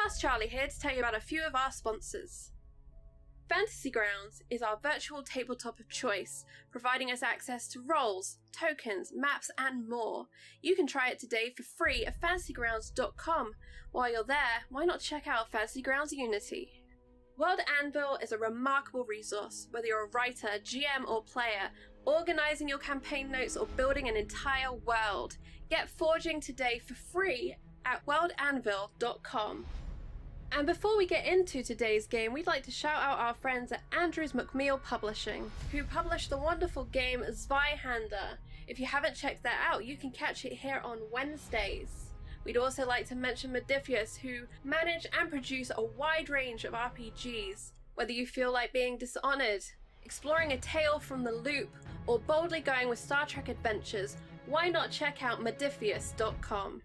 Past Charlie here to tell you about a few of our sponsors. Fantasy Grounds is our virtual tabletop of choice, providing us access to roles, tokens, maps, and more. You can try it today for free at fantasygrounds.com. While you're there, why not check out Fantasy Grounds Unity? World Anvil is a remarkable resource, whether you're a writer, GM, or player, organizing your campaign notes or building an entire world. Get forging today for free at worldanvil.com. And before we get into today's game, we'd like to shout out our friends at Andrews McMeel Publishing, who published the wonderful game Zweihander. If you haven't checked that out, you can catch it here on Wednesdays. We'd also like to mention Modifius, who manage and produce a wide range of RPGs. Whether you feel like being Dishonored, exploring a tale from the loop, or boldly going with Star Trek adventures, why not check out Modifius.com.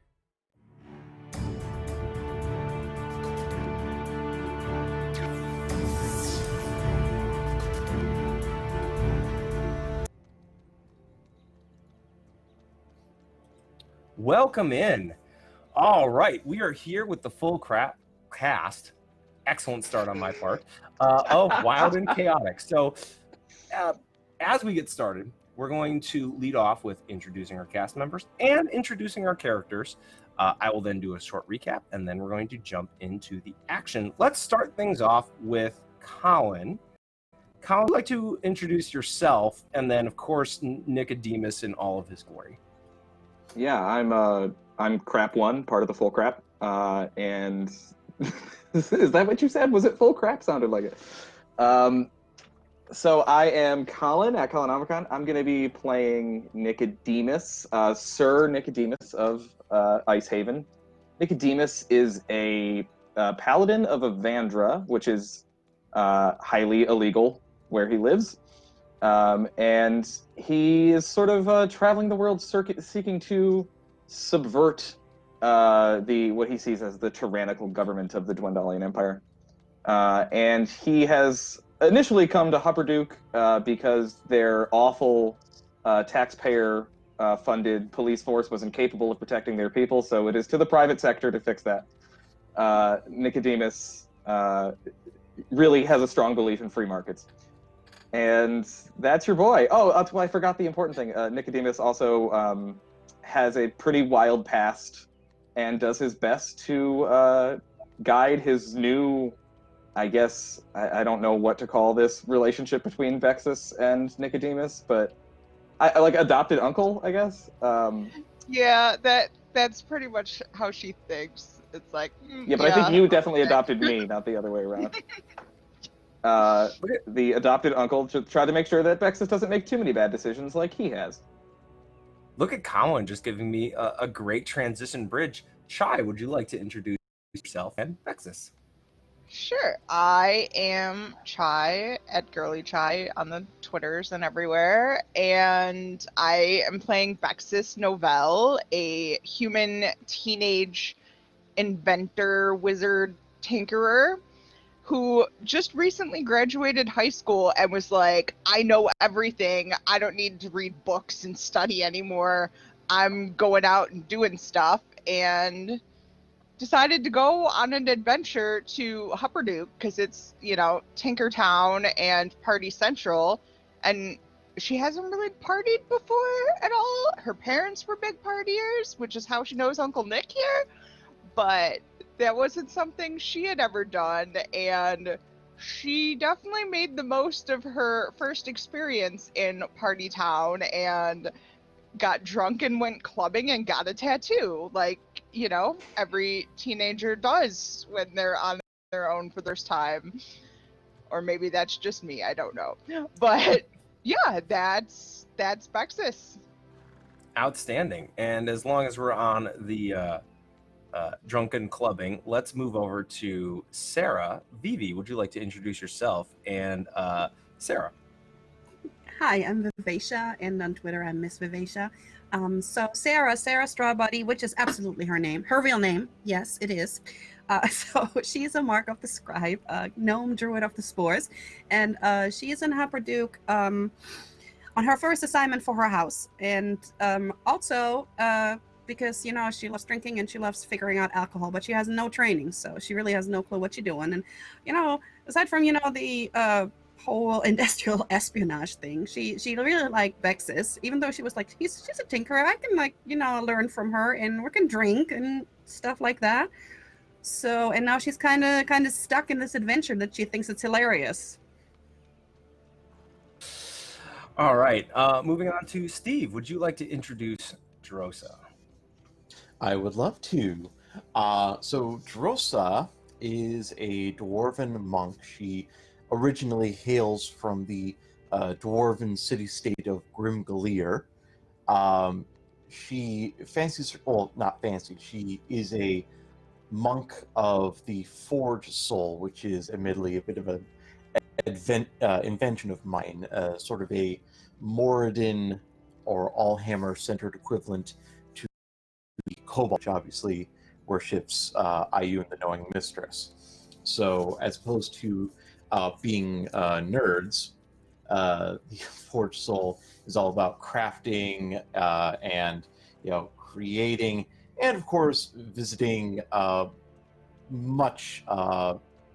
Welcome in. All right, we are here with the full cast. Excellent start on my part of Wild and Chaotic. So, as we get started, we're going to lead off with introducing our cast members and introducing our characters. I will then do a short recap, and then we're going to jump into the action. Let's start things off with Colin. Colin, would you like to introduce yourself, and then, of course, Nicodemus in all of his glory? Yeah, I'm Crap One, part of the Full Crap, and is that what you said? Was it Full Crap? Sounded like it. So I am Colin at Colonomicon. I'm going to be playing Nicodemus, Sir Nicodemus of Ice Haven. Nicodemus is a paladin of Avandra, which is highly illegal where he lives. And he is sort of traveling the world seeking to subvert what he sees as the tyrannical government of the Dwendalian Empire. And he has initially come to Hupperduke because their awful taxpayer funded police force was incapable of protecting their people, so it is to the private sector to fix that. Nicodemus really has a strong belief in free markets. And that's your boy. Oh, I forgot the important thing. Nicodemus also has a pretty wild past and does his best to guide his new, I guess, I don't know what to call this relationship between Vexus and Nicodemus, but I like adopted uncle, I guess. Yeah, that's pretty much how she thinks. It's like, yeah, but I think you definitely adopted me, not the other way around. The adopted uncle to try to make sure that Vexus doesn't make too many bad decisions like he has. Look at Colin just giving me a great transition bridge. Chai, would you like to introduce yourself and Vexus? Sure. I am Chai at Girly Chai on the Twitters and everywhere, and I am playing Vexus Novell, a human teenage inventor, wizard, tinkerer, who just recently graduated high school and was like, I know everything. I don't need to read books and study anymore. I'm going out and doing stuff, and decided to go on an adventure to Hupperduke because it's, Tinkertown and Party Central, and she hasn't really partied before at all. Her parents were big partiers, which is how she knows Uncle Nick here, but that wasn't something she had ever done, and she definitely made the most of her first experience in Party Town and got drunk and went clubbing and got a tattoo, like, every teenager does when they're on their own for the first time. Or maybe that's just me, I don't know. But yeah, that's Vexus. Outstanding. And as long as we're on the drunken clubbing, let's move over to Sarah. Vivi, would you like to introduce yourself? And Sarah. Hi, I'm Vivacia, and on Twitter I'm Miss Vivacia. So Sarah Strawbody, which is absolutely her name, her real name, yes, it is. So she's a Mark of the Scribe, gnome druid of the Spores, and she is in Hupperduke on her first assignment for her house, and also because she loves drinking and she loves figuring out alcohol, but she has no training, so she really has no clue what she's doing. And aside from the whole industrial espionage thing, she really liked Vexus, even though she was like, she's a tinkerer. I can learn from her, and we can drink and stuff like that. So, and now she's kind of stuck in this adventure that she thinks it's hilarious. All right. Moving on to Steve. Would you like to introduce Drosa? I would love to. So Drosa is a dwarven monk. She originally hails from the dwarven city-state of Grimgalir. She fancies, well, not fancy, she is a monk of the Forged Soul, which is admittedly a bit of an invention of mine, sort of a Moradin or Allhammer-centered equivalent to the Cobalt, which obviously worships Ayun, the Knowing Mistress. So, as opposed to being nerds, the Forged Soul is all about crafting and creating, and of course visiting much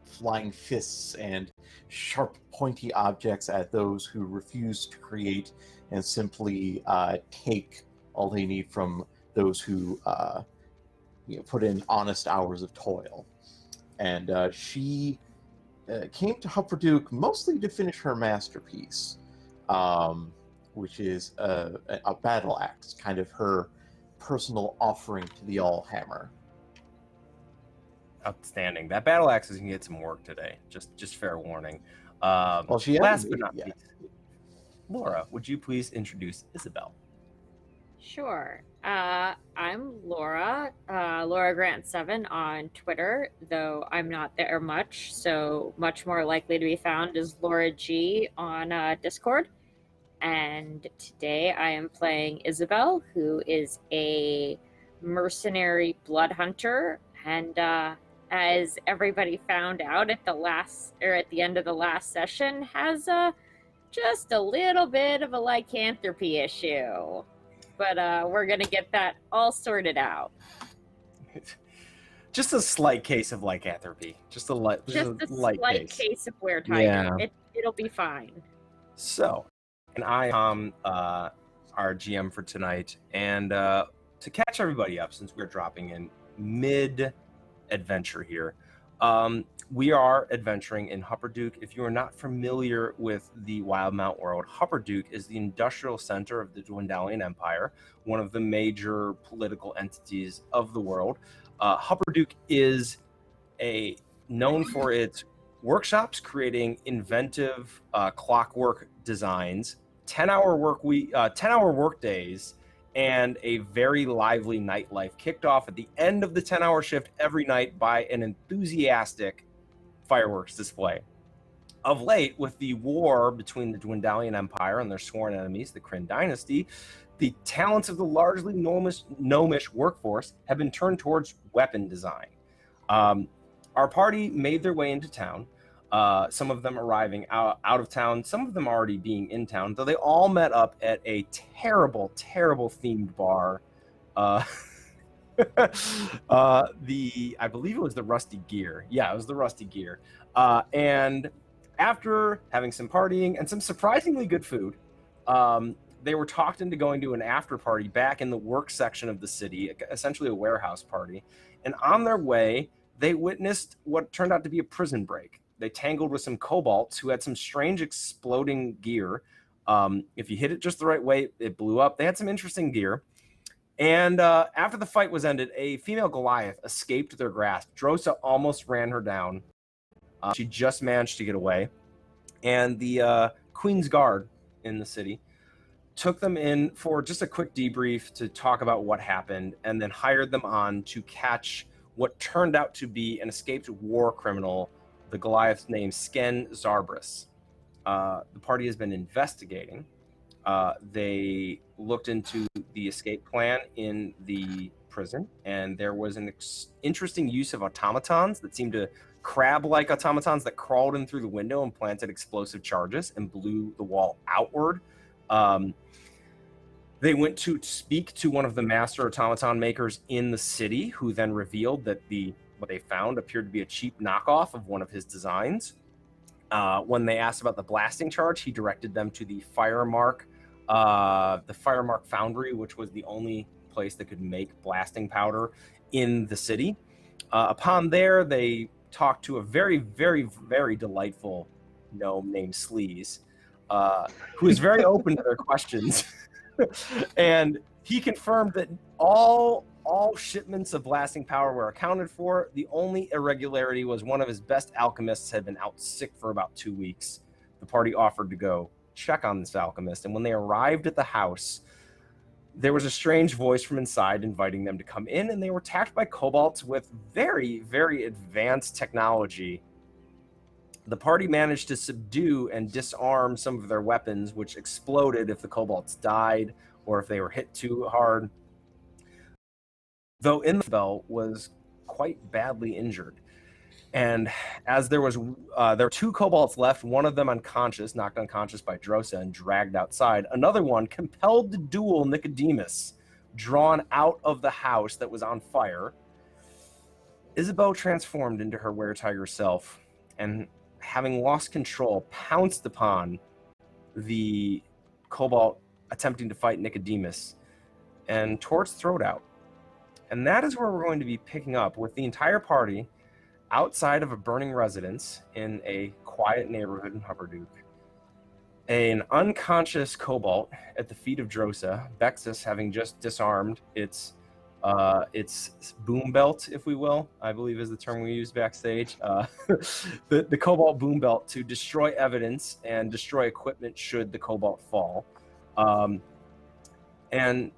flying fists and sharp, pointy objects at those who refuse to create and simply take all they need from those who put in honest hours of toil. And she came to Hupperduke mostly to finish her masterpiece, which is a battle axe, kind of her personal offering to the Allhammer. Outstanding. That battle axe is gonna get some work today. Just fair warning. Well, she last has, but not yeah. least, Laura, would you please introduce Isabel? Sure. I'm Laura, Laura Grant 7 on Twitter, though I'm not there much, so much more likely to be found is Laura G on Discord. And today I am playing Isabel, who is a mercenary blood hunter, and as everybody found out at the end of the last session, has just a little bit of a lycanthropy issue. But we're gonna get that all sorted out. Just a slight case of lycanthropy. Just a light slight case of wear tiger. Yeah. It'll be fine. So, and I am our GM for tonight, and to catch everybody up, since we're dropping in mid-adventure here, we are adventuring in Hupperduke. If you are not familiar with the Wildemount world, Hupperduke is the industrial center of the Dwendalian Empire, one of the major political entities of the world. Hupperduke is known for its workshops creating inventive clockwork designs, 10-hour work days, and a very lively nightlife, kicked off at the end of the 10-hour shift every night by an enthusiastic fireworks display. Of late, with the war between the Dwendalian Empire and their sworn enemies, the Kryn dynasty, the talents of the largely gnomish workforce have been turned towards weapon design. Our party made their way into town, some of them arriving out of town, some of them already being in town, though they all met up at a terrible, terrible themed bar. I believe it was the Rusty Gear. Yeah, it was the Rusty Gear. And after having some partying and some surprisingly good food, they were talked into going to an after party back in the work section of the city, essentially a warehouse party. And on their way, they witnessed what turned out to be a prison break. They tangled with some kobolds who had some strange exploding gear. If you hit it just the right way, it blew up. They had some interesting gear. And after the fight was ended, a female Goliath escaped their grasp. Drosa almost ran her down. She just managed to get away. And the Queen's Guard in the city took them in for just a quick debrief to talk about what happened, and then hired them on to catch what turned out to be an escaped war criminal, the Goliath's name, Sken Zarbris. The party has been investigating. They looked into the escape plan in the prison, and there was an interesting use of automatons that seemed to crab-like automatons that crawled in through the window and planted explosive charges and blew the wall outward. They went to speak to one of the master automaton makers in the city, who then revealed that what they found appeared to be a cheap knockoff of one of his designs. When they asked about the blasting charge, he directed them to the Firemark Foundry, which was the only place that could make blasting powder in the city. Upon there, they talked to a very, very, very delightful gnome named Sleaze, who is very open to their questions. And he confirmed that all shipments of blasting power were accounted for. The only irregularity was one of his best alchemists had been out sick for about 2 weeks. The party offered to go check on this alchemist, and when they arrived at the house, there was a strange voice from inside inviting them to come in, and they were attacked by kobolds with very, very advanced technology. The party managed to subdue and disarm some of their weapons, which exploded if the kobolds died or if they were hit too hard. Though Isabel was quite badly injured. And as there were 2 kobolds left, one of them unconscious, knocked unconscious by Drosa and dragged outside. Another one compelled to duel Nicodemus, drawn out of the house that was on fire. Isabel transformed into her were-tiger self, and having lost control, pounced upon the kobold attempting to fight Nicodemus and tore its throat out. And that is where we're going to be picking up with the entire party outside of a burning residence in a quiet neighborhood in Hubberduke. An unconscious kobold at the feet of Drosa, Bexus having just disarmed its boom belt, if we will, I believe is the term we use backstage. The cobalt boom belt to destroy evidence and destroy equipment should the cobalt fall. And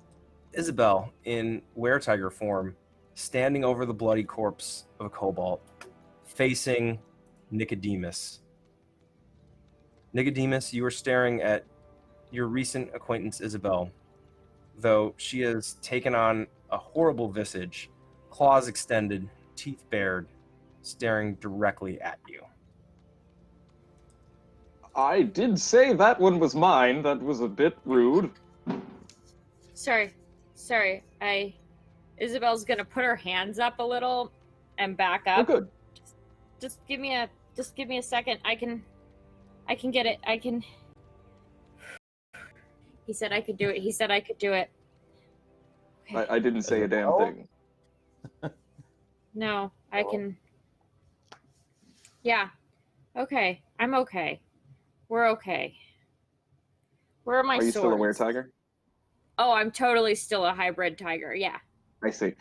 Isabel, in were-tiger form, standing over the bloody corpse of a cobalt, facing Nicodemus. Nicodemus, you are staring at your recent acquaintance Isabel, though she has taken on a horrible visage, claws extended, teeth bared, staring directly at you. I did say that one was mine. That was a bit rude. Sorry. Isabel's gonna put her hands up a little and back up. Oh, good. Just give me a second. I can get it. He said I could do it. Okay. I didn't say a damn thing. No, I can. Yeah. Okay. I'm okay. We're okay. Where are my swords? Are you still a were-tiger? Oh, I'm totally still a hybrid tiger. Yeah. I see.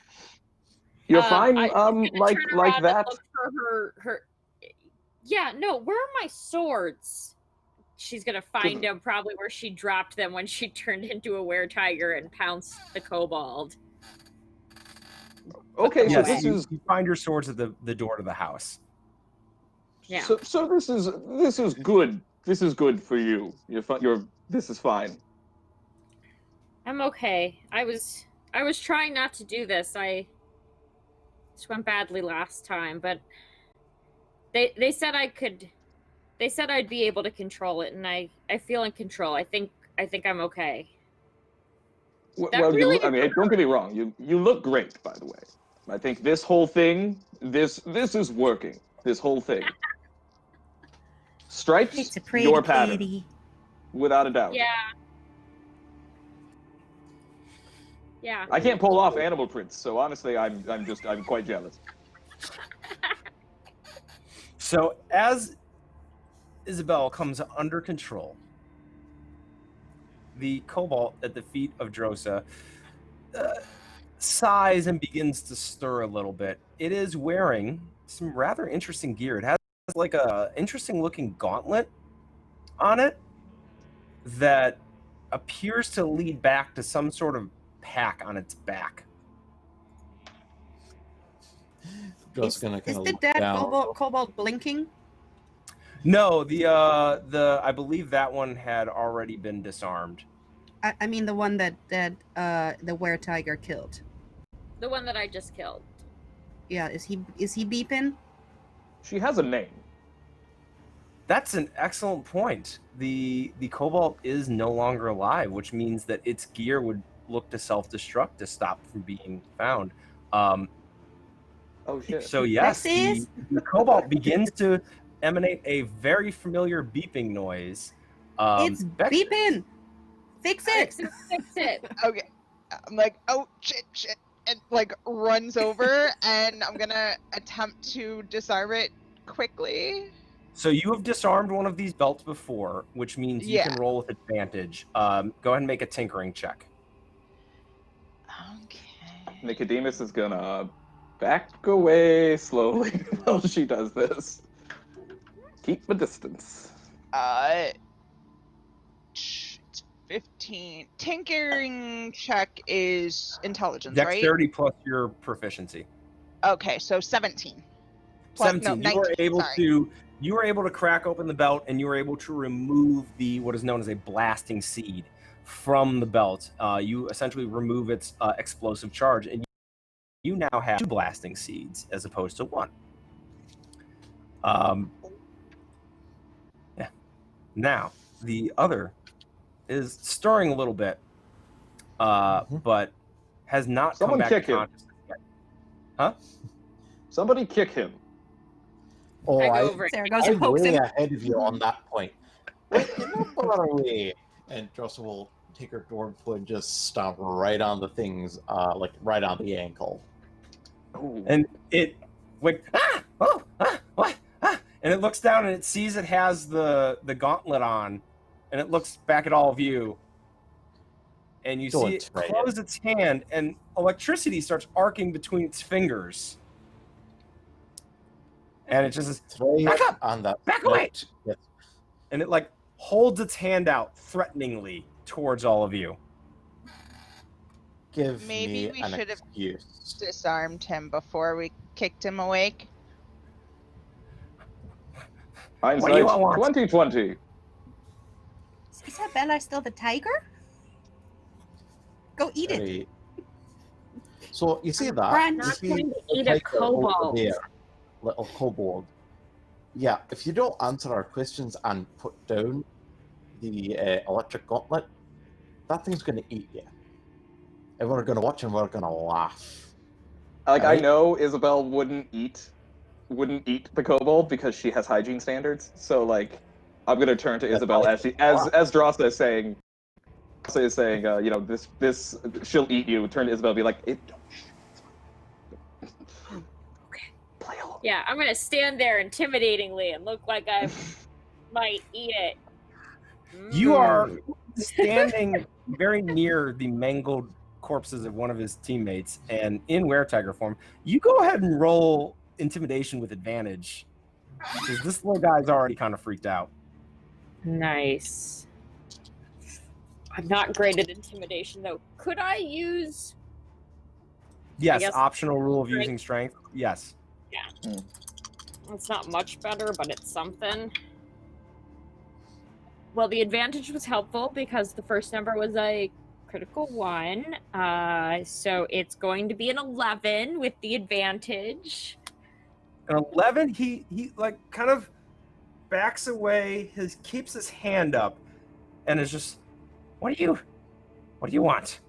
You're fine. Like that. Look for her. Yeah. No. Where are my swords? She's gonna find them probably where she dropped them when she turned into a were-tiger and pounced the kobold. Okay, yes, so this is you find your swords at the door to the house. Yeah. So this is good. This is good for you. This is fine. I'm okay. I was trying not to do this. This went badly last time, but they said I could. They said I'd be able to control it, and I feel in control. I think I'm okay. Well, don't get me wrong. You look great, by the way. I think this whole thing, this is working. This whole thing. Stripes, It's a pretty your pattern, kitty. without a doubt. Yeah. Yeah. I can't pull off animal prints, so honestly, I'm quite jealous. So as Isabel comes under control, the cobalt at the feet of Drosa sighs and begins to stir a little bit. It is wearing some rather interesting gear. It has like a interesting looking gauntlet on it that appears to lead back to some sort of pack on its back. Just Is gonna kind of the look dead down. cobalt blinking? No, the I believe that one had already been disarmed. I mean the one that the were-tiger killed. The one that I just killed. Yeah, is he beeping? She has a name. That's an excellent point. The Cobalt is no longer alive, which means that its gear would look to self-destruct to stop from being found. Oh shit. So yes, Vexes? the Cobalt begins to emanate a very familiar beeping noise. It's Vexes, beeping. Fix it. Fix it. Okay. I'm like, oh shit, and like runs over, and I'm gonna attempt to disarm it quickly. So you have disarmed one of these belts before, which means you can Yeah. roll with advantage. Go ahead and make a tinkering check. Okay. Nicodemus is gonna back away slowly while she does this. Keep the distance. It's 15. Tinkering check is intelligence, right? Dexterity plus your proficiency. Okay, so 17. Plus, 17. No, 19. You were able to crack open the belt, and you were able to remove what is known as a blasting seed from the belt. You essentially remove its explosive charge, and you now have 2 blasting seeds as opposed to 1. Yeah. Now the other is stirring a little bit, but has not Someone come back kick to him. consciousness yet. Huh? Somebody kick him. Oh, I go over it. Sarah goes and I'm pokes way him. ahead of you on that point. Wait, get not far away. And Joseph will take her dwarf foot and just stomp right on the things, like right on the ankle. Ooh. And it went, what? And it looks down and it sees it has the gauntlet on, and it looks back at all of you. And you see it Don't try close its hand, and electricity starts arcing between its fingers. And it just says, Try back it up! on that. Back away! Yes. And it like holds its hand out threateningly towards all of you. Give Maybe me we an should have excuse. disarmed him before we kicked him awake. What do Hindsight you want? 2020. Is Isabella still the tiger? Go eat it. Right. So you see that? Brian, You Not see going to the eat a tiger over cobalt. there, little kobold. Yeah, if you don't answer our questions and put down the electric gauntlet, that thing's going to eat you. And we're going to watch and we're going to laugh. Like, Right. I know Isabel wouldn't eat the kobold because she has hygiene standards. So like, I'm gonna turn to Isabel as Drosta is saying, you know, this she'll eat you. Turn to Isabel and be like, okay. Play along. Yeah, I'm gonna stand there intimidatingly and look like I might eat it. You are standing very near the mangled corpses of one of his teammates, and in weretiger form. You go ahead and roll intimidation with advantage, because this little guy's already kind of freaked out. Nice. I'm not great at intimidation though. Could I use? Yes, guess- optional rule of Strength. using strength. Yes. It's not much better, but it's something. Well, the advantage was helpful because the first number was a critical 1. So it's going to be an 11 with the advantage. An 11, he like kind of backs away, keeps his hand up, and is just, what do you want?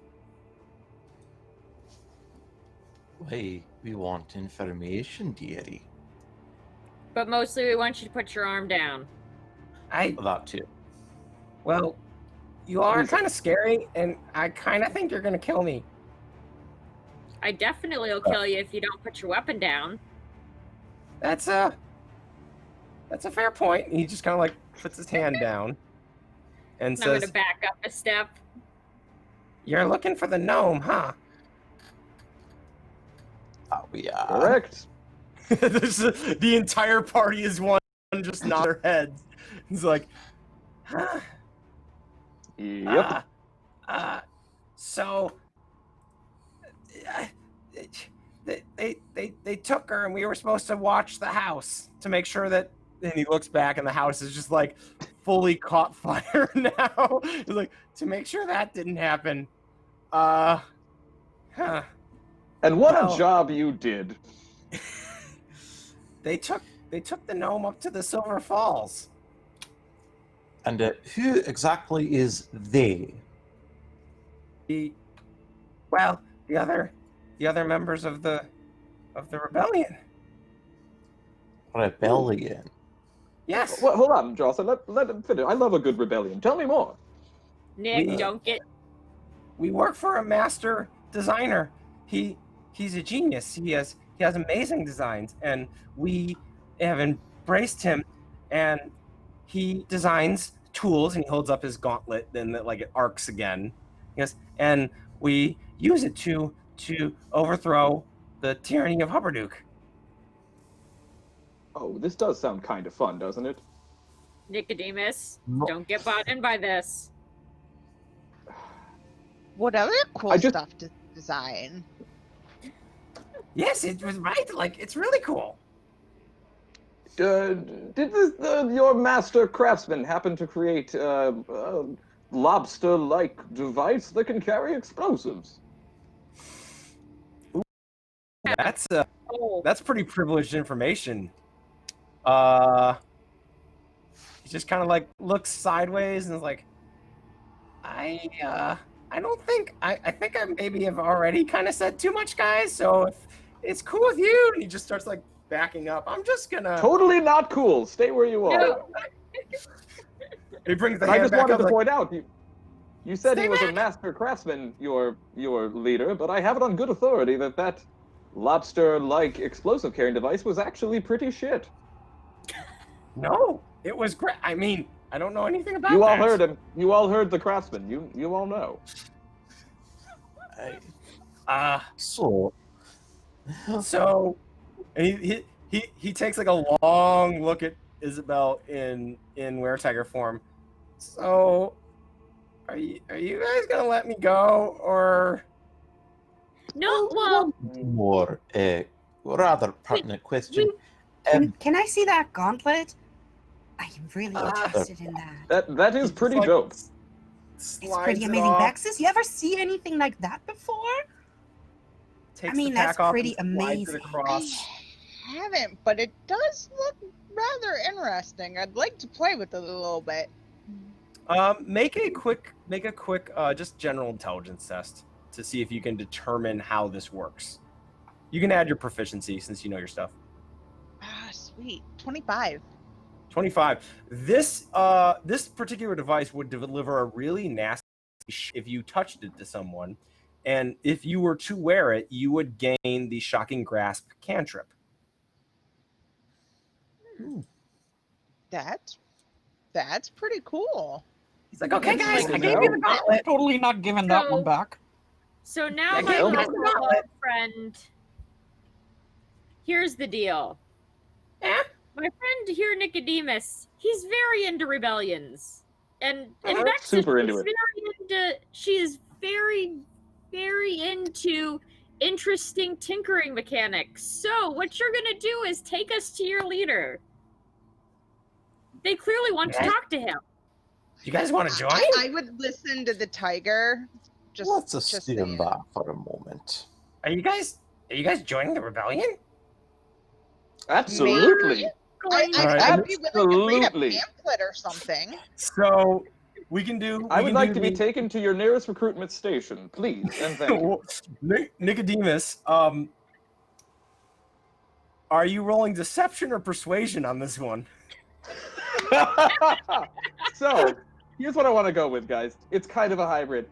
Hey, we want information, dearie. But mostly we want you to put your arm down. That too. Well, you are kind of scary, and I kind of think you're gonna kill me. I definitely will kill you if you don't put your weapon down. That's a fair point. He just kind of like puts his hand down and I'm says, gonna back up a step. "You're looking for the gnome, huh?" We are. Correct. The entire party is one, just nod their heads. He's like, huh? Yep. So they took her, and we were supposed to watch the house to make sure that. And he looks back, and the house is just like fully caught fire now. He's like, to make sure that didn't happen. Huh. And what Well- a job you did. They took the gnome up to the Silver Falls. And who exactly is they? Well, the other members of the rebellion. Rebellion. Yes. Well, hold on, Jocelyn. Let him finish. I love a good rebellion. Tell me more. Nick, don't get. We work for a master designer. He's a genius. He has amazing designs, and we have embraced him. And he designs tools, and he holds up his gauntlet, and it arcs again. Yes, and we use it to overthrow the tyranny of Hubbarduke. Oh, this does sound kind of fun, doesn't it? Nicodemus, No. don't get bought in by this. What other cool I just- stuff to design? Yes, it was right. It's really cool. Did your master craftsman happen to create a lobster-like device that can carry explosives? That's Oh, that's pretty privileged information. He just kind of looks sideways and is like, I don't think I think I maybe have already kind of said too much, guys. So if it's cool with you, and he just starts backing up. I'm just gonna. Totally not cool. Stay where you are. no. He brings the I hand just back wanted up. to Like, point out, you said he Stay was a back. master craftsman, your leader, but I have it on good authority that lobster-like explosive carrying device was actually pretty shit. no, it was great. I mean, I don't know anything about You all that. heard him. You all heard the craftsman. You all know. So, So, and he takes a long look at Isabel in weretiger form. So, are you guys gonna let me go, or? No, well, more rather pertinent question. Can I see that gauntlet? I am really Ah. interested in that. That is pretty dope. It's pretty amazing. Vexus, you ever see anything like that before? Takes I mean, the pack that's off pretty and slides it amazing. across. I haven't, but it does look rather interesting. I'd like to play with it a little bit. Make a quick just general intelligence test to see if you can determine how this works. You can add your proficiency since you know your stuff. Ah, sweet. 25. 25. This particular device would deliver a really nasty if you touched it to someone, and if you were to wear it, you would gain the Shocking Grasp cantrip. That's pretty cool. He's like, okay, guys, I Like, gave you the gauntlet. Totally not giving that one back. so now Yeah, my Gail, little that's not it. friend. Here's the deal. Eh? My friend here, Nicodemus, he's very into rebellions, and Uh-huh. Vexus Super is into it. she is very, very into interesting tinkering mechanics. So what you're gonna do is take us to your leader. They clearly want to Yeah. talk to him. You guys want to join? I would listen to the tiger. let's just assume saying. that for a moment. Are you guys joining the rebellion? Absolutely. Going All right. I'd be willing to read a Absolutely. pamphlet or something. So we can do. I we would can like do to be the- taken to your nearest recruitment station, please, and thank you. Nicodemus, are you rolling deception or persuasion on this one? So, here's what I want to go with, guys. It's kind of a hybrid.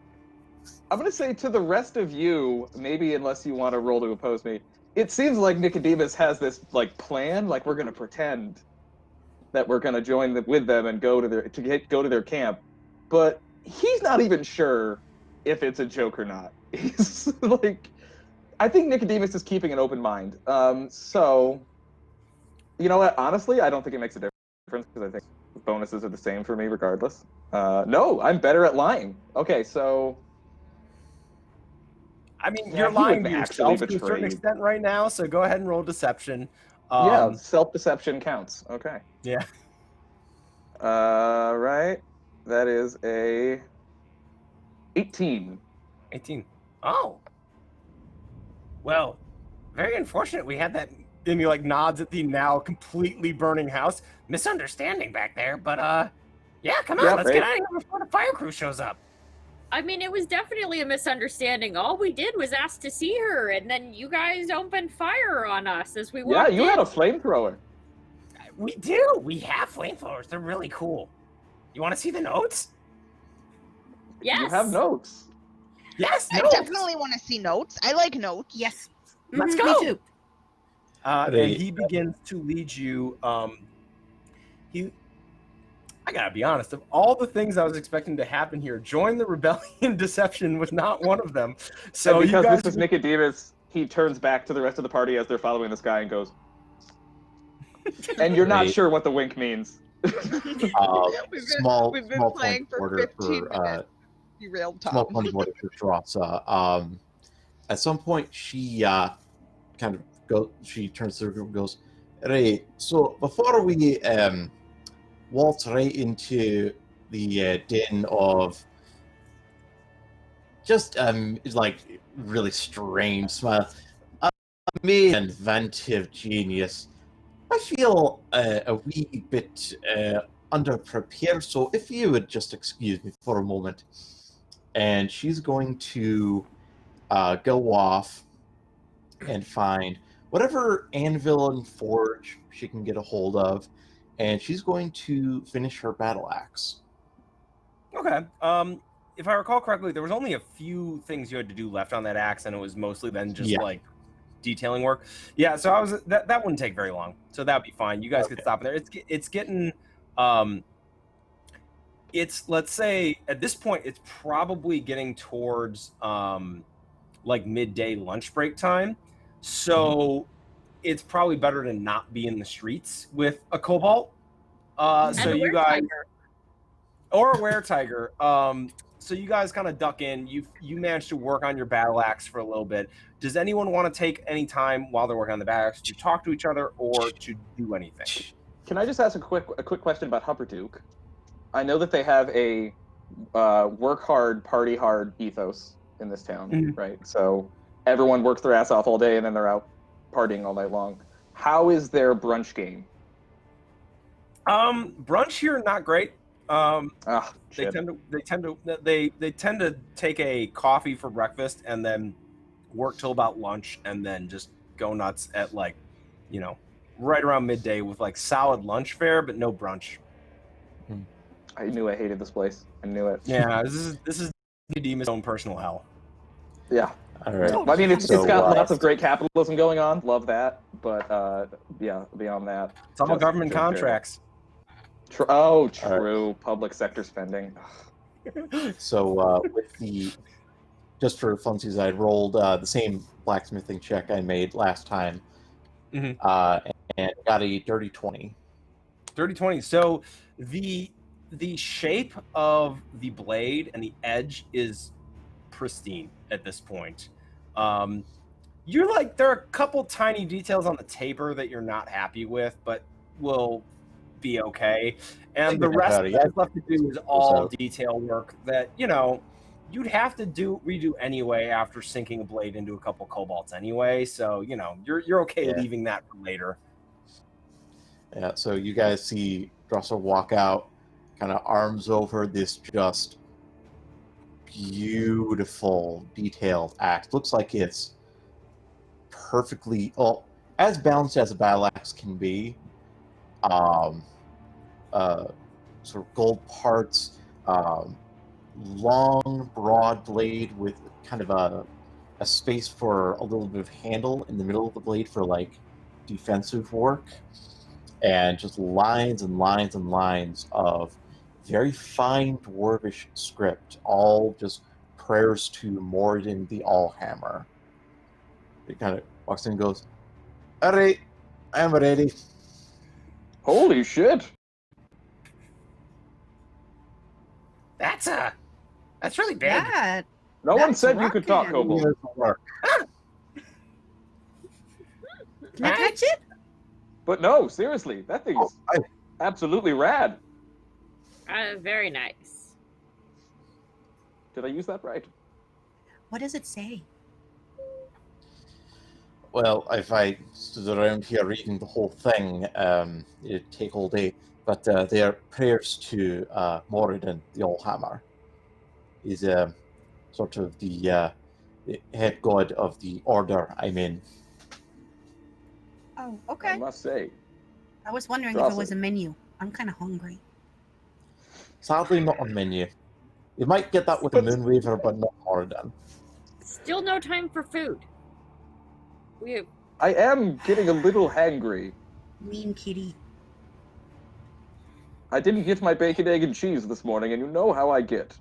I'm going to say to the rest of you, maybe unless you want to roll to oppose me, it seems like Nicodemus has this plan, like we're going to pretend that we're going to join with them and go to their camp, but he's not even sure if it's a joke or not. He's I think Nicodemus is keeping an open mind. So, you know what? Honestly, I don't think it makes a difference because I think bonuses are the same for me regardless. No, I'm better at lying. Okay, so I mean, Yeah, you're he lying to wouldn't actually yourself to a certain betray you. extent right now, so go ahead and roll deception. yeah, self-deception counts. Okay. Yeah. Right. That is a 18. 18. Oh. Well, very unfortunate we had that. And he nods at the now completely burning house. Misunderstanding back there, but Yeah, come on, Yeah, let's right. get out of here before the fire crew shows up. I mean, it was definitely a misunderstanding. All we did was ask to see her, and then you guys opened fire on us as we Yeah, walked you in. had a flamethrower. We do. We have flamethrowers. They're really cool. You want to see the notes? Yes. You have notes. Yes, I notes. definitely want to see notes. I like notes. Yes. Let's Mhm, go. Me too. And he begins to lead you. I gotta be honest. Of all the things I was expecting to happen here, join the rebellion deception was not one of them. So And because you guys, this is Nicodemus, he turns back to the rest of the party as they're following this guy and goes, and you're not Right. sure what the wink means. We've been small playing point for order 15 minutes. Derailed small Tom. point of order for Drawsa. At some point, she kind of she turns to the group and goes, "Right, so before we waltz right into the den of just like really strange smile, amazing inventive genius, I feel a wee bit underprepared, so if you would just excuse me for a moment." And she's going to go off and find whatever anvil and forge she can get a hold of, and she's going to finish her battle axe. Okay. If I recall correctly, there was only a few things you had to do left on that axe, and it was mostly then just Yeah. like detailing work. Yeah. So I was that wouldn't take very long. So that'd be fine. You guys could stop in there. It's getting it's, let's say at this point it's probably getting towards like midday lunch break time. So it's probably better to not be in the streets with a cobalt. So you guys or a were-tiger. So you guys kind of duck in. You managed to work on your battle axe for a little bit. Does anyone want to take any time while they're working on the battle axe to talk to each other or to do anything? Can I just ask a quick question about Humperduke? I know that they have a work hard, party hard ethos in this town, right? So everyone works their ass off all day and then they're out partying all night long. How is their brunch game? Brunch here not great. They Shit. tend to take a coffee for breakfast and then work till about lunch and then just go nuts at like, right around midday with like solid lunch fare but no brunch. I knew I hated this place. I knew it. Yeah, this is Nicodemus' own personal hell. Yeah. All right. I mean, it's So, got lots of great capitalism going on. Love that. But yeah, beyond that, It's all government contracts. True. Right. Public sector spending. So with just for funsies, I rolled the same blacksmithing check I made last time, and got a dirty 20. Dirty 20. So the shape of the blade and the edge is pristine at this point. You're like, there are a couple tiny details on the taper that you're not happy with, but will be okay. And the rest that's left to do is all detail work that, you'd have to redo anyway after sinking a blade into a couple cobalts anyway. So, you're okay leaving that for later. Yeah, so you guys see Drusser walk out, kind of arms over this just beautiful, detailed axe. Looks like it's perfectly, as balanced as a battle axe can be. Sort of gold parts, long, broad blade with kind of a space for a little bit of handle in the middle of the blade for like defensive work, and just lines and lines and lines of very fine dwarvish script, all just prayers to Morden the Allhammer. He kind of walks in and goes, "All right, I'm ready." Holy shit! That's really big. Yeah. No one That's said you could talk, rockin'. Kobold. Can I touch it? But no, seriously, that thing's absolutely rad. Very nice. Did I use that right? What does it say? Well, if I stood around here reading the whole thing, it'd take all day. But they are prayers to Moradin, the Allhammer. He's sort of the head god of the order I'm in. Oh, I okay. must say. I was wondering if it was a menu. I'm kind of hungry. Sadly, not a menu. You might get that with a Moonwaver, but not Moradin. Still no time for food. I am getting a little hangry. Mean kitty. I didn't get my bacon, egg, and cheese this morning, and you know how I get.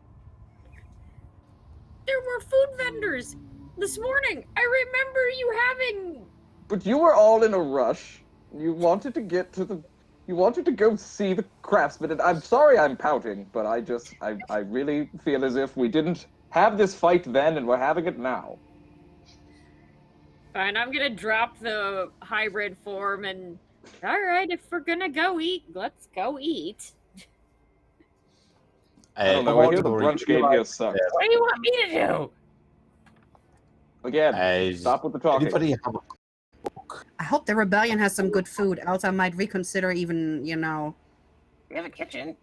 There were food vendors this morning. I remember you having. But you were all in a rush. You wanted to get to the... You wanted to go see the craftsman, and I'm sorry I'm pouting, but I really feel as if we didn't have this fight then, and we're having it now. Fine, I'm gonna drop the hybrid form and... Alright, if we're gonna go eat, let's go eat. I don't know, I hear the brunch game here sucks. What do you want me to do? Again, stop with the talking. Anybody have a I hope the rebellion has some good food, else I might reconsider even, We have a kitchen.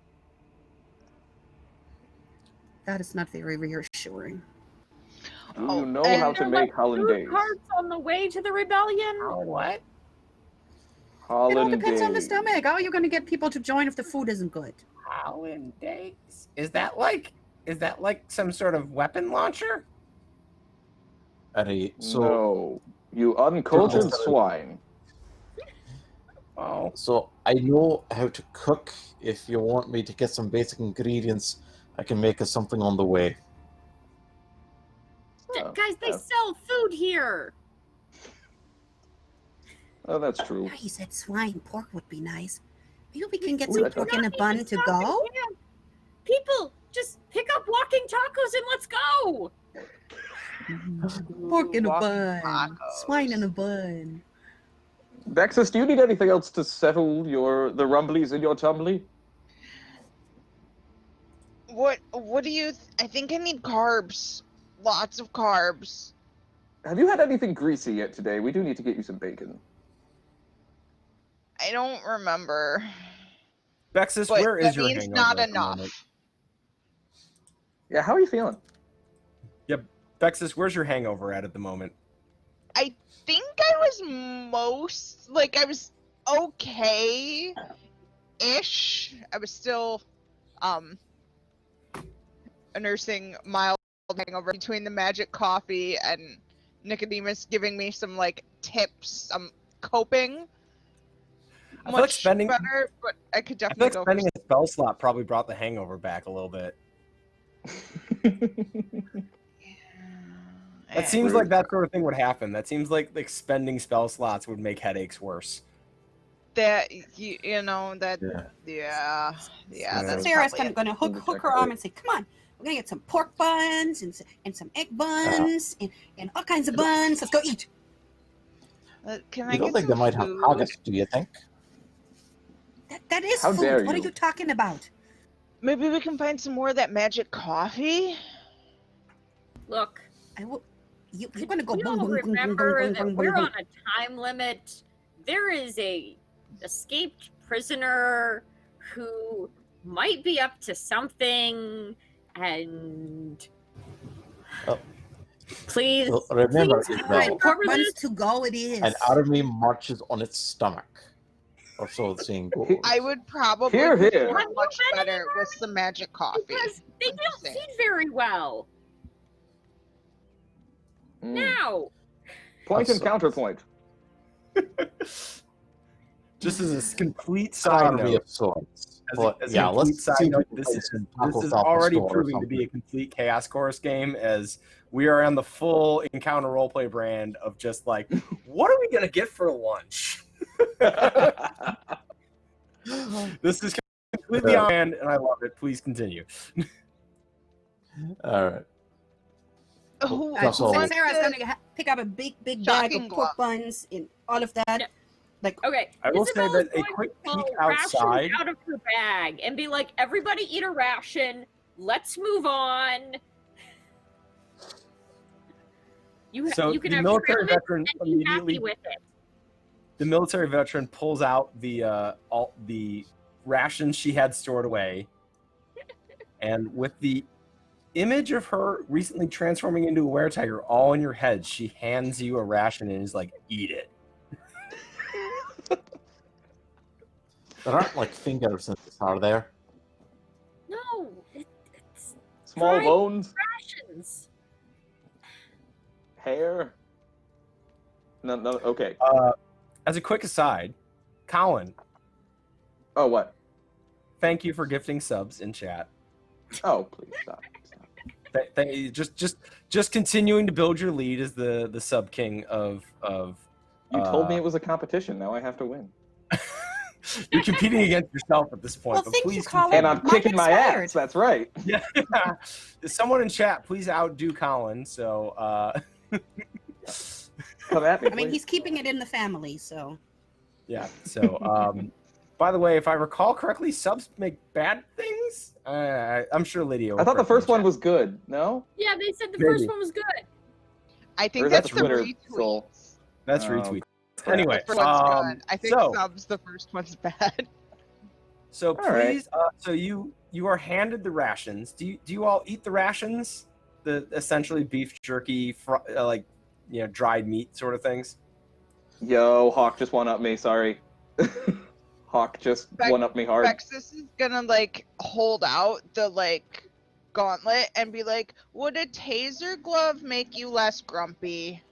That is not very reassuring. Do you know how to make hollandaise? Food carts on the way to the rebellion? Oh, what? It all Hollandaise. depends on the stomach. How are you going to get people to join if the food isn't good? Hollandaise? Is that like some sort of weapon launcher? So, No, you uncultured swine. Oh. So I know how to cook. If you want me to get some basic ingredients, I can make us something on the way. Oh, Guys, they sell food here. Oh, that's true. Yeah, he said swine. Pork would be nice. Maybe we can get some pork in a bun to go. People, just pick up walking tacos and let's go. Pork in a Walking bun. tacos. Swine in a bun. Vexus, do you need anything else to settle the rumblies in your tumbly? What do you... I think I need carbs. Lots of carbs. Have you had anything greasy yet today? We do need to get you some bacon. I don't remember. Vexus, But where is that your means hangover not at the moment? enough. Yeah, how are you feeling? Vexus, where's your hangover at the moment? I think I was I was okay-ish. I was still, nursing mild hangover between the magic coffee and Nicodemus giving me some, tips. I'm coping I feel like much spending- better, but I could I feel definitely like go spending a spell slot probably brought the hangover back a little bit. That seems like that sort of thing would happen. That seems like spending spell slots would make headaches worse. that, that's Sarah's probably going to hook her arm and say, come on, we're going to get some pork buns and some egg buns and all kinds of buns. Let's go eat. Can I You don't get think they some might have food? haggis, do you think? That is How food. dare What are you. you talking about? Maybe we can find some more of that magic coffee? Look, You're going to go we boom, all boom, boom, boom, remember boom, that boom, we're boom, on a time limit. There is a escaped prisoner who might be up to something, and please, Well, remember, please, Isabel, Pork buns to go it is. an army marches on its stomach. Or so the saying goes. I would probably Here, here. perform Have you much been in better with some magic coffee. because they I'm just don't saying. feed very well. Mm. Now, Point and counterpoint. Just as a complete side Army note, of sorts. as But, a yeah, complete let's side see if note, we can this find is some taco this is South already store or proving to be a complete chaos chorus game, as we are on the full encounter roleplay brand of just like, what are we gonna get for lunch? This is completely on brand, and I love it. Please continue. All right. Who That's all. wants Sarah's to- going to pick up a big bag Shocking of pork glove. buns and all of that. okay. I will say Isabel that is a going quick to pull peek rations outside. out of her bag and be like, "Everybody eat a ration. Let's move on." So you can the have military trail mix veteran and be immediately happy with it. the military veteran pulls out all the rations she had stored away, and with the image of her recently transforming into a were-tiger all in your head, she hands you a ration and is like, "Eat it." There aren't like fingers in this, are there? No, it's Small fried bones, rations. hair. No, okay. As a quick aside, Colin, Oh, what? thank you for gifting subs in chat. Oh, please stop. Thank you. Just continuing to build your lead as the sub king of. You told me it was a competition. Now I have to win. You're competing against yourself at this point. Well, but thank you, please Colin. And I'm Mine kicking my expired. ass. That's right. Yeah. Someone in chat, please outdo Colin. So. Come at me. I mean, please. he's keeping it in the family, so. Yeah. So. By the way, if I recall correctly, subs make bad things. I'm sure Lydia. I thought the first one was good. No. Yeah, they said the Maybe. first one was good. I Or think is that that's the Twitter retweet. troll? That's Oh, retweet. crap. Anyway, The first one's good. I think so subs, the first one's bad. so All right. please, so you are handed the rations. Do you all eat the rations? The essentially beef jerky, like dried meat sort of things. Yo, Hawk just one up me. Sorry. Hawk just one up me hard. Rexus is gonna like hold out the like gauntlet and be like, "Would a taser glove make you less grumpy?"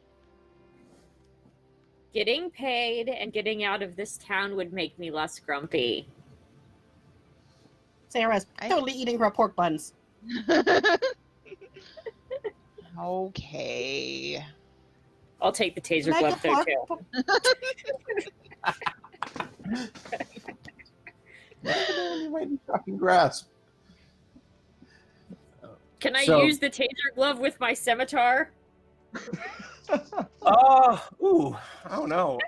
Getting paid and getting out of this town would make me less grumpy. Sarah's totally eating her pork buns. Okay. I'll take the taser Mega glove though pork too. You might be shocking grasp. Can I So- use the taser glove with my scimitar? Ooh, I don't know.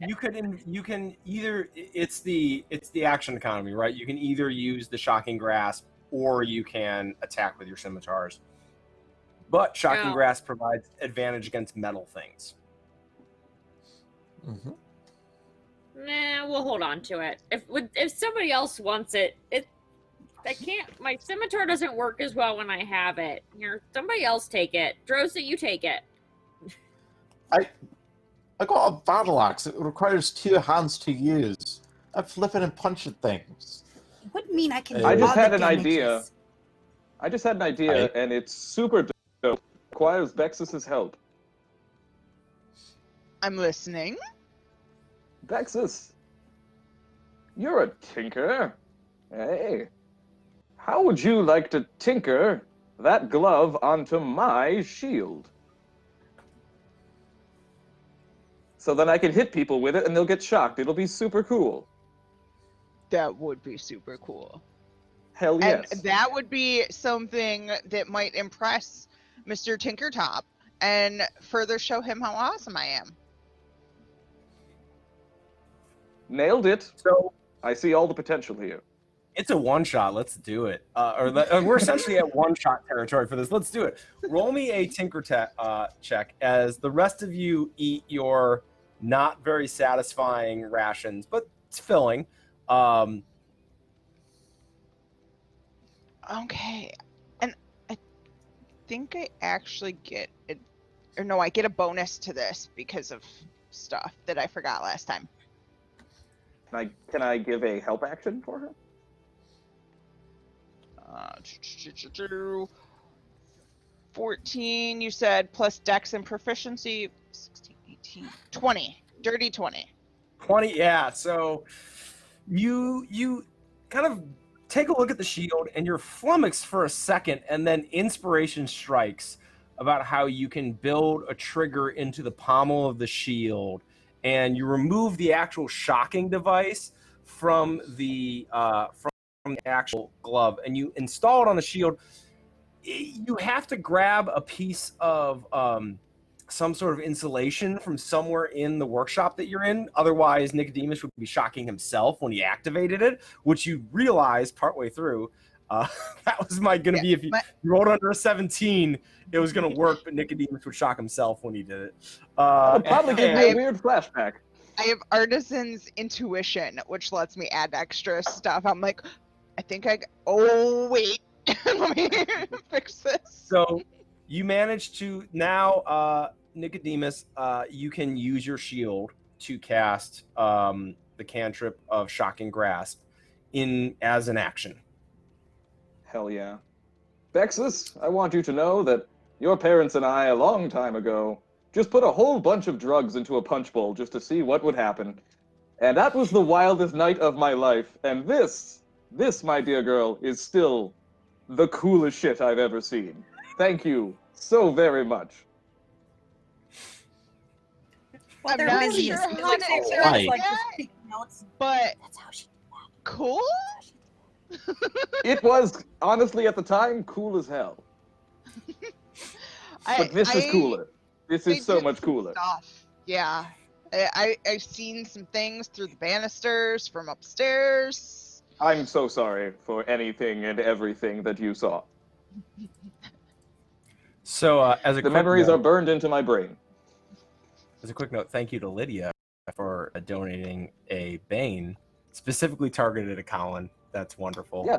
You can either it's the action economy, right? You can either use the shocking grasp or you can attack with your scimitars. But shocking Oh. grasp provides advantage against metal things. Mm-hmm. Nah, we'll hold on to it. If somebody else wants it, I can't. My scimitar doesn't work as well when I have it. Here, somebody else take it. Drosa, you take it. I got a battle axe. It requires 2 hands to use. I'm flipping and punching things. It wouldn't mean I can. I do just all had the an idea. damages. I just had an idea, and it's super dope. Requires Bexus's help. I'm listening. Bexus, you're a tinker. Hey, how would you like to tinker that glove onto my shield? So then I can hit people with it and they'll get shocked. It'll be super cool. That would be super cool. Hell yes. And that would be something that might impress Mr. Tinkertop and further show him how awesome I am. Nailed it. So I see all the potential here. it's a one shot. Let's do it. We're essentially at one shot territory for this. Let's do it. Roll me a tinker check as the rest of you eat your not very satisfying rations, but it's filling. Okay. And I think I actually get it. Or no, I get a bonus to this because of stuff that I forgot last time. Can I give a help action for her? 14, you said, plus dex and proficiency. 16, 18, 20. Dirty 20. 20, yeah. So you kind of take a look at the shield and you're flummoxed for a second, and then inspiration strikes about how you can build a trigger into the pommel of the shield, and you remove the actual shocking device from the actual glove, and you install it on the shield. You have to grab a piece of some sort of insulation from somewhere in the workshop that you're in. Otherwise, Nicodemus would be shocking himself when he activated it, which you realize partway through That was gonna be if you rolled under a 17, it was gonna work, but Nicodemus would shock himself when he did it. It'll probably give me a weird flashback. I have Artisan's Intuition, which lets me add extra stuff. I'm like, I think oh, wait. Let me fix this. So you managed to now, Nicodemus, you can use your shield to cast the cantrip of Shocking Grasp as an action. Hell yeah. Vexus, I want you to know that your parents and I, a long time ago, just put a whole bunch of drugs into a punch bowl just to see what would happen. And that was the wildest night of my life. And this, my dear girl, is still the coolest shit I've ever seen. Thank you so very much. Well, I'm they're not busy. sure It's how like to they're explain like that, just taking notes. but That's how she. cool? It was, honestly, at the time, cool as hell. But this is cooler. This they is so did much some cooler. Stuff. Yeah. I've seen some things through the banisters from upstairs. I'm so sorry for anything and everything that you saw. So as a The quick memories note, are burned into my brain. As a quick note, thank you to Lydia for donating a Bane specifically targeted at Colin. That's wonderful. Yeah,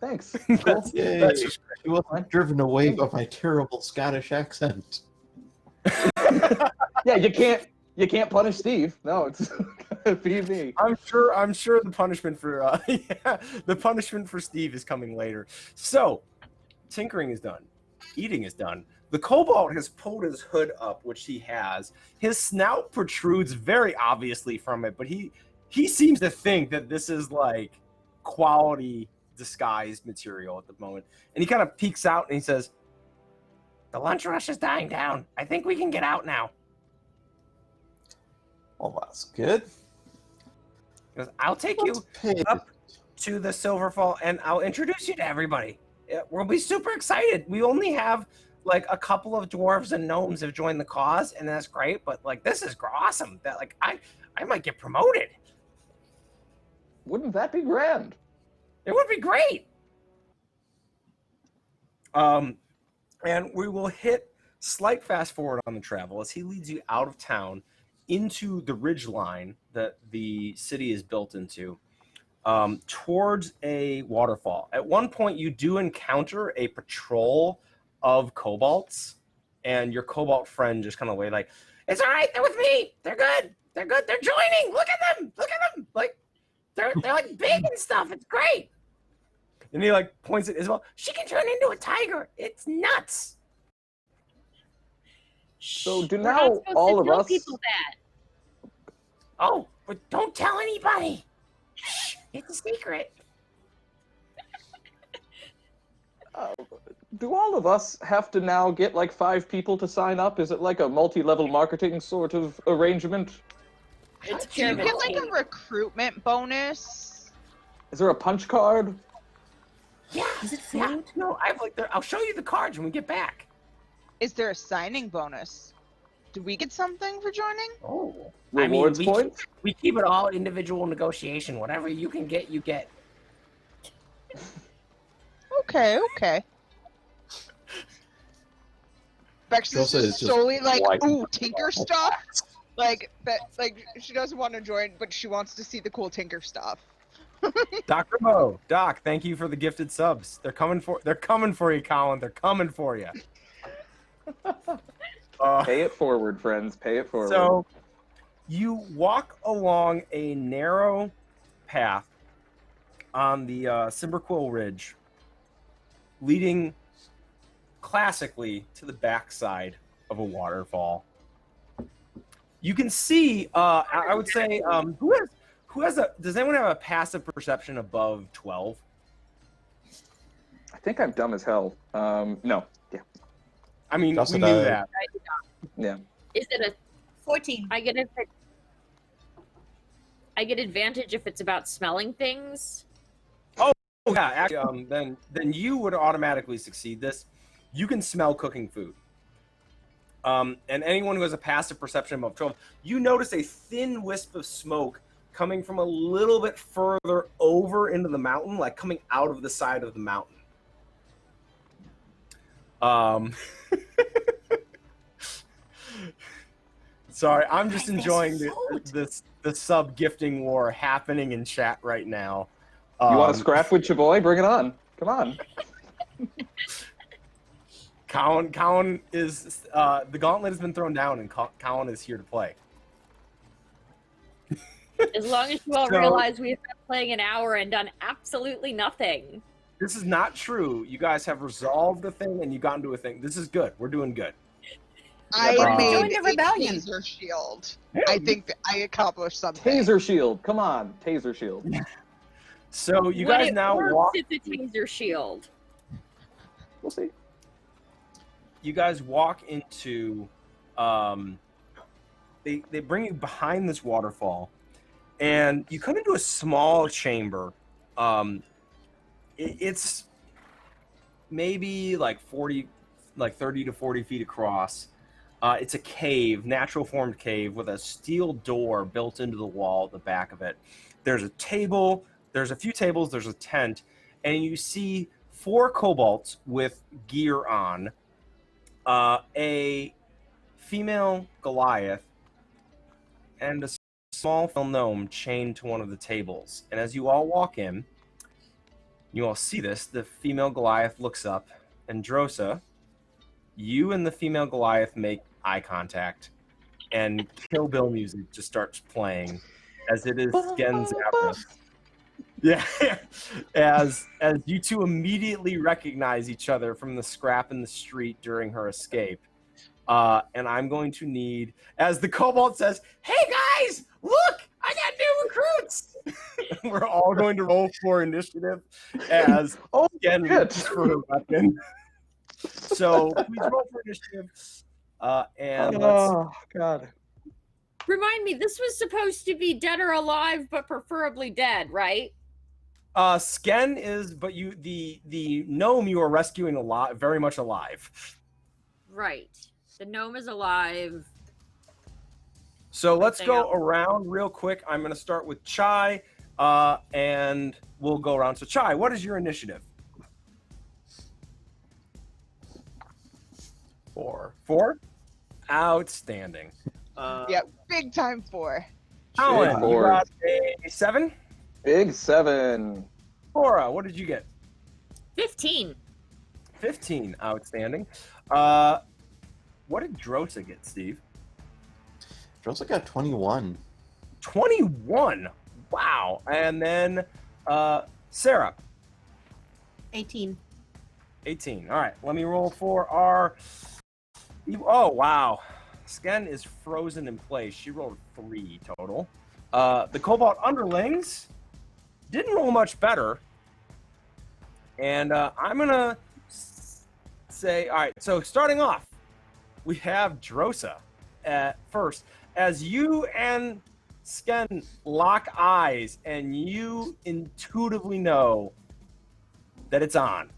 thanks. That's just She wasn't driven away by my terrible Scottish accent. Yeah, you can't punish Steve. No, it's gotta be me. I'm sure the punishment for the punishment for Steve is coming later. So, tinkering is done. Eating is done. The kobold has pulled his hood up, which he has. His snout protrudes very obviously from it, but he seems to think that this is like quality disguised material at the moment. And he kind of peeks out and he says, "The lunch rush is dying down. I think we can get out now." Well, that's good. He goes, "I'll take you up to the Silverfall and I'll introduce you to everybody. We'll be super excited. We only have like a couple of dwarves and gnomes have joined the cause, and that's great, but like this is awesome. That like I might get promoted. Wouldn't that be grand? It would be great." And we will hit slight fast forward on the travel as he leads you out of town into the ridge line that the city is built into, towards a waterfall. At one point, you do encounter a patrol of kobolds, and your cobalt friend just kind of wait like, "It's all right. They're with me. They're good. They're good. They're joining. Look at them. Look at them. Like they're like big and stuff. It's great." And he like points at Isabel. "She can turn into a tiger. It's nuts." So do We're now not supposed all to of tell us. people that. "Oh, but don't tell anybody. Shh, it's a secret." Do all of us have to now get like 5 people to sign up? Is it like a multi-level marketing sort of arrangement? It's Do you get like team. a recruitment bonus? Is there a punch card? Yeah. Is it Yeah. food? No, I'll show you the cards when we get back. Is there a signing bonus? Do we get something for joining? Oh. Rewards points? We keep it all individual negotiation. Whatever you can get, you get. Okay. Bex Also, is it's just solely like, white. ooh, tinker stuff. Like she doesn't want to join, but she wants to see the cool tinker stuff. Dr. Mo, Doc, thank you for the gifted subs. They're coming for you, Colin. They're coming for you. Pay it forward, friends. Pay it forward. So you walk along a narrow path on the Cimberquill Ridge, leading classically to the backside of a waterfall. You can see, I would say, does anyone have a passive perception above 12? I think I'm dumb as hell. No. Yeah. I mean, Also we knew does. that. Yeah. Is it a 14. I get advantage if it's about smelling things. Oh yeah, actually, then you would automatically succeed this. You can smell cooking food. And anyone who has a passive perception above 12, you notice a thin wisp of smoke coming from a little bit further over into the mountain, like coming out of the side of the mountain. Sorry, I'm just enjoying the sub gifting war happening in chat right now. You want to scrap with your boy? Bring it on. Come on. Cowan is the gauntlet has been thrown down, and Cowan is here to play. As long as you all So- realize we've been playing an hour and done absolutely nothing. This is not true. You guys have resolved a thing, and you got into a thing. This is good. We're doing good. I Join made the a rebellion. taser shield. I think that I accomplished something. Taser shield. Come on. Taser shield. So you When guys it now works, walk. it's a taser shield. We'll see. You guys walk into. They bring you behind this waterfall, and you come into a small chamber. It's maybe like 30 to 40 feet across. It's a cave, natural formed cave with a steel door built into the wall at the back of it. There's a table, there's a few tables, there's a tent, and you see 4 kobolds with gear on, a female Goliath, and a small gnome chained to one of the tables. And as you all walk in, you all see this. The female Goliath looks up, and Drosa, you and the female Goliath make eye contact, and Kill Bill music just starts playing, as it is Gen's Avarice. Yeah, as you two immediately recognize each other from the scrap in the street during her escape. And I'm going to need, as the kobold says, "Hey guys, look, I got new recruits." We're all going to roll for initiative as Gen reaches for her weapon. So please roll for initiative. And let's. God. Remind me, this was supposed to be dead or alive, but preferably dead, right? Sken is, but you the gnome you are rescuing alive, very much alive. Right. The gnome is alive. So let's Something go else. around real quick. I'm going to start with Chai, and we'll go around. So Chai, what is your initiative? 4. 4? Outstanding. Yeah, big time 4. Alan, Big you four. got a 7? Big 7. Laura, what did you get? 15. 15. Outstanding. What did Drosa get, Steve? Drosa got 21. 21. Wow. And then Sarah, 18. 18. All right. Let me roll for our. Oh, wow. Sken is frozen in place. She rolled 3 total. The Cobalt Underlings didn't roll much better. And I'm going to say, all right, so starting off, we have Drosa at first. As you and Sken lock eyes, and you intuitively know that it's on,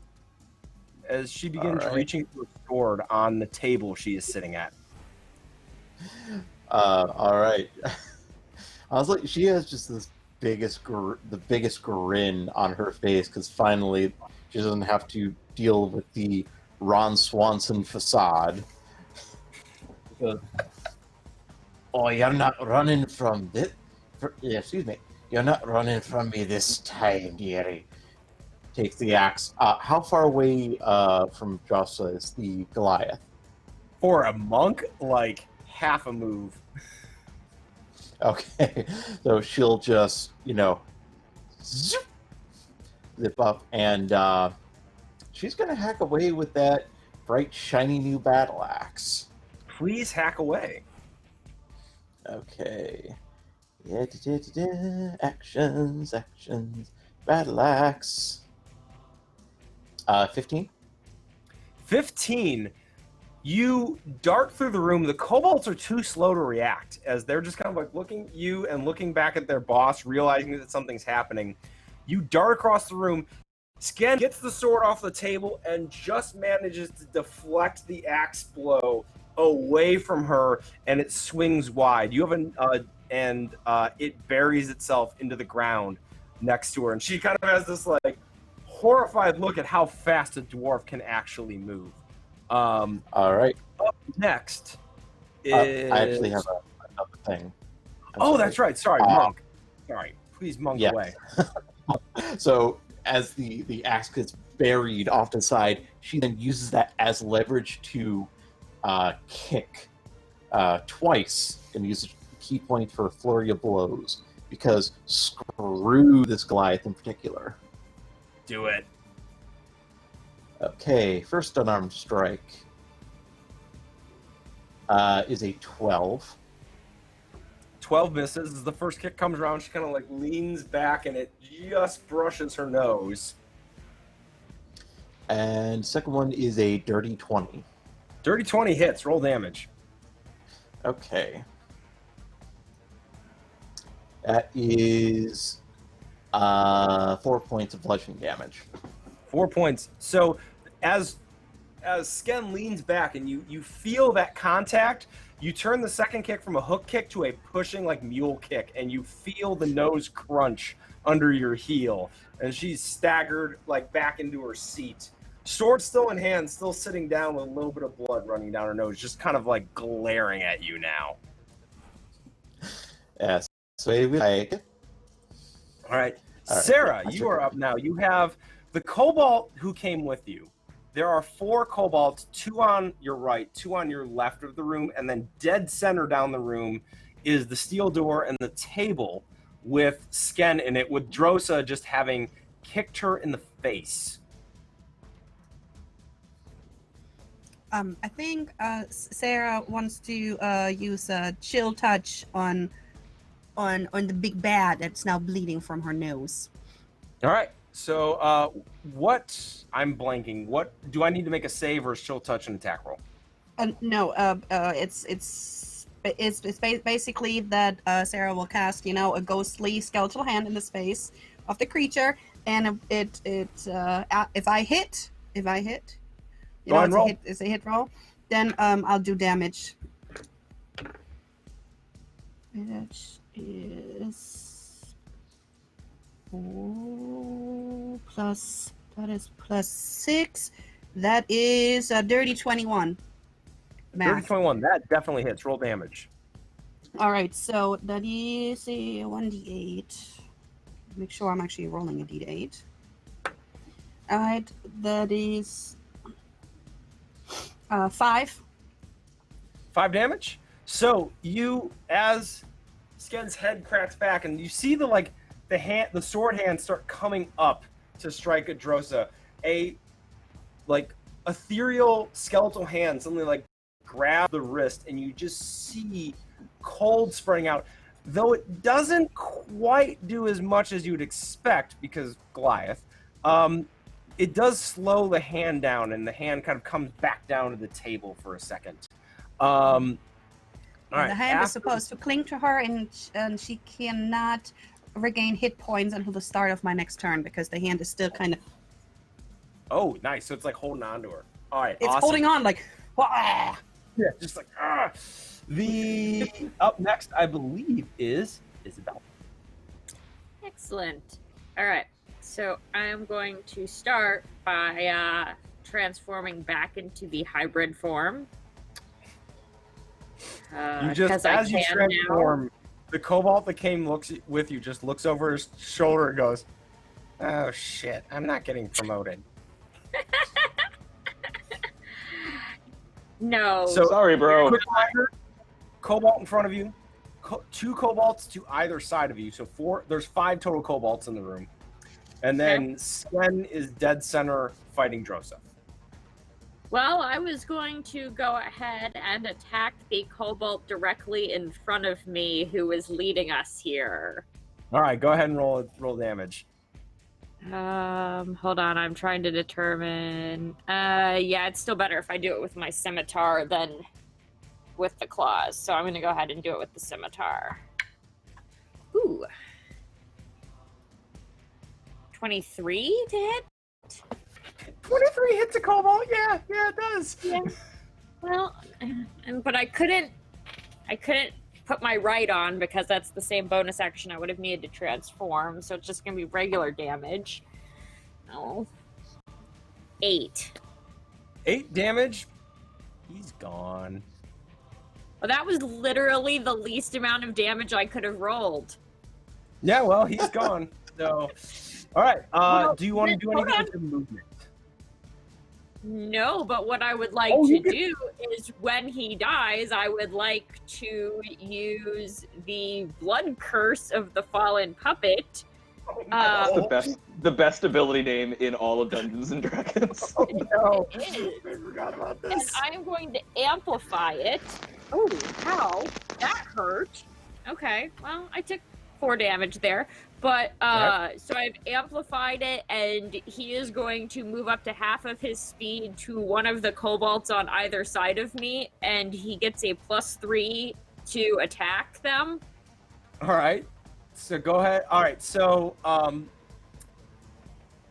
as she begins reaching for a sword on the table she is sitting at. All right. I was like, she has just this the biggest grin on her face because finally she doesn't have to deal with the Ron Swanson facade. Oh, you're not running from this. Excuse me. You're not running from me this time, dearie. Takes the axe. How far away from Joshua is the Goliath? For a monk, like half a move. Okay, so she'll just, zip up, and she's going to hack away with that bright, shiny new battle axe. Please hack away. Okay. Actions, battle axe. 15? 15. You dart through the room. The kobolds are too slow to react, as they're just kind of like looking at you and looking back at their boss, realizing that something's happening. You dart across the room. Sken gets the sword off the table and just manages to deflect the axe blow away from her, and it swings wide. You have and it buries itself into the ground next to her. And she kind of has this like horrified look at how fast a dwarf can actually move. All right. Up next is... I actually have another thing. That's right. Sorry, Monk. Sorry. Please, Monk, yes. away. So as the axe gets buried off to the side, she then uses that as leverage to kick twice and use a key point for a flurry of blows, because screw this Goliath in particular. Do it. Okay, first unarmed strike is a 12. 12 misses. As the first kick comes around, she kind of like leans back and it just brushes her nose. And second one is a dirty 20. Dirty 20 hits. Roll damage. Okay. That is 4 points of bludgeoning damage. 4 points. So as Sken leans back and you feel that contact, you turn the second kick from a hook kick to a pushing like mule kick, and you feel the nose crunch under your heel, and she's staggered like back into her seat. Sword still in hand, still sitting down with a little bit of blood running down her nose, just kind of like glaring at you now. Yes. So I... All right. All right. Sarah, you are up now. You have the kobold who came with you. There are 4 kobolds, 2 on your right, 2 on your left of the room, and then dead center down the room is the steel door and the table with Sken in it, with Drosa just having kicked her in the face. I think Sarah wants to use a chill touch on the big bad that's now bleeding from her nose. All right. So what? I'm blanking. What do I need to make a save or chill touch and attack roll? No. It's basically that Sarah will cast, a ghostly skeletal hand in the space of the creature, and if I hit, Go ahead and roll. It's a hit roll, then I'll do damage. Which is 4 plus, that is plus 6. That is a dirty 21. Math. Dirty 21. That definitely hits. Roll damage. All right, so that is a 1d8. Make sure I'm actually rolling a d8. All right, that is 5. 5 damage. So you, as Sken's head cracks back, and you see the sword hand start coming up to strike at Drosa. A ethereal skeletal hand suddenly grab the wrist, and you just see cold spreading out. Though it doesn't quite do as much as you'd expect because Goliath, it does slow the hand down, and the hand kind of comes back down to the table for a second. All right, the hand is supposed to cling to her, and she cannot regain hit points until the start of my next turn because the hand is still kind of... Oh, nice. So it's like holding on to her. All right, It's awesome. holding on like... Wah! Yeah, just like, ah. The up next, I believe, is Isabel. Excellent. All right. So I'm going to start by transforming back into the hybrid form. You just, as you transform, the kobold that came with you just looks over his shoulder and goes, "Oh shit, I'm not getting promoted." No. So Sorry, bro. quick reminder, cobalt in front of you, 2 kobolds to either side of you. So there's 5 total kobolds in the room. And then Sven is dead center fighting Drosa. Well, I was going to go ahead and attack the kobold directly in front of me who is leading us here. All right, go ahead and roll damage. Hold on, I'm trying to determine. Yeah, it's still better if I do it with my scimitar than with the claws. So I'm going to go ahead and do it with the scimitar. Ooh. 23 to hit? 23 hits a kobold. Yeah, it does. Yeah. Well, but I couldn't put my right on because that's the same bonus action I would have needed to transform. So it's just going to be regular damage. Oh. 8. 8 damage. He's gone. Well, that was literally the least amount of damage I could have rolled. Yeah, well, he's gone. So, all right. Well, do you want to do hold anything on. with your movement? No, but what I would like Oh, to you can- do is when he dies, I would like to use the blood curse of the fallen puppet. That's the best ability name in all of Dungeons and Dragons. Oh, no. It is. I forgot about And this. I am going to amplify it. Oh, how? That hurt. Okay, well, I took 4 damage there. But, so I've amplified it, and he is going to move up to half of his speed to one of the kobolds on either side of me, and he gets a +3 to attack them. All right. So go ahead. All right. So,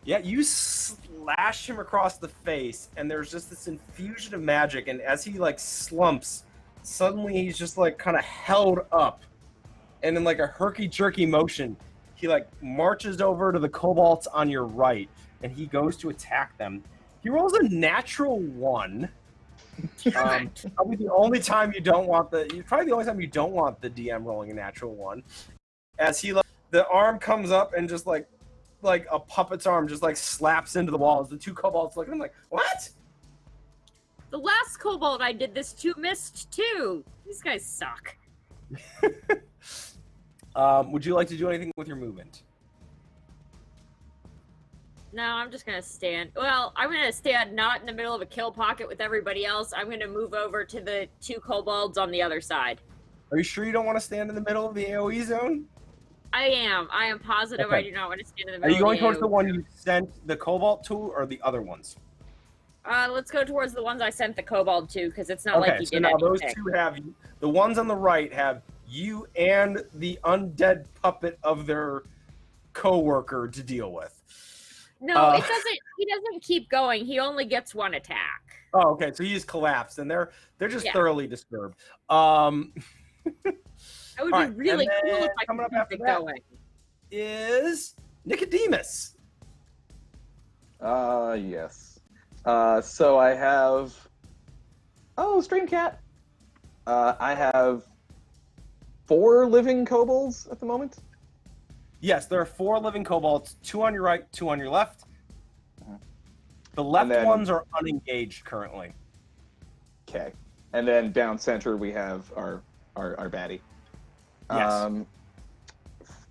yeah, you slash him across the face, and there's just this infusion of magic, and as he like slumps, suddenly he's just like kind of held up, and in like a herky-jerky motion, he like marches over to the kobolds on your right, and he goes to attack them. He rolls a natural 1. Probably the only time you don't want the DM rolling a natural 1. As he the arm comes up and just like a puppet's arm just like slaps into the wall. As the 2 kobolds look at him like, what? The last kobold I did this to missed too. These guys suck. Would you like to do anything with your movement? No, I'm just gonna stand. Well, I'm gonna stand not in the middle of a kill pocket with everybody else. I'm gonna move over to the 2 kobolds on the other side. Are you sure you don't want to stand in the middle of the AoE zone? I am positive Okay. I do not want to stand in the Are middle you going of towards the the one you sent the cobalt to, or the other ones? Let's go towards the ones I sent the kobold to, because it's not like Okay, he so did now anything. those 2 have you. The ones on the right have you and the undead puppet of their co-worker to deal with. No, it doesn't. He doesn't keep going. He only gets 1 attack. Oh, okay. So he's collapsed, and they're just Yeah. thoroughly disturbed. It would All be right, really and cool then if I coming could up keep after it that- going. Is Nicodemus. Yes. So I have... Oh, Stream Cat. I have 4 living kobolds at the moment. Yes, there are 4 living kobolds, 2 on your right, 2 on your left. The left And then- ones are unengaged currently. Okay. And then down center we have our baddie. Yes.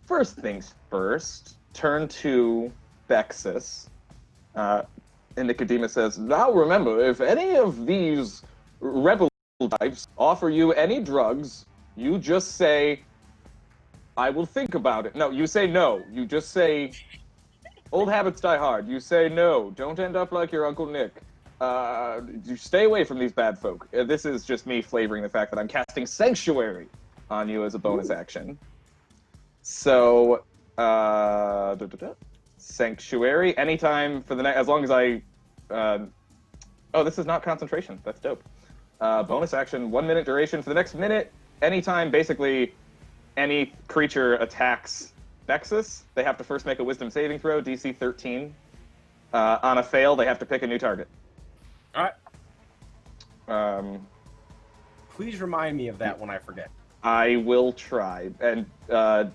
First things first, turn to Bexus. And Nicodemus says, now remember, if any of these rebel types offer you any drugs, you just say, I will think about it. No, you say no. You just say, old habits die hard. You say no. Don't end up like your Uncle Nick. You stay away from these bad folk. This is just me flavoring the fact that I'm casting Sanctuary on you as a bonus action. So, Sanctuary, anytime for the next, as long as I, oh, this is not concentration. That's dope. Bonus action, 1 minute duration for the next minute. Anytime, basically, any creature attacks Bexus, they have to first make a Wisdom saving throw, DC 13. On a fail, they have to pick a new target. All right. Please remind me of that when I forget. I will try. And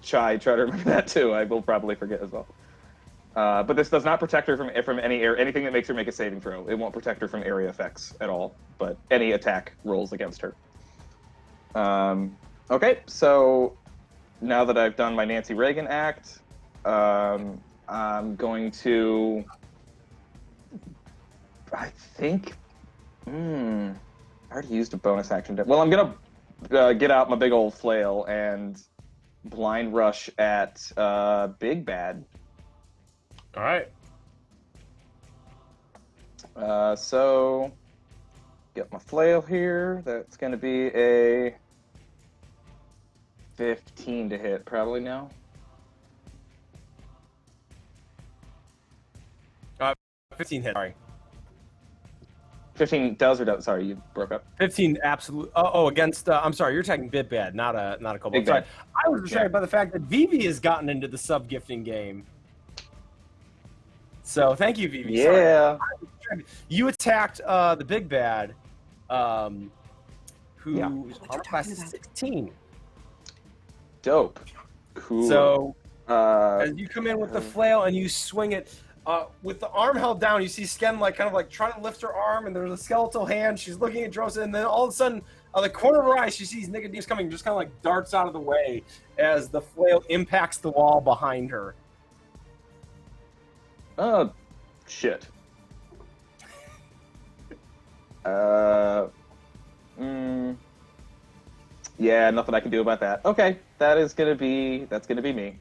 try to remember that too. I will probably forget as well. But this does not protect her from anything that makes her make a saving throw. It won't protect her from area effects at all, but any attack rolls against her. Okay, so now that I've done my Nancy Reagan act, I'm going to... I think... I already used a bonus action. Well, I'm going to get out my big old flail and blind rush at Big Bad. All right. So, get my flail here. That's going to be a 15 to hit, probably now. 15 hit. Sorry. 15 does or does? Sorry, you broke up. 15 absolute. Against. I'm sorry, you're attacking Big Bad, not a Kobold. Big Sorry. Bad. I was distracted by the fact that Vivi has gotten into the sub gifting game. So thank you, Vivi. Yeah. Sorry. You attacked the Big Bad, who's armor class is 16. Dope. Cool. So as you come in with the flail and you swing it, with the arm held down, you see Sken kind of trying to lift her arm, and there's a skeletal hand. She's looking at Drosa, and then all of a sudden, on the corner of her eye, she sees Nicodemus coming, just kind of darts out of the way as the flail impacts the wall behind her. Oh, shit. Yeah, nothing I can do about that. Okay, that's gonna be me.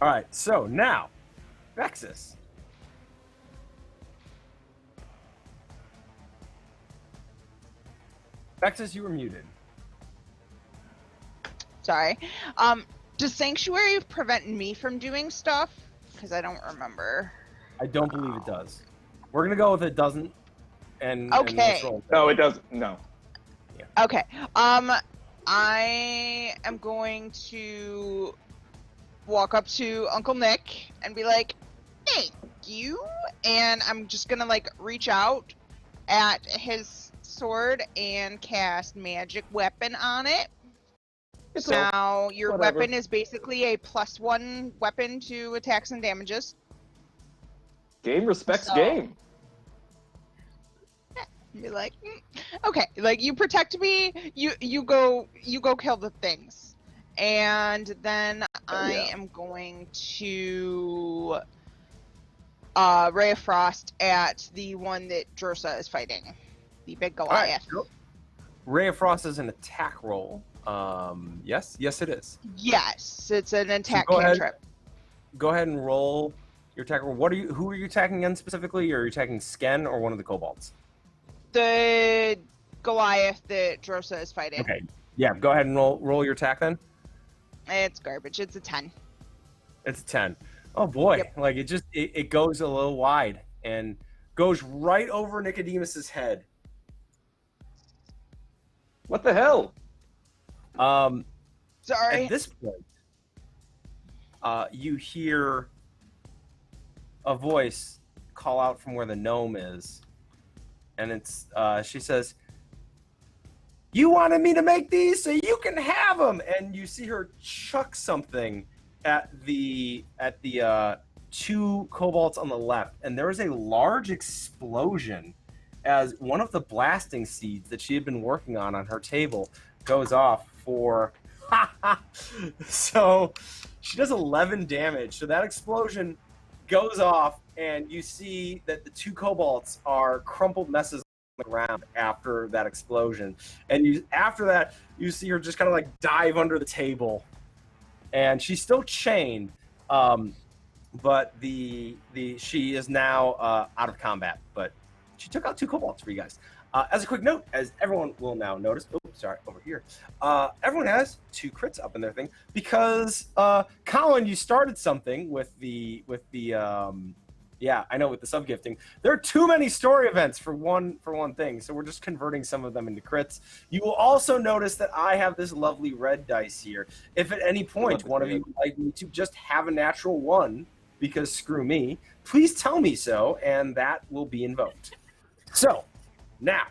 All right, so now, Vexus. Vexus, you were muted. Sorry. Does Sanctuary prevent me from doing stuff? Because I don't remember. I don't believe it does. We're gonna go with it doesn't. And Okay. let's roll. No, it doesn't. No. Okay. I am going to walk up to Uncle Nick and be like, "Thank you," and I'm just gonna reach out at his sword and cast magic weapon on it. Now your whatever. weapon is basically a +1 weapon to attacks and damages. Game respects So- game. Be like, okay, you protect me. You go kill the things, and then I am going to Ray of Frost at the one that Drosa is fighting, the big Goliath. All right. Ray of Frost is an attack roll. Yes, it is. Yes, it's an attack go ahead. cantrip. Go ahead and roll your attack roll. Who are you attacking against specifically? Are you attacking Sken or one of the kobolds? The Goliath that Drosa is fighting. Okay. Yeah, go ahead and roll your attack then. It's garbage. It's a 10. It's a 10. Oh boy. Yep. It goes a little wide and goes right over Nicodemus's head. What the hell? Sorry. At this point, you hear a voice call out from where the gnome is, and it's she says, "You wanted me to make these, so you can have them." And you see her chuck something at the two kobolds on the left, and there is a large explosion as one of the blasting seeds that she had been working on her table goes off for so she does 11 damage. So that explosion goes off, and you see that the two kobolds are crumpled messes on the ground after that explosion. And after that, you see her just kind of dive under the table, and she's still chained, but she is now out of combat. But she took out two kobolds for you guys. As a quick note, as everyone will now notice, over here, everyone has 2 crits up in their thing because Colin, you started something with the sub gifting. There are too many story events for one thing, so we're just converting some of them into crits. You will also notice that I have this lovely red dice here. If at any point one of you would like me to just have a natural 1, because screw me, please tell me so, and that will be invoked. So, now,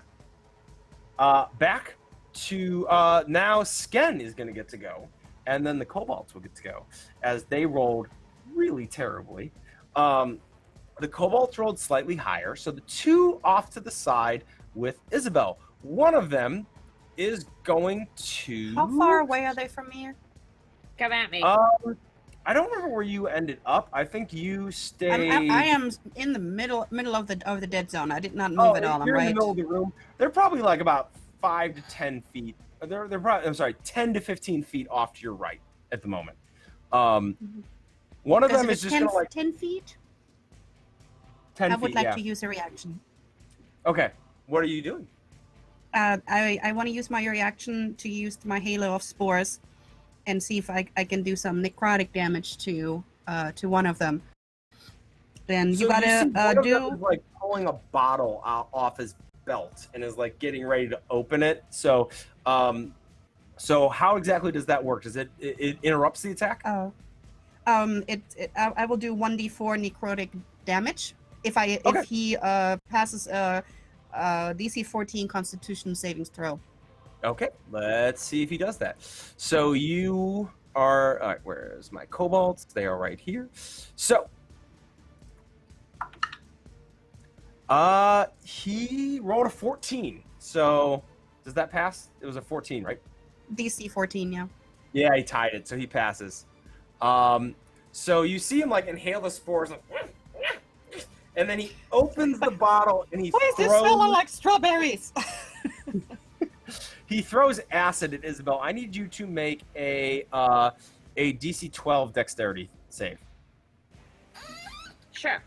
back to now Sken is going to get to go, and then the kobolds will get to go, as they rolled really terribly. The kobolds rolled slightly higher, so the 2 off to the side with Isabel. One of them is going to... How far away are they from here? Come at me. I don't remember where you ended up. I think you stayed... I am in the middle of the dead zone. I did not move at all. I'm You're right. in the middle of the room. They're probably about 5 to 10 feet. They're probably 10 to 15 feet off to your right at the moment. One of them is just 10 feet. 10 I would feet, like yeah. to use a reaction. Okay, what are you doing? I want to use my reaction to use my halo of spores, and see if I can do some necrotic damage to one of them. Then So you gotta see one of them do. is, like pulling a bottle out off his belt and is like getting ready to open it. So, so how exactly does that work? Does it interrupts the attack? I will do 1d4 necrotic damage if he passes DC 14 Constitution savings throw. Okay, let's see if he does that. So you are, all right, where's my kobolds? They are right here. So, he rolled a 14. So, does that pass? It was a 14, right? DC 14, yeah. Yeah, he tied it, so he passes. So you see him like inhale the spores, like, and then he opens the bottle and he Why is this smelling like strawberries? He throws acid at Isabel. I need you to make a DC 12 dexterity save. Sure.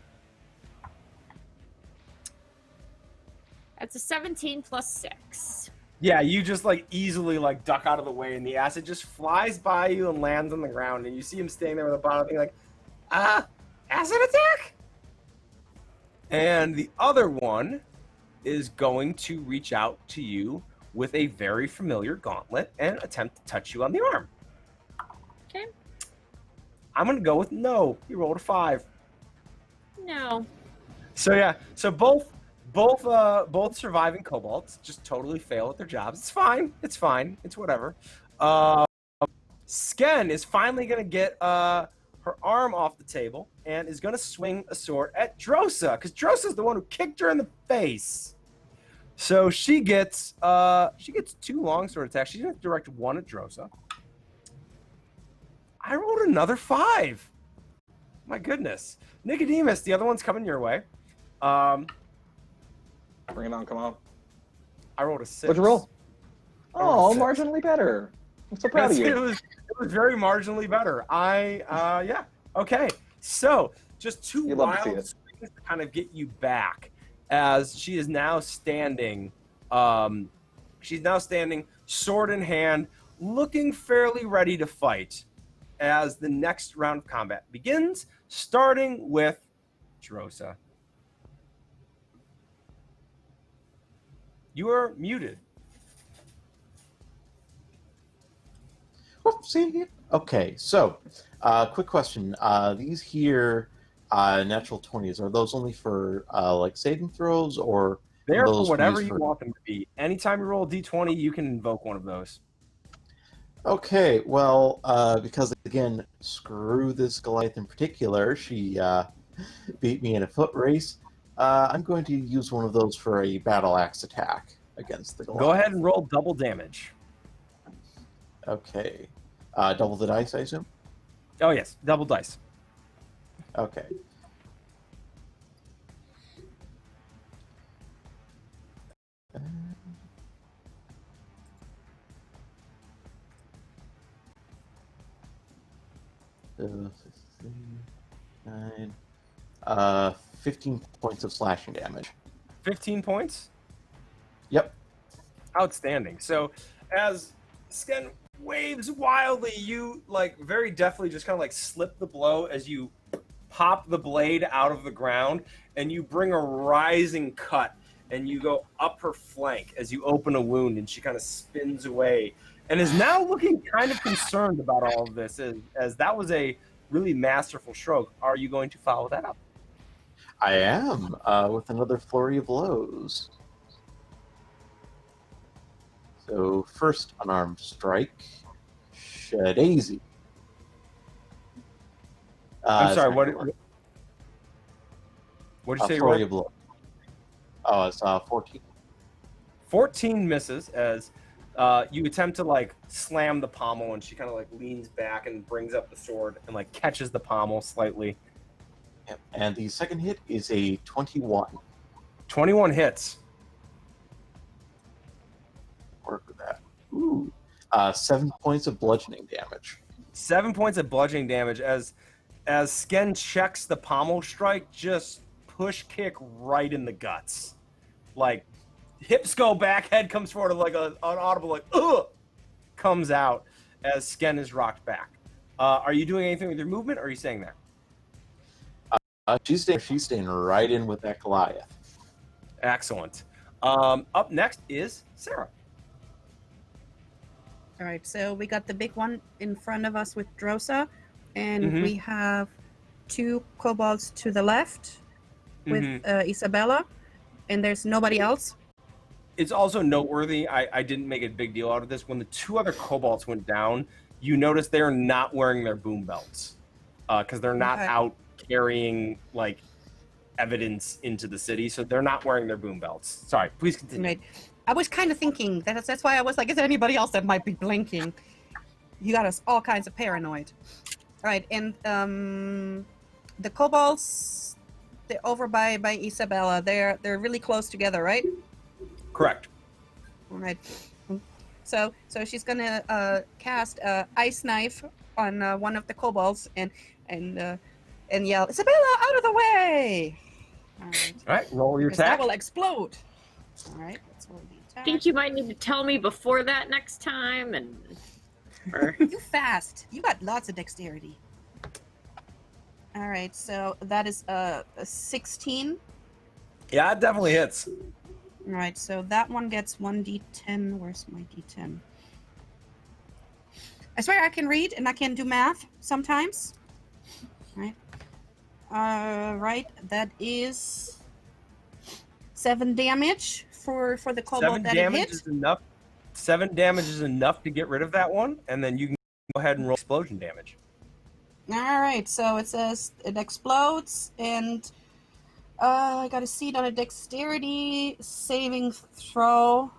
That's a 17 plus 6. Yeah, you just like easily like duck out of the way, and the acid just flies by you and lands on the ground, and you see him staying there with a bottle, being like, acid attack? And the other one is going to reach out to you with a very familiar gauntlet and attempt to touch you on the arm. Okay. I'm gonna go with no. He rolled a 5. No. So yeah, so both surviving kobolds just totally fail at their jobs. It's fine. It's fine. It's whatever. Sken is finally gonna get her arm off the table and is gonna swing a sword at Drosa, because Drosa's the one who kicked her in the face. So she gets 2 longsword attacks. She's gonna direct one at Drosa. I rolled another 5. My goodness. Nicodemus, the other one's coming your way. Bring it on, come on. I rolled a 6. What'd you roll? I rolled Oh, a 6. marginally better. I'm so proud of It you. was very marginally better. Yeah. Okay. So just 2 You'd love to see wild it. swings to kind of get you back, as she is now standing. She's now standing, sword in hand, looking fairly ready to fight, as the next round of combat begins, starting with Drosa. You are muted. Whoopsie. Okay, so quick question. These here natural 20s, are those only for like saving throws, or They're for those whatever used you want them to be. Anytime you roll a d20, you can invoke one of those. Okay, well, because again, screw this Goliath in particular, she beat me in a foot race. I'm going to use one of those for a battle axe attack against the Goliath. Go ahead and roll double damage. Okay. Double the dice, I assume? Oh, yes. Double dice. Okay. So, 9, 15 points of slashing damage. 15 points? Yep. Outstanding. So as Sken waves wildly, you like very deftly just kind of like slip the blow as you pop the blade out of the ground, and you bring a rising cut, and you go up her flank as you open a wound, and she kind of spins away and is now looking kind of concerned about all of this, as that was a really masterful stroke. Are you going to follow that up? I am, with another flurry of blows. So first unarmed strike, Shadazy. I'm sorry, what did you say? Flurry of blows. Oh, it's 14. 14 misses as you attempt to like slam the pommel, and she kind of like leans back and brings up the sword and like catches the pommel slightly. Yep. And the second hit is a 21. 21 hits. Work with that. Ooh. 7 points of bludgeoning damage. 7 points of bludgeoning damage as Sken checks the pommel strike, just push kick right in the guts. Like hips go back, head comes forward, like an audible like ugh comes out as Sken is rocked back. Are you doing anything with your movement, or are you staying there? She's staying right in with that Goliath. Excellent. Up next is Sarah. All right, so we got the big one in front of us with Drosa, and Mhm. we have 2 kobolds to the left with Isabella, and there's nobody else. It's also noteworthy, I didn't make a big deal out of this. When the 2 other kobolds went down, you notice they're not wearing their boom belts because they're not Okay. out carrying like evidence into the city, so they're not wearing their boom belts. Sorry, please continue. Right. I was kind of thinking that's why I was like, is there anybody else that might be blinking? You got us all kinds of paranoid. All right, and the kobolds, they're over by Isabella. They're really close together, right? Correct. All right. So she's gonna cast ice knife on one of the kobolds and yell, Isabella, out of the way! All right. All right, roll your Because that attack. will explode. All right, let's roll the attack. I think you might need to tell me before that next time, and or You fast. You got lots of dexterity. All right, so that is a 16. Yeah, it definitely hits. All right, so that one gets 1d10. Where's my d10? I swear I can read and I can do math sometimes. All right. Right, that is 7 damage for the kobold 7 that it damage hit. is enough. 7 damage is enough to get rid of that one, and then you can go ahead and roll explosion damage. All right, so it says it explodes, and I got a seed on a dexterity saving throw,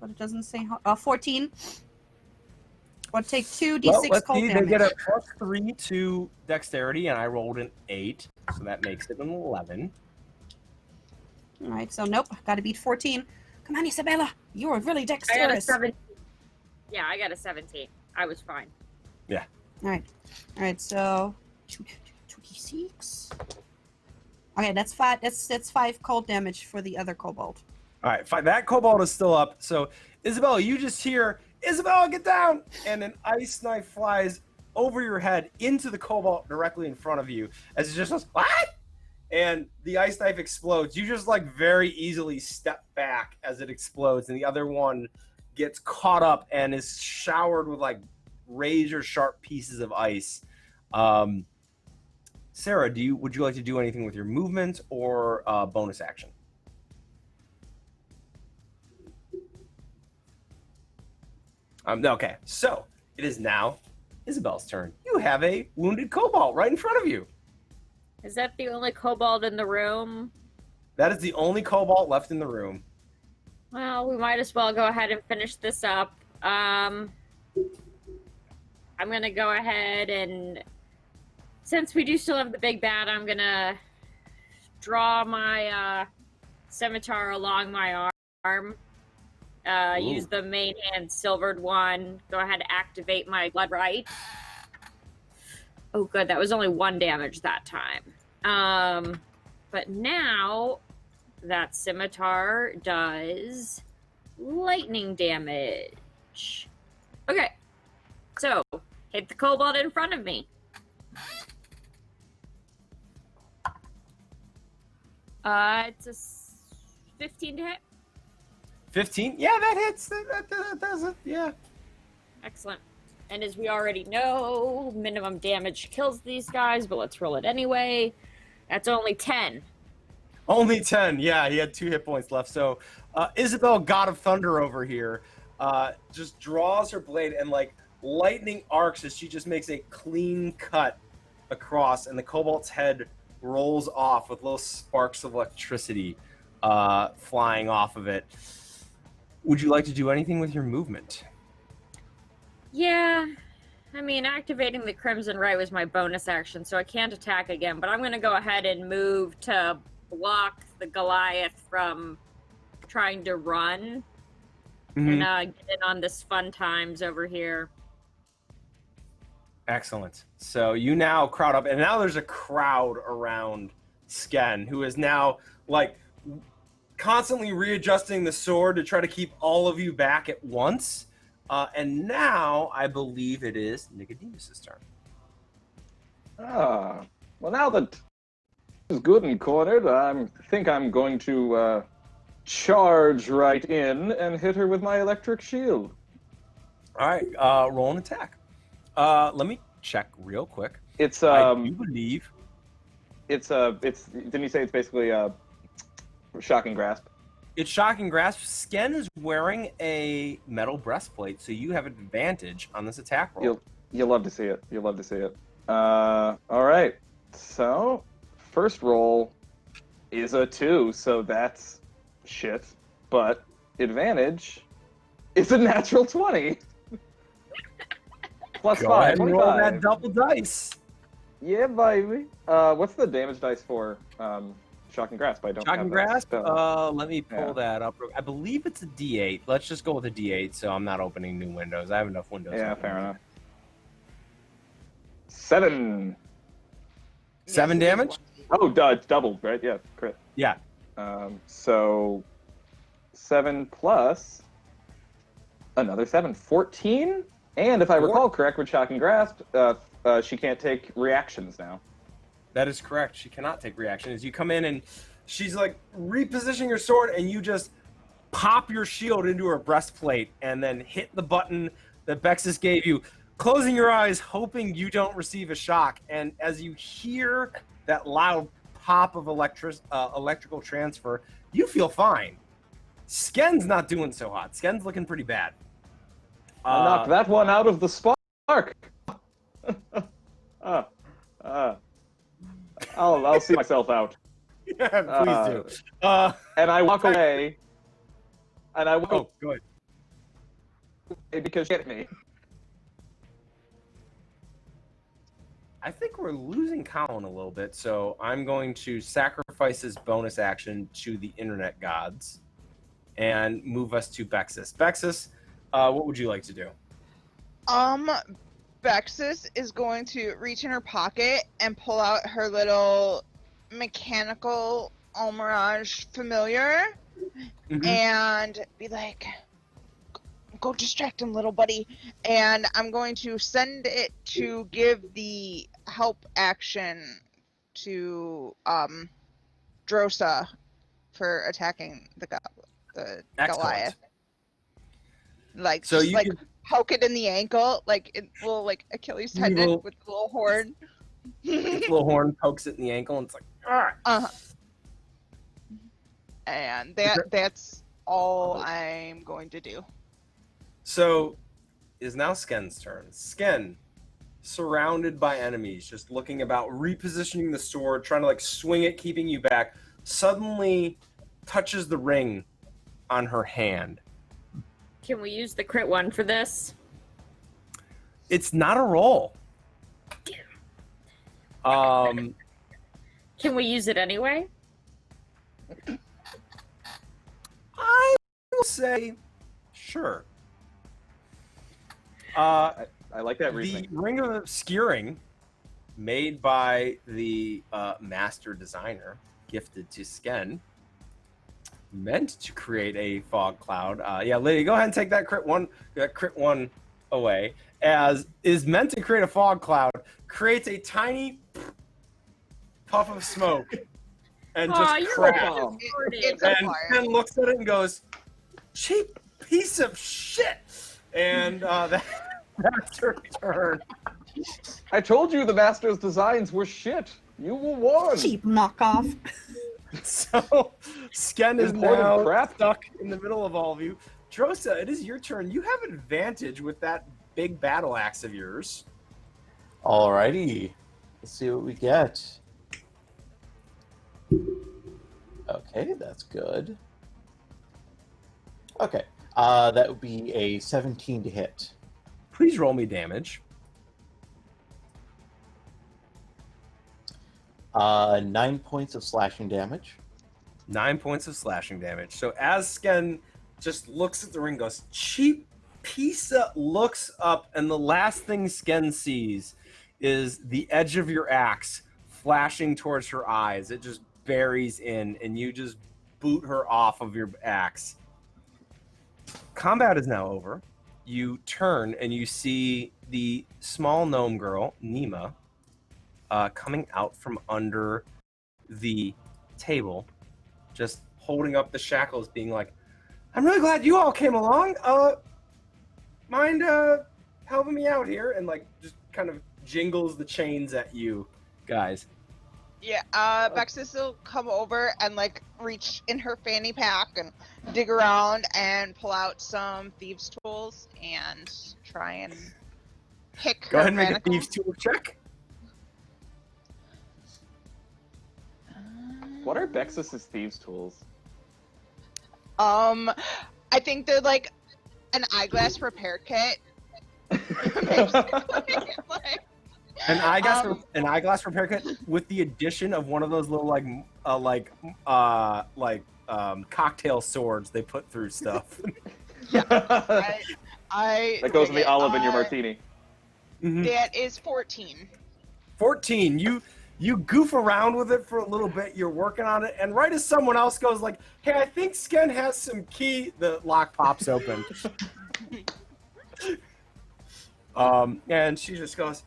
but it doesn't say how. 14. I'll take 2d6 Well, let's cold see. damage. They get a +3 to dexterity, and I rolled an 8, so that makes it an 11. All right, so nope, got to beat 14. Come on, Isabella, you are really I got a dexterous. 17. Yeah, I got a 17. I was fine. All right, so 2d6. Okay, that's 5. That's 5 cold damage for the other kobold. All right, fine. That kobold is still up. So, Isabella, you just hear, Isabella, get down! And an ice knife flies over your head into the kobold directly in front of you as it just goes, what? And the ice knife explodes. You just like very easily step back as it explodes, and the other one gets caught up and is showered with like razor sharp pieces of ice. Sarah, would you like to do anything with your movement or bonus action? Okay, so it is now Isabel's turn. You have a wounded kobold right in front of you. Is that the only kobold in the room? That is the only kobold left in the room. Well, we might as well go ahead and finish this up. I'm gonna go ahead and, since we do still have the big bad, I'm gonna draw my scimitar along my arm. Use the main hand silvered one. Go ahead and activate my blood right. Oh, good. That was only 1 damage that time. But now that scimitar does lightning damage. Okay. So, hit the kobold in front of me. It's a 15 to hit. 15? Yeah, that hits. That does it. Yeah. Excellent. And as we already know, minimum damage kills these guys, but let's roll it anyway. That's only 10. Only 10. Yeah, he had 2 hit points left. So, Isabel, God of Thunder over here, just draws her blade and like lightning arcs as she just makes a clean cut across, and the kobold's head rolls off with little sparks of electricity flying off of it. Would you like to do anything with your movement? Yeah. I mean, activating the Crimson Ray was my bonus action, so I can't attack again, but I'm going to go ahead and move to block the Goliath from trying to run and get in on this fun times over here. Excellent. So you now crowd up, and now there's a crowd around Sken, who is now like constantly readjusting the sword to try to keep all of you back at once. And now I believe it is Nicodemus' turn. Well, now that is good and cornered. I think I'm going to charge right in and hit her with my electric shield. All right, roll an attack. Let me check real quick. It's I do believe it's didn't you say it's basically a shocking grasp? it's shocking grasp. Sken is wearing a metal breastplate, so you have advantage on this attack roll. You'll love to see it. You'll love to see it. All right. So first roll is a 2, so that's shit. But advantage is a natural 20. Plus Go 5, ahead and roll 25. that double dice. Yeah, baby. What's the damage dice for shocking grasp? I don't Shocking have grasp. that. Let me pull that up. I believe it's a D8. Let's just go with a D8, so I'm not opening new windows. I have enough windows. Yeah, open. fair enough. 7. 7 damage. Oh, double, right? Yeah, crit. Yeah. So 7 plus another 7, 14. And if I recall correct with shocking grasp, she can't take reactions now. That is correct. She cannot take reactions. You come in and she's like repositioning her sword, and you just pop your shield into her breastplate and then hit the button that Bexus gave you, closing your eyes, hoping you don't receive a shock. And as you hear that loud pop of electrical transfer, you feel fine. Sken's not doing so hot. Sken's looking pretty bad. I'll knock that one out of the spark. I'll see myself out. Yeah, please do. And I walk away. And I walk Oh, good. away because she hit me. I think we're losing Colin a little bit, so I'm going to sacrifice his bonus action to the internet gods and move us to Bexus. Bexus, what would you like to do? Bexus is going to reach in her pocket and pull out her little mechanical Almirage familiar and be like, go distract him, little buddy. And I'm going to send it to give the help action to Drosa for attacking the Goliath. Like, So just you like can- poke it in the ankle, like it little like Achilles tendon with the little horn. Its little horn pokes it in the ankle, and it's like, ah. And that's all I'm going to do. So, is now Sken's turn. Sken, surrounded by enemies, just looking about, repositioning the sword, trying to like swing it, keeping you back, suddenly touches the ring on her hand. Can we use the crit one for this? It's not a roll. Can we use it anyway? I will say, sure. I like that The reasoning. Ring of Obscuring, made by the master designer, gifted to Sken, meant to create a fog cloud. Yeah, Lydia, go ahead and take that crit one away. As is meant to create a fog cloud, creates a tiny puff of smoke and just crashes. It's a And fire. Sken looks at it and goes, "Cheap piece of shit." And that's her turn. I told you the master's designs were shit. You were warned. Cheap knockoff. So, Sken is Important now crap. stuck in the middle of all of you. Drosa, it is your turn. You have advantage with that big battle axe of yours. Alrighty. Let's see what we get. Okay, that's good. Okay. That would be a 17 to hit. Please roll me damage. 9 points of slashing damage. 9 points of slashing damage. So as Sken just looks at the ring, goes, cheap piece of, looks up, and the last thing Sken sees is the edge of your axe flashing towards her eyes. It just buries in, and you just boot her off of your axe. Combat is now over. You turn and you see the small gnome girl, Nima, coming out from under the table, just holding up the shackles, being like, I'm really glad you all came along. Mind helping me out here? And like just kind of jingles the chains at you guys. Yeah, Bexis will come over and like reach in her fanny pack and dig around and pull out some thieves' tools and try and pick Go her ahead and make a manacles. thieves' tool check. What are Bexis's thieves' tools? I think they're like an eyeglass repair kit. Like, An eyeglass repair kit with the addition of one of those little cocktail swords they put through stuff. yeah, That goes in the olive in your martini. Mhm. That is 14. 14. You goof around with it for a little bit. You're working on it, and right as someone else goes like, "Hey, I think Sken has some key," the lock pops open. And she just goes,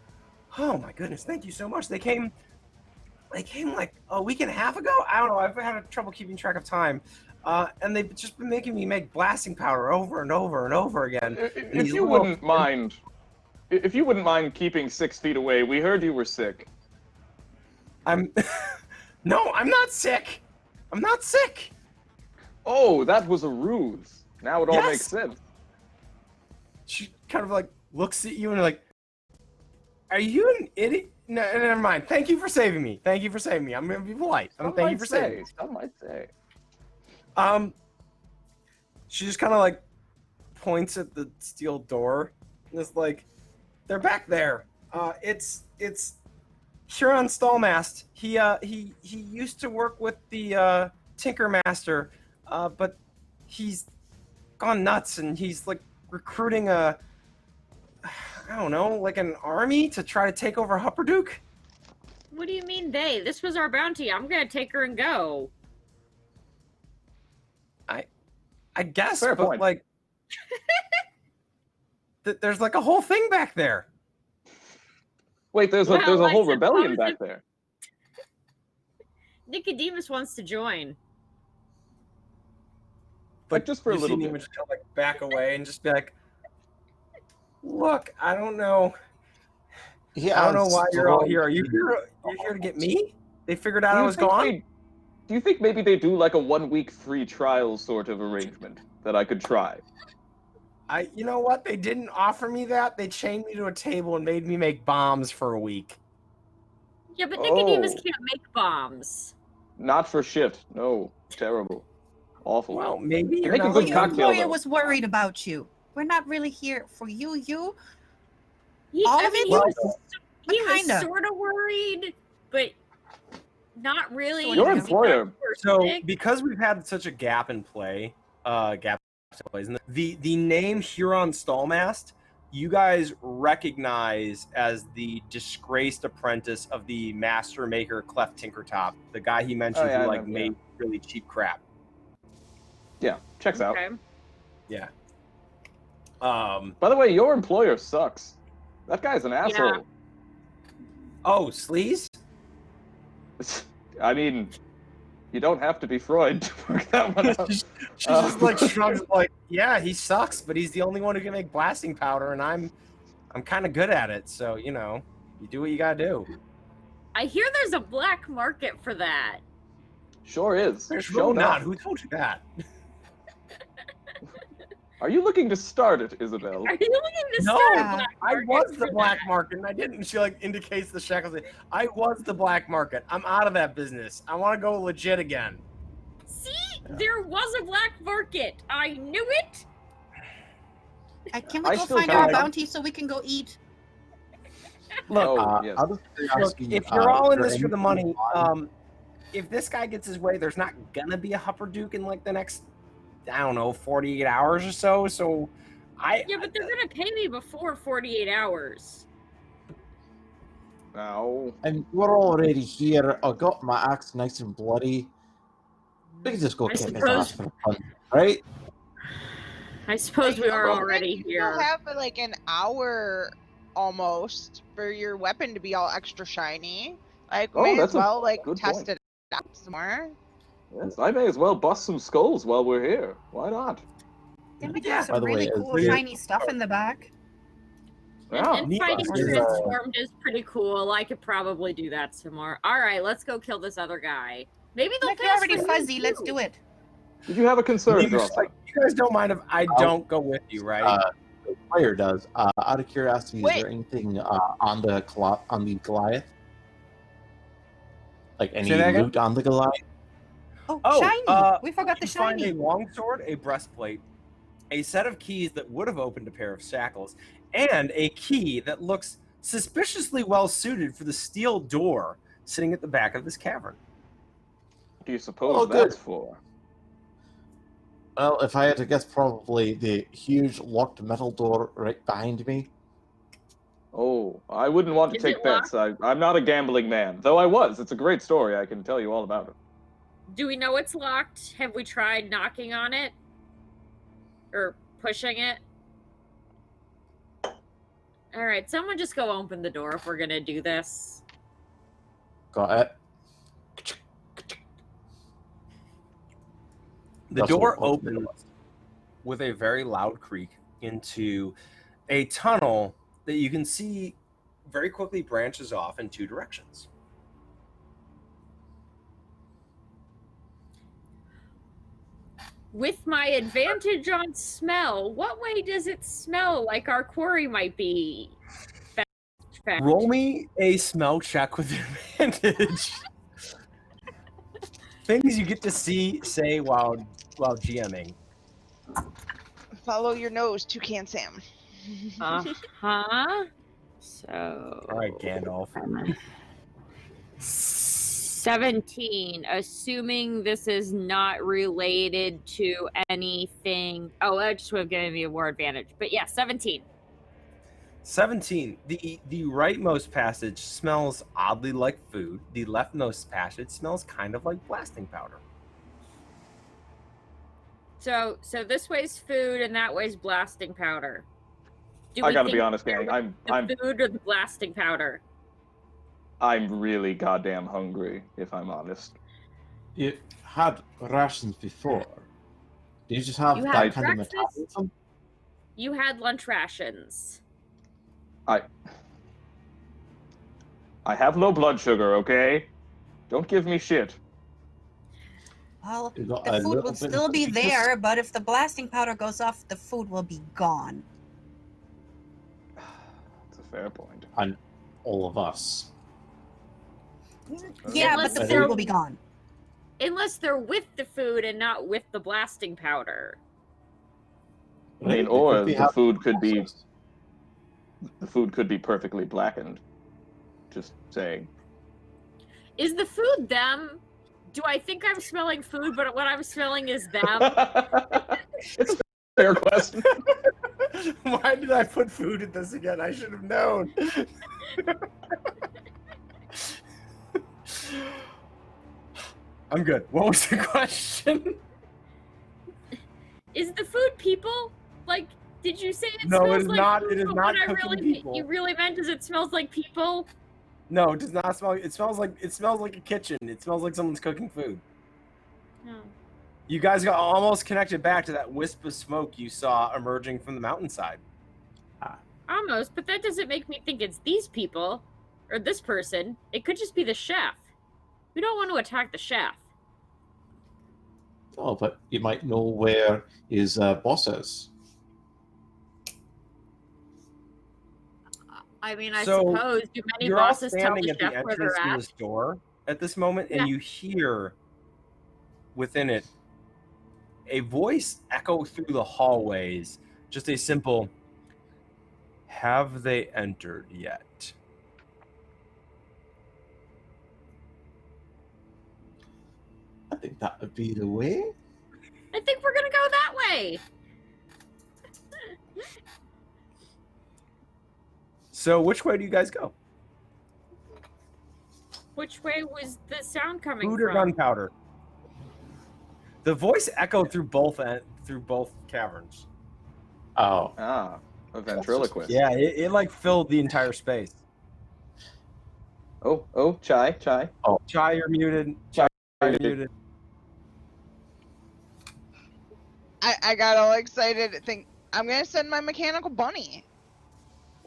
"Oh my goodness, thank you so much. They came like a week and a half ago. I don't know. I've had trouble keeping track of time, and they've just been making me make blasting powder over and over and over again." If you wouldn't mind keeping 6 feet away, we heard you were sick. No, I'm not sick. I'm not sick. Oh, that was a ruse. Now it all Yes. makes sense. She kind of like looks at you and like, "Are you an idiot?" No, never mind. Thank you for saving me. Thank you for saving me. I'm gonna be polite. Thank you for saving me. Some might say. She just kind of like points at the steel door and is like, "They're back there. It's Huron Stallmast. He used to work with the Tinker Master, but he's gone nuts and he's like recruiting I don't know, like an army to try to take over Hupperduke." What do you mean they? This was our bounty. I'm gonna take her and go. I guess, Fair but point. like, there's like a whole thing back there. Wait, there's a Well, I whole suppose rebellion back if- there. Nicodemus wants to join. But just for a you see little me bit. just kind of like back away and just be like, "Look, I don't know. Yeah, I don't know why you're all here. Are you here? You're here to get me? They figured out I was gone." Do you think maybe they do like a 1-week free trial sort of arrangement that I could try? You know what? They didn't offer me that. They chained me to a table and made me make bombs for a week. Yeah, but Nicodemus Oh. can't make bombs. Not for shit. No. Terrible. Awful. Well, maybe They you're make a not good looking- Your cocktail, employer though. was worried about you. We're not really here for you. He, All I of mean, it? he was, But he was kinda. sort of worried, but not really. Your because he employer- got super So sick. because we've had such a gap in plays, and the name Huron Stallmast, you guys recognize as the disgraced apprentice of the master maker Clef Tinkertop, the guy he mentioned Oh, yeah, who I like remember, made really cheap crap. Yeah, checks out. Okay. Yeah. By the way, your employer sucks. That guy's an asshole. Oh, Sleaze? I mean, you don't have to be Freud to work that one out. She just like shrugs like, "Yeah, he sucks, but he's the only one who can make blasting powder, and I'm kind of good at it. So you know, you do what you gotta do." I hear there's a black market for that. Sure is. There's Show not. enough. Who told you that? Are you looking to start it, Isabel? Are you looking to No, start a I black I market was the for black that? market, and I didn't. She like indicates the shackles. I was the black market. I'm out of that business. I want to go legit again. See, there was a black market. I knew it. Can we I go still find kinda our like- bounty so we can go eat? Look, Oh, yes. out of Look, curiosity, if you're all in is this there for the anything money, on- if this guy gets his way, there's not gonna be a Hupperduke in like the next, I don't know, 48 hours or so. So, Yeah, but they're gonna pay me before 48 hours. No. and we're already here. I got my axe nice and bloody. We can just go I kick his suppose- ass for fun, right? I suppose we are Well, already You here. still have like an hour almost for your weapon to be all extra shiny. Like, Oh, may that's as a well like good test point. it out some more. Yes, I may as well bust some skulls while we're here. Why not? Then we do Yeah. have By some the way, really as cool we- shiny stuff in the back. Yeah. And fighting Neat. transformed is pretty cool. I could probably do that some more. All right, let's go kill this other guy. Maybe they'll Like kill you're us already for him, fuzzy, let's too. do it. Did you have a concern, You Dropper? guys don't mind if I don't go with you, right? The player does. Out of curiosity, Wait. is there anything on the Goliath? Like any Say that again? loot on the Goliath? Oh, Oh, shiny! We forgot the you find shiny. a longsword, a breastplate, a set of keys that would have opened a pair of shackles, and a key that looks suspiciously well suited for the steel door sitting at the back of this cavern. What do you suppose Oh, good. that's for? Well, if I had to guess, probably the huge locked metal door right behind me. Oh, I wouldn't want to Is take it bets. I'm not a gambling man, though I was. It's a great story. I can tell you all about it. Do we know it's locked? Have we tried knocking on it? Or pushing it? All right, someone just go open the door if we're gonna do this. Got it. The That's door what- opens with a very loud creak into a tunnel that you can see very quickly branches off in two directions. With my advantage on smell, what way does it smell like our quarry might be? Roll me a smell check with advantage. Things you get to say while GMing. Follow your nose, Toucan Sam. Uh-huh. So... All right, Gandalf. 17, assuming this is not related to anything. Oh, I just would have given me a more advantage. But yeah, 17. 17. The rightmost passage smells oddly like food. The leftmost passage smells kind of like blasting powder. So this way's food and that way's blasting powder. Do I we gotta think be honest, they're gang. the food or the blasting powder? I'm really goddamn hungry, if I'm honest. You had rations before. Did you just have You that had kind of breakfast? metabolism? You had lunch rations. I have low blood sugar, okay? Don't give me shit. Well, You got the a food little will bit still of be weakness? there, but if the blasting powder goes off, the food will be gone. That's a fair point. On all of us. Yeah, Unless but the they're- food will be gone. Unless they're with the food and not with the blasting powder. I mean, Right? or It could be the how- food could be perfectly blackened. Just saying. Is the food them? Do I think I'm smelling food, but what I'm smelling is them? It's a fair question. Why did I put food in this again? I should have known. I'm good. What was the question? Is the food people? Like, did you say it No, smells it is like not- food, it is but not what I cooking really, people. you really meant is it smells like people? No, it does not smell. It smells like a kitchen. It smells like someone's cooking food. No. You guys got almost connected back to that wisp of smoke you saw emerging from the mountainside. Almost, but that doesn't make me think it's these people or this person. It could just be the chef. We don't want to attack the chef. Oh, but you might know where his boss is. I mean, I So, suppose. Do many You're all bosses tell standing the at the chef where entrance they're to at? this door at this moment, and Yeah. you hear within it a voice echo through the hallways. Just a simple, "Have they entered yet?" I think that would be the way. I think we're gonna go that way. So, which way do you guys go? Which way was the sound coming Food or from? gunpowder? The voice echoed through both caverns. Oh, Ah, a ventriloquist. Yeah, it like filled the entire space. Oh, Chai. Chai, you're muted. Chai, muted. I got all excited. Think I'm gonna send my mechanical bunny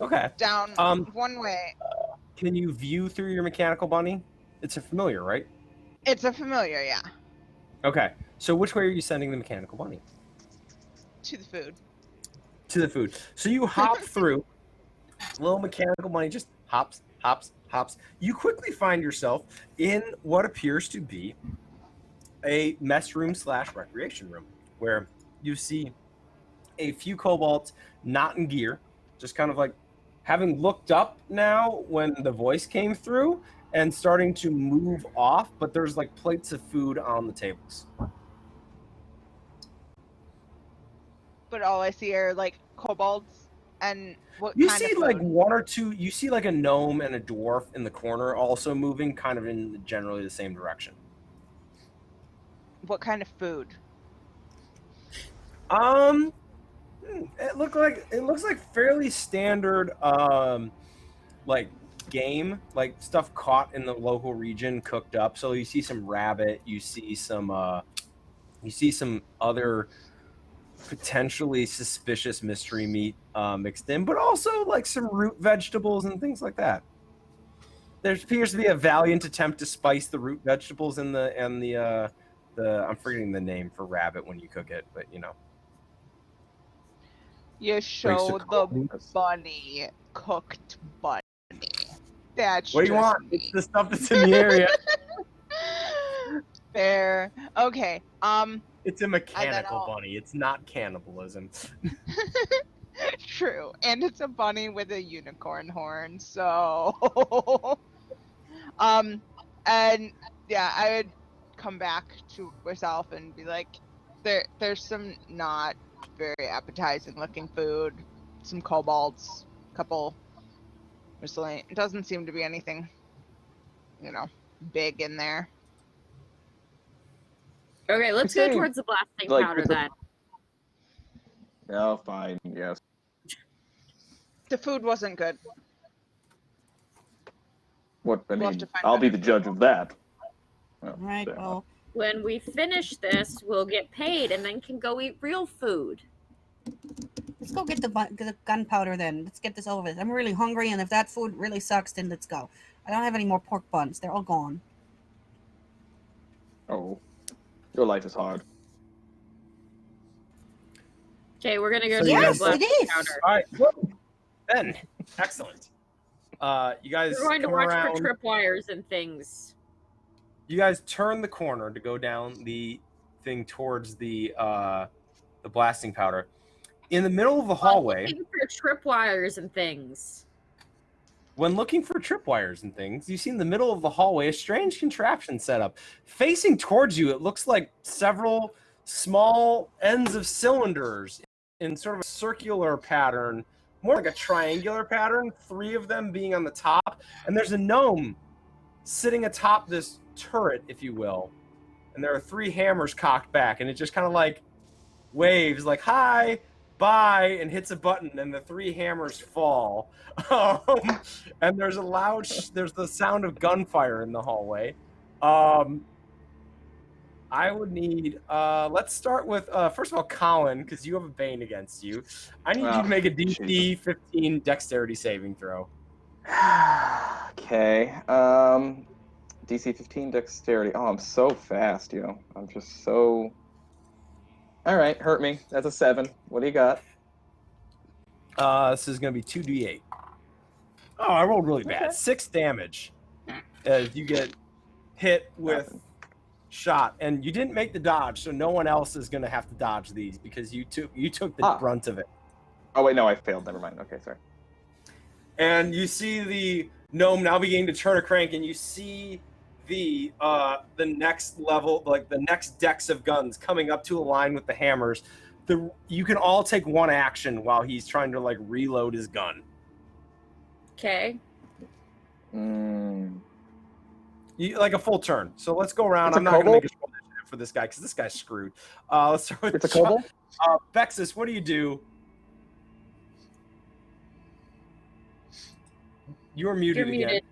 Okay. down one way. Can you view through your mechanical bunny? It's a familiar, right? It's a familiar, yeah. Okay. So which way are you sending the mechanical bunny? To the food. To the food. So you hop through. Little mechanical bunny just hops, hops, hops. You quickly find yourself in what appears to be a mess room / recreation room, where you see a few kobolds not in gear, just kind of like having looked up now when the voice came through and starting to move off, but there's like plates of food on the tables. But all I see are like kobolds and what You kind see of like food? one or two, you see like a gnome and a dwarf in the corner also moving kind of in generally the same direction. What kind of food? It looks like fairly standard like game, like stuff caught in the local region cooked up. So you see some rabbit, you see some other potentially suspicious mystery meat mixed in, but also like some root vegetables and things like that. There appears to be a valiant attempt to spice the root vegetables and the I'm forgetting the name for rabbit when you cook it, but you know. You show the bunny cooked bunny. That's What do you just want? me. It's the stuff that's in the area. Fair. Okay. It's a mechanical bunny. It's not cannibalism. True. And it's a bunny with a unicorn horn, so and yeah, I would come back to myself and be like, there's some not very appetizing looking food, some kobolds, couple miscellaneous. It doesn't seem to be anything, big in there. Okay, let's go towards the blasting powder then. Oh, fine. Yes. The food wasn't good. What? I We'll mean, have to find I'll be better the judge of that. All right, fair well, When we finish this, we'll get paid and then can go eat real food. let's go get the gunpowder then. Let's get this over with. I'm really hungry, and if that food really sucks, then let's go. I don't have any more pork buns. They're all gone. Oh, your life is hard. Okay, we're gonna go So to yes, the blasting it is. powder. All right, well, then, excellent. You guys We're going to come watch around. for tripwires and things. You guys turn the corner to go down the thing towards the blasting powder. In the middle of the hallway, Looking for tripwires and things. when looking for tripwires and things, you see in the middle of the hallway a strange contraption set up. Facing towards you, it looks like several small ends of cylinders in sort of a circular pattern, more like a triangular pattern, 3 of them being on the top, and there's a gnome sitting atop this turret, if you will, and there are 3 hammers cocked back, and it just kind of like waves like, hi, bye, and hits a button, and the 3 hammers fall. And there's there's the sound of gunfire in the hallway. I would need, let's start with, first of all, Colin, because you have a Bane against you. I need you to make a DC 15 dexterity saving throw. Okay. DC 15 dexterity. Oh, I'm so fast, I'm just so... All right, hurt me. That's a 7. What do you got? This is going to be 2d8. Oh, I rolled really bad. Okay. 6 damage as you get hit with shot, and you didn't make the dodge, so no one else is going to have to dodge these because you took the brunt of it. Oh wait, no, I failed. Never mind. Okay, sorry. And you see the gnome now beginning to turn a crank, and you see the next level, like the next decks of guns coming up to align with the hammers. You can all take one action while he's trying to like reload his gun. Okay. Like a full turn. So let's go around. It's I'm a not going to make kobold? a roll for this guy because this guy's screwed. Let's start with It's a kobold? Bexus, what do you do? You're muted You're again. muted.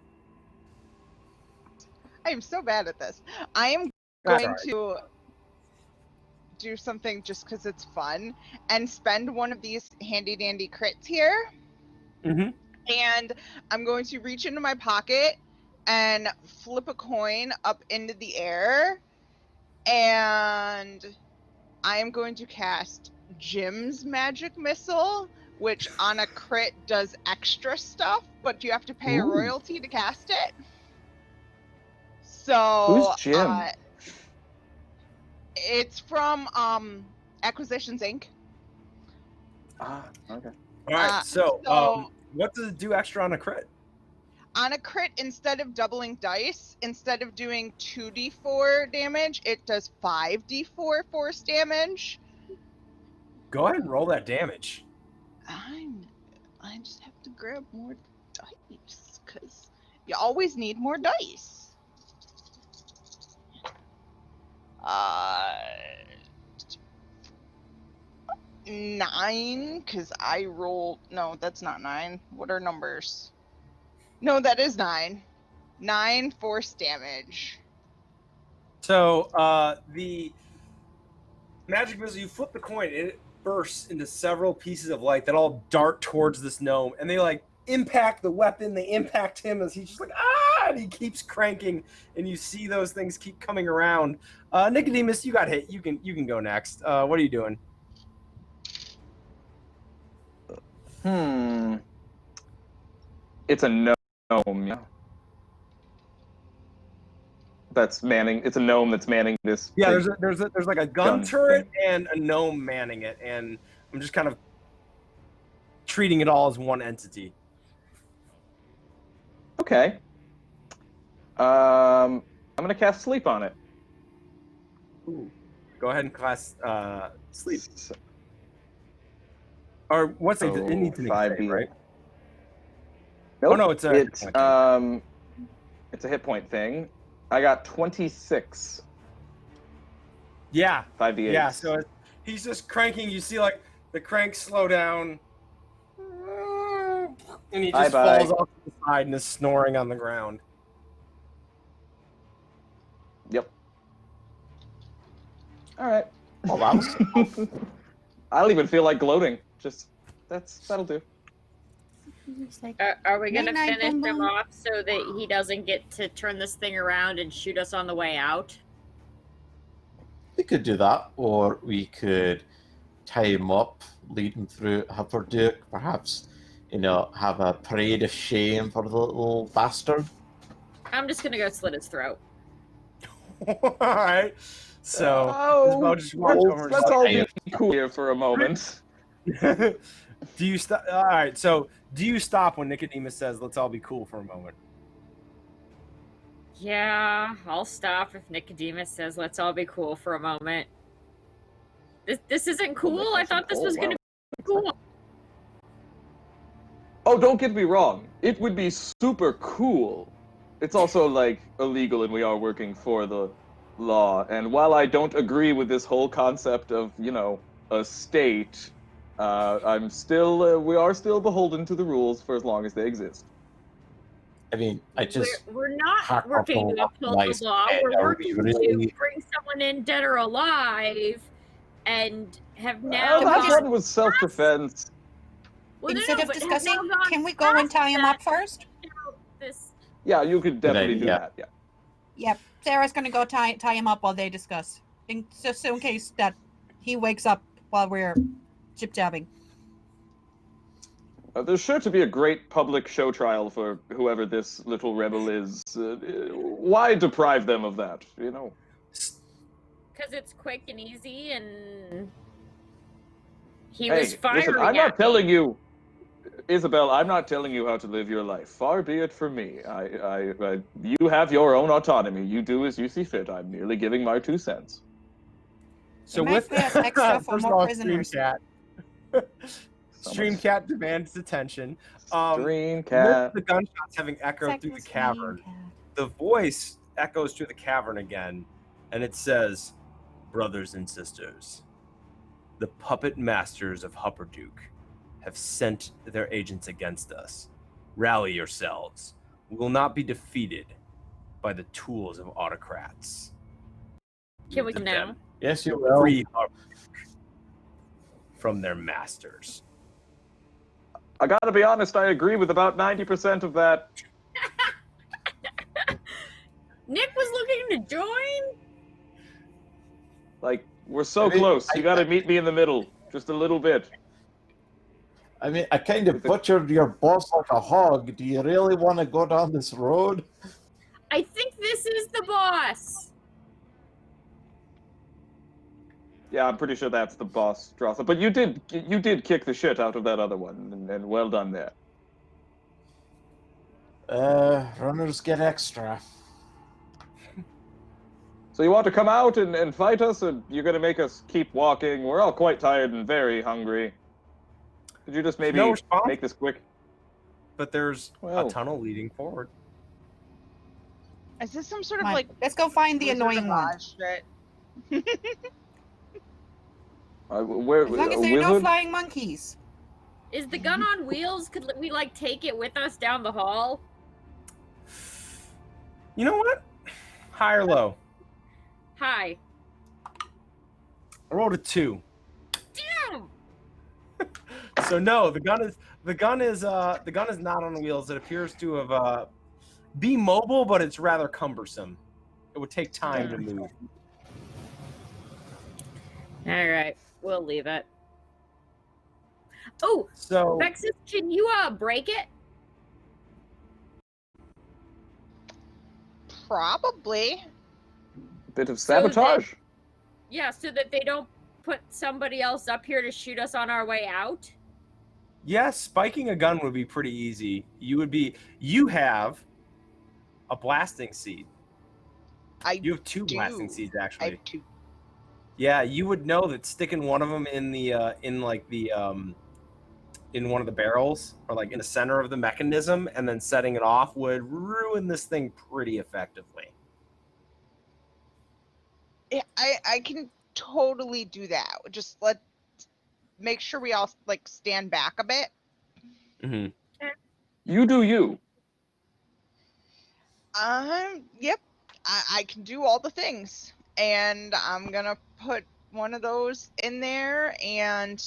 I am so bad at this. I am going to do something just because it's fun and spend one of these handy dandy crits here. Mm-hmm. And I'm going to reach into my pocket and flip a coin up into the air. And I am going to cast Jim's magic missile, which on a crit does extra stuff, but you have to pay a royalty to cast it. So Who's Jim? It's from Acquisitions Inc. Ah, okay. All right. So, what does it do extra on a crit? On a crit, instead of doubling dice, instead of doing 2d4 damage, it does 5d4 force damage. Go ahead and roll that damage. I just have to grab more dice, because you always need more dice. 9, because I rolled... No, that's not 9. What are numbers? No, that is 9. 9 force damage. So, the magic missile, you flip the coin, and it bursts into several pieces of light that all dart towards this gnome, and they, like, impact the weapon, they impact him as he's just like, ah, and he keeps cranking, and you see those things keep coming around. Nicodemus, you got hit. You can go next. What are you doing? It's a gnome, yeah. That's manning. It's a gnome that's manning this. Yeah, there's like a gun turret thing. and a gnome manning it, and I'm just kind of treating it all as one entity. Okay. I'm gonna cast sleep on it. Ooh. Go ahead and cast sleep. Or what's it? It needs an 5d, right? Nope. Oh no, it's a hit point thing. I got 26. Yeah. 5d8. Yeah. So he's just cranking. You see, like the crank slow down, and he just falls off to the side and is snoring on the ground. Yep. All right. Oh, that was... I don't even feel like gloating. Just that'll do. Are we gonna Night-night, finish him Boom-Boom. off so that he doesn't get to turn this thing around and shoot us on the way out? We could do that, or we could tie him up, lead him through Hupperduke, perhaps, have a parade of shame for the little bastard. I'm just gonna go slit his throat. All right. So Isabel just walks over. And Let's all be cool here for a moment. Do you stop? All right. So do you stop when Nicodemus says, "Let's all be cool for a moment"? Yeah, I'll stop if Nicodemus says, "Let's all be cool for a moment." This isn't cool. I thought this was gonna be cool. Oh, don't get me wrong. It would be super cool. It's also like illegal, and we are working for the law. And while I don't agree with this whole concept of, a state, we are still beholden to the rules for as long as they exist. I mean, we're not working to uphold the law. We're working to bring someone in dead or alive, and have now. That one was self-defense. Well, Instead of but discussing, have now gone can we go and tie him up first? This. Yeah, you could definitely do that. Yeah. Yep. Sarah's gonna go tie him up while they discuss, just in case that he wakes up while we're jib-jabbing. There's sure to be a great public show trial for whoever this little rebel is. Why deprive them of that? Because it's quick and easy, and he was firing. Listen, I'm not telling you, Isabel. I'm not telling you how to live your life. Far be it from me. You have your own autonomy. You do as you see fit. I'm merely giving my 2 cents. So with extra for first of more all, prisoners. Streamcat demands attention. Streamcat. With the gunshots having echoed through the cavern, the voice echoes through the cavern again, and it says, "Brothers and sisters, the puppet masters of Hupperduke have sent their agents against us. Rally yourselves. We will not be defeated by the tools of autocrats." Can we to now? them. Yes, you will. Free from their masters. I gotta be honest, I agree with about 90% of that. Nick was looking to join? Like, we're so I mean, close. You gotta meet me in the middle. Just a little bit. I mean, I kind of butchered your boss like a hog. Do you really want to go down this road? I think this is the boss. Yeah, I'm pretty sure that's the boss, Drossa. But you did kick the shit out of that other one, and well done there. Runners get extra. So you want to come out and fight us, or you're gonna make us keep walking? We're all quite tired and very hungry. Could you just maybe No response, make this quick? but there's Well. a tunnel leading forward. Is this some sort of Come on, like let's go find the Wizard of annoying one. Oz shit? Where? As long as there are no flying monkeys. Is the gun on wheels? Could we like take it with us down the hall? You know what? High or low? Hi. I rolled a 2. Damn. So no, the gun is not on wheels. It appears to have be mobile, but it's rather cumbersome. It would take time to move. All right, we'll leave it. Oh, So Vexus, can you break it? Probably. Bit of So that- sabotage. Yeah, so that they don't put somebody else up here to shoot us on our way out. yes, spiking a gun would be pretty easy. You have a blasting seed. You have 2 blasting seeds I actually. have 2. Yeah, you would know that sticking one of them in the in one of the barrels or like in the center of the mechanism and then setting it off would ruin this thing pretty effectively. Yeah, I can totally do that. Just make sure we all like stand back a bit. Mm-hmm. You do you. Yep. I can do all the things. And I'm gonna put one of those in there and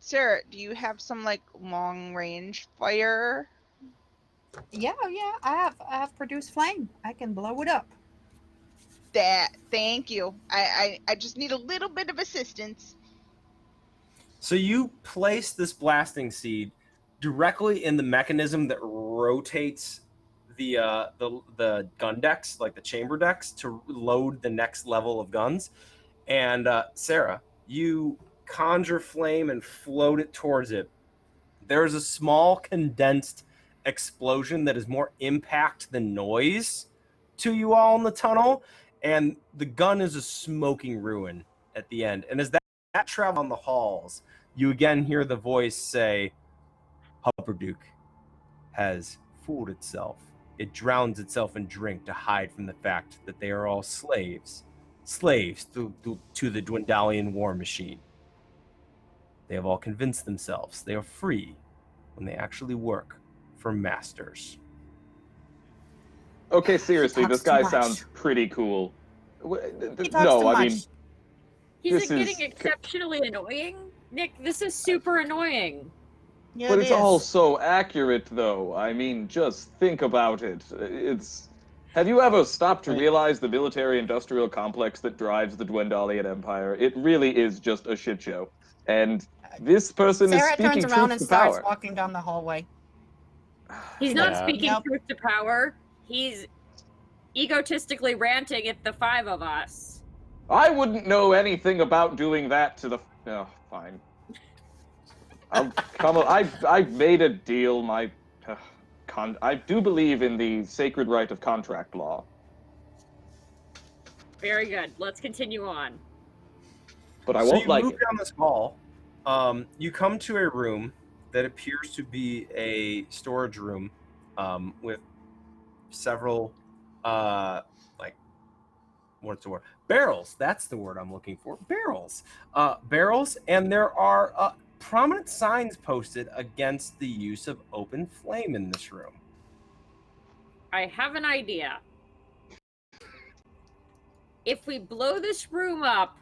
Sarah, do you have some like long range fire? Yeah, I have produced flame. I can blow it up. Thank you. I just need a little bit of assistance. So you place this blasting seed directly in the mechanism that rotates the gun decks, like the chamber decks, to load the next level of guns. And Sarah, you conjure flame and float it towards it. There's a small condensed explosion that is more impact than noise to you all in the tunnel, and the gun is a smoking ruin at the end. And as that travels on the halls, you again hear the voice say, Hupperduke has fooled itself. It drowns itself in drink to hide from the fact that they are all slaves to the Dwendalian war machine. They have all convinced themselves they are free when they actually work for masters. Okay, seriously, this Talks guy too much. sounds pretty cool. He talks No, too I much. mean, He's This getting is- exceptionally annoying. Nick, this is super annoying. Yeah, but it it's all is. so accurate, though. I mean, just think about it. Have you ever stopped to realize the military-industrial complex that drives the Dwendalian Empire? It really is just a shit show. And this person is Sarah speaking turns around truth and to starts power. walking down the hallway. He's not Yeah. speaking Nope. truth to power. He's egotistically ranting at the 5 of us. I wouldn't know anything about doing that to the. Oh, fine. I've made a deal. I do believe in the sacred right of contract law, Very good. Let's continue on. but I So won't you like move it. down this hall. You come to a room that appears to be a storage room with several, what's the word? Barrels. That's the word I'm looking for. Barrels. Barrels, and there are prominent signs posted against the use of open flame in this room. I have an idea. if we blow this room up,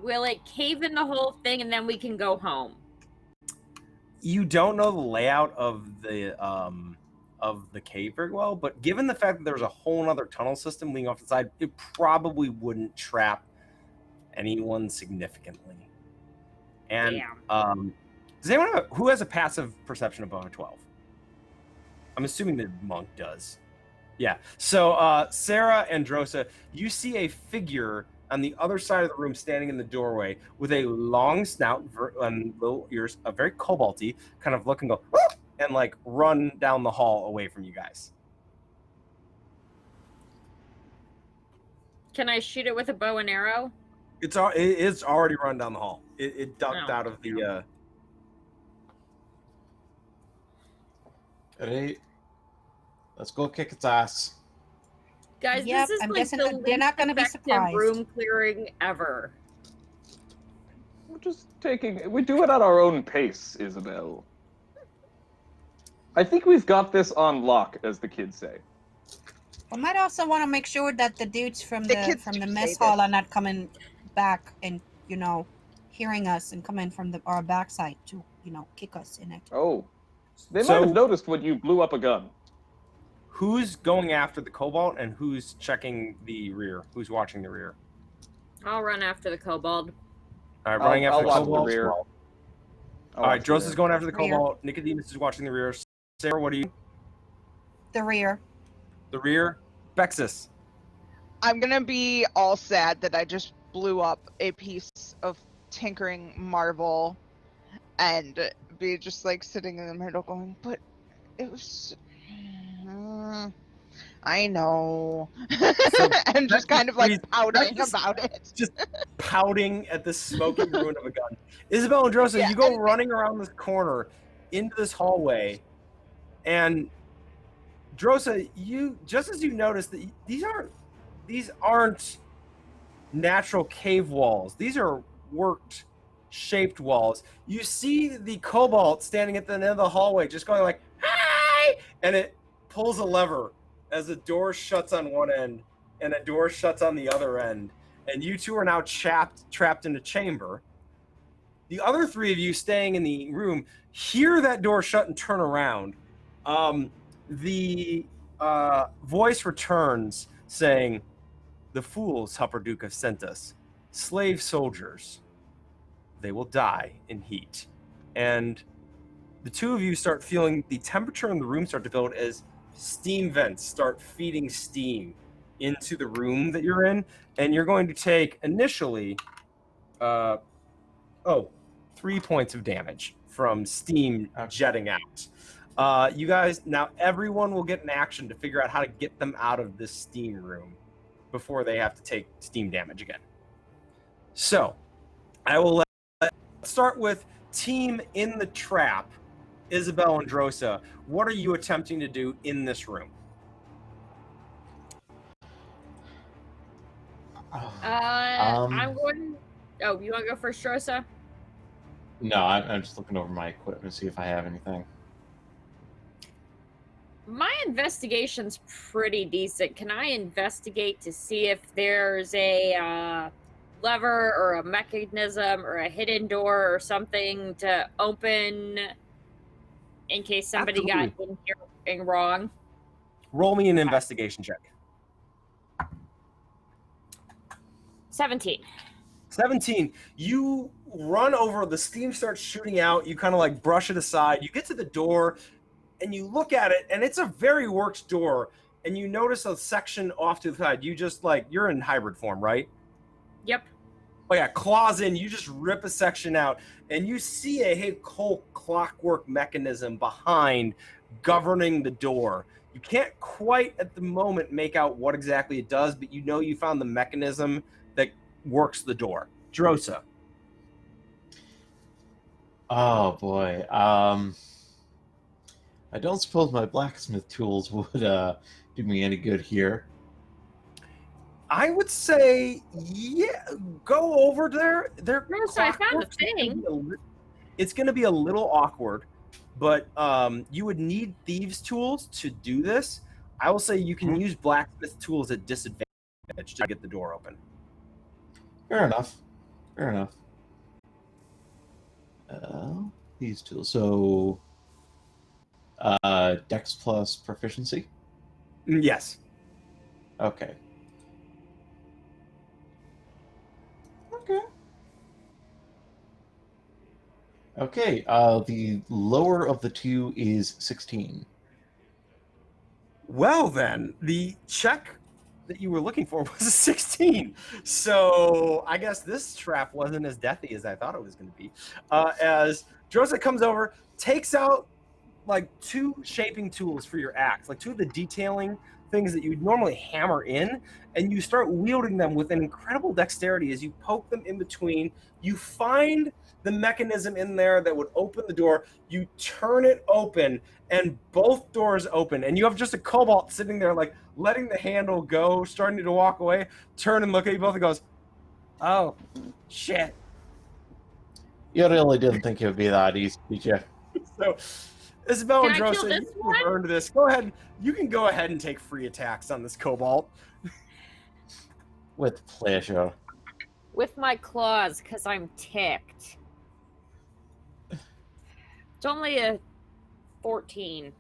will it cave in the whole thing and then we can go home? You don't know the layout of the cave very well, but given the fact that there's a whole other tunnel system leading off the side, it probably wouldn't trap anyone significantly. And does anyone have, who has a passive perception above a 12? I'm assuming the monk does. Yeah. So Sarah and Drosa, you see a figure on the other side of the room standing in the doorway with a long snout and little ears, a very cobalty, kind of look and go, "Whoop!" and like run down the hall away from you guys. Can I shoot it with a bow and arrow? It's already run down the hall. It ducked out of the. Hey, let's go kick its ass. Guys, Yep, this is I'm like guessing the that they're not least gonna be effective surprised. room clearing ever. We're just taking. We do it at our own pace, Isabel. I think we've got this on lock, as the kids say. We might also want to make sure that the dudes from The the kids from do the say mess this. hall are not coming back and hearing us and coming from our backside to kick us in it. Oh, they So- might have noticed when you blew up a gun. Who's going after the cobalt and who's checking the rear? Who's watching the rear? I'll run after the kobold. All right, running I'll after the watch the cobalt. rear. All right, Drosa's going after the Rear. cobalt. Nicodemus is watching the rear. Sarah, what are you? The rear. The rear. Bexus. I'm gonna be all sad that I just blew up a piece of tinkering marble and be just like sitting in the middle going, but it was. I know. and just kind of like pouting just- about it. Just pouting at the smoking ruin of a gun. Isabel and Drosa, Yeah, you go and- running around this corner into this hallway, and Drosa, you just as you notice that these aren't natural cave walls. These are worked shaped walls. You see the cobalt standing at the end of the hallway just going like, "Hi!" and it pulls a lever as a door shuts on one end and a door shuts on the other end, and you two are now trapped in a chamber. The other three of you staying in the room hear that door shut and turn around. The voice returns saying, "The fools Hupperduke have sent us, slave soldiers. They will die in heat." And the two of you start feeling the temperature in the room start to build as steam vents start feeding steam into the room that you're in, and you're going to take initially 3 points of damage from steam jetting out. You guys, now everyone will get an action to figure out how to get them out of this steam room before they have to take steam damage again. So I will let's start with team in the trap. Isabel and Drosa, what are you attempting to do in this room? I'm going. Oh, you want to go first, Drosa? No, I'm just looking over my equipment to see if I have anything. My investigation's pretty decent. Can I investigate to see if there's a lever or a mechanism or a hidden door or something to open in case somebody got in here wrong? Roll me an investigation check. 17. 17. You run over, the steam starts shooting out, you kind of like brush it aside, you get to the door and you look at it, and it's a very worked door, and you notice a section off to the side. You just like, you're in hybrid form, right? Yep. Oh yeah, claws in, you just rip a section out, and you see a whole clockwork mechanism behind governing the door. You can't quite at the moment make out what exactly it does, but you know you found the mechanism that works the door. Drosa. Oh boy. I don't suppose my blacksmith tools would do me any good here. I would say, yeah, go over there. Drosa, I found a thing. It's going to be a little awkward, but you would need thieves' tools to do this. I will say you can use blacksmith tools at disadvantage to get the door open. Fair enough. Fair enough. These two. So, Dex plus proficiency. Yes. Okay. Okay. Okay. The lower of the two is 16. Well, then, the check that you were looking for was a 16. So I guess this trap wasn't as deathy as I thought it was going to be. As Drosa comes over, takes out like 2 shaping tools for your axe, like 2 of the detailing things that you'd normally hammer in, and you start wielding them with an incredible dexterity as you poke them in between. You find the mechanism in there that would open the door. You turn it open, and both doors open, and you have just a kobold sitting there, like letting the handle go, starting to walk away, turn and look at you both and goes, "Oh, shit." You really didn't think it would be that easy, did you? So, Isabel and Can I kill Drosa, this you one? have earned this. Go ahead. You can go ahead and take free attacks on this kobold. With pleasure. With my claws, because I'm ticked. It's only a 14.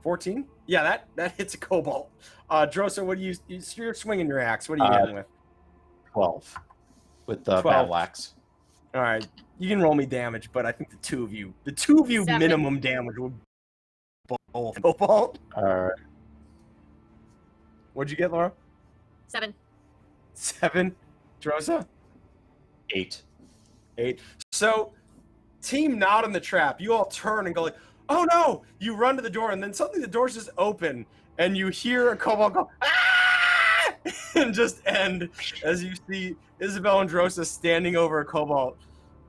14? Yeah, that hits a kobold. Drosa, what do you're swinging your axe. What are you hitting with? 12. With the 12. battle axe. All right, you can roll me damage, but I think the two of you 7. minimum damage will both kobold. Alright. What'd you get, Laura? 7. 7. Drosa? 8. 8. So, team not in the trap. You all turn and go like, "Oh no!" You run to the door, and then suddenly the doors just open, and you hear a kobold go, "Ah!" and just end as you see Isabel and Drosa standing over a kobold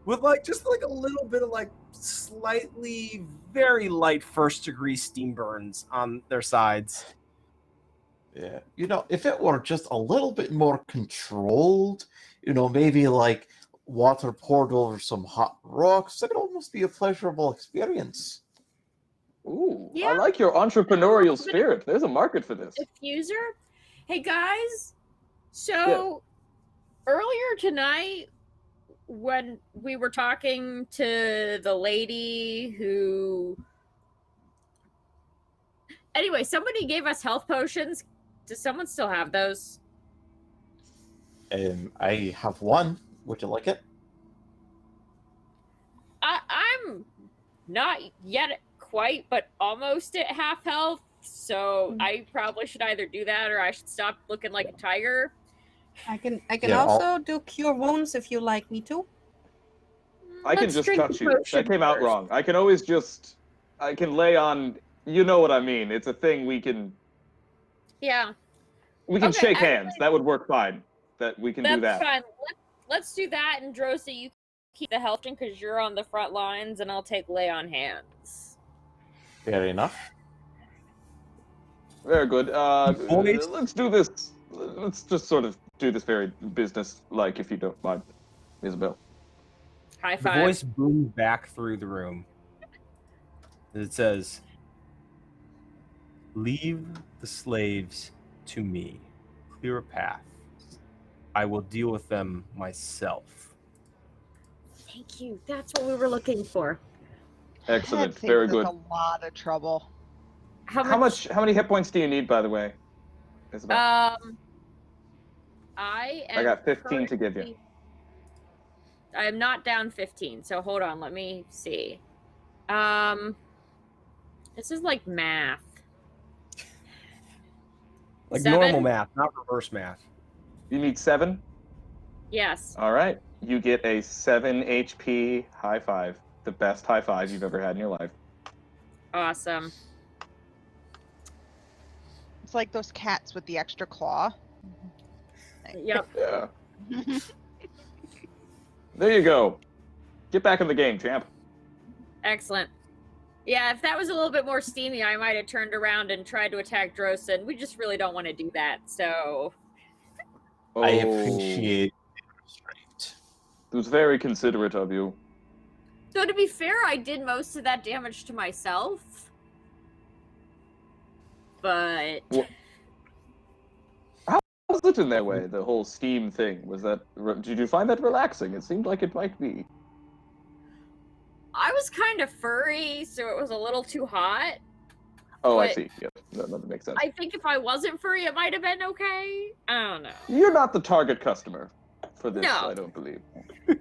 with just a little bit of slightly very light 1st-degree steam burns on their sides. Yeah. If it were just a little bit more controlled, maybe like water poured over some hot rocks, that could almost be a pleasurable experience. Ooh, Yeah. I like your entrepreneurial spirit. There's a market for this. Diffuser? Hey guys, so earlier tonight when we were talking to the lady who... Anyway, somebody gave us health potions. Does someone still have those? I have one. Would you like it? I'm not yet quite, but almost at half health. So I probably should either do that or I should stop looking like a tiger. I can Yeah, also do cure wounds if you like me to. I can Let's just drink touch the you. potion That came out first. wrong. I can always I can lay on. You know what I mean? It's a thing we can Yeah, Okay, shake actually- hands. That would work fine. That we can that's do that. fine. Let's do that, and Drosa, you keep the health because you're on the front lines, and I'll take lay on hands. Fair enough. Very good. Boys. Let's do this. Let's just sort of do this very business-like, if you don't mind, Isabel. High The five. voice booms back through the room. It says, "Leave the slaves to me. Clear a path. I will deal with them myself." Thank you. That's what we were looking for. Excellent. That saves Very us good. A lot of trouble. How many hit points do you need, by the way, Isabel? I I got 15 to give you. currently- I am not down 15, so hold on, let me see. This is like math. Like 7? normal math, not reverse math. You need 7? Yes. All right. You get a 7 HP high five. The best high five you've ever had in your life. Awesome. It's like those cats with the extra claw. Yep. Yeah. There you go. Get back in the game, champ. Excellent. Yeah, if that was a little bit more steamy, I might have turned around and tried to attack Drosa, and we just really don't want to do that, so... I Oh, appreciate the restraint. It was very considerate of you. So to be fair, I did most of that damage to myself. But... How's the it in that way? The whole steam thing did you find that relaxing? It seemed like it might be. I was kind of furry, so it was a little too hot. Oh, I But see. Yeah, that makes sense. I think if I wasn't furry, it might have been okay. I don't know. You're not the target customer for this, No. I don't believe. But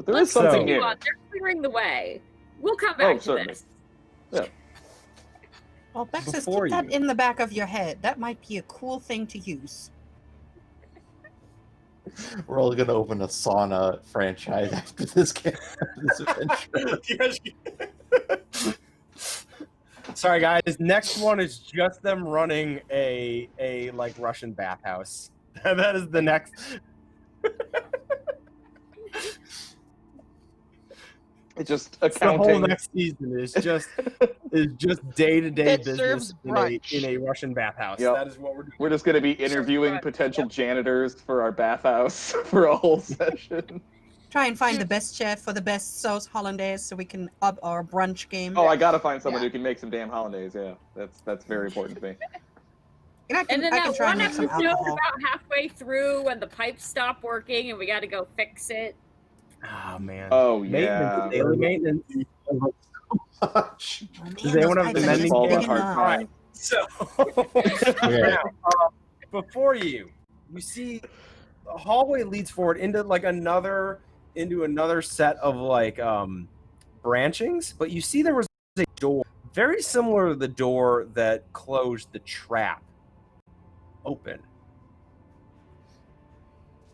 there is something continue here. on. They're clearing the way. We'll come back to certainly. this. Yeah. Well, Bexus, Before keep that you- in the back of your head. That might be a cool thing to use. We're all gonna open a sauna franchise after this adventure. Sorry, guys. Next one is just them running a like Russian bathhouse. That is the next. It's just The whole accounting. next season is just day-to-day That business serves in brunch. a Russian bathhouse. Yep. That is what we're doing. We're just going to be interviewing Right. potential janitors for our bathhouse for a whole session. Try and find the best chef for the best sauce hollandaise so we can up our brunch game. Oh, I got to find someone Yeah. who can make some damn hollandaise. Yeah, that's very important to me. And I And can, then I can that try and one make some episode alcohol. about halfway through when the pipes stop working and we got to go fix it. Oh man. Oh, Maintenance, yeah. daily maintenance. Much. Oh, man, Does anyone those have the pipes are mending just Falls big on hard enough. times. So Yeah. now, before you see the hallway leads forward into like another set of like branchings, but you see there was a door very similar to the door that closed the trap open.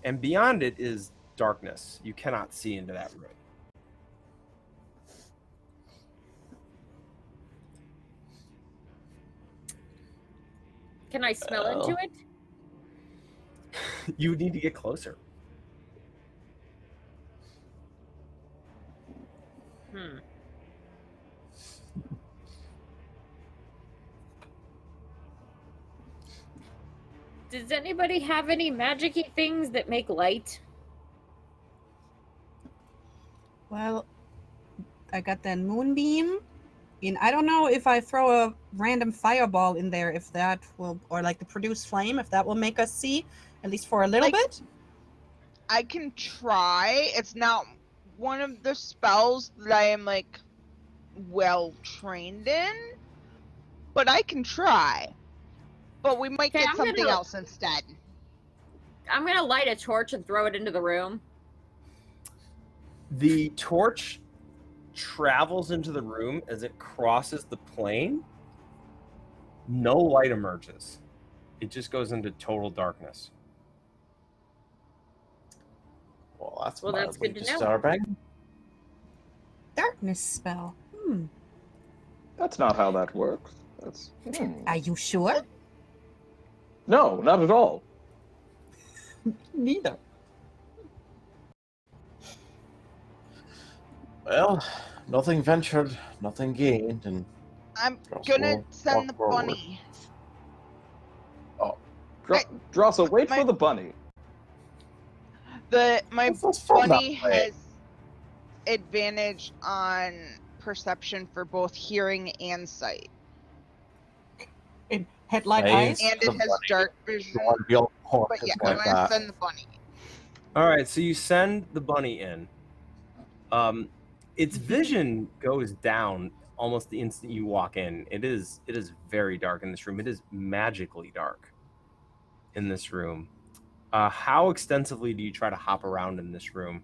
And beyond it is darkness. You cannot see into that room. Can I smell into it? You need to get closer. Hmm. Does anybody have any magic-y things that make light? Well, I got that moonbeam. And I don't know if I throw a random fireball in there, if that will, or like the produce flame, if that will make us see, at least for a little Like- bit. I can try. It's not one of the spells that I am like well trained in, but I can try. But we might Okay, get I'm something gonna- else instead. I'm gonna light a torch and throw it into the room. The torch travels into the room. As it crosses the plane, no light emerges. It just goes into total darkness. Well, that's Well, that's mildly good to know. disturbing. Darkness spell. That's not how that works. That's Are you sure? No, not at all. Neither. Well, nothing ventured, nothing gained, and I'm Just gonna walk send the forward. bunny. Drossel, wait my- for the bunny. My Let's fun bunny that way. has advantage on perception for both hearing and sight, And headlight Nice. eyes. and it The has bunny. dark vision. you want to be able to point But yeah, just I'm like gonna that. send the bunny. All right, so you send the bunny in. Its vision goes down almost the instant you walk in. It is very dark in this room. It is magically dark in this room. How extensively do you try to hop around in this room?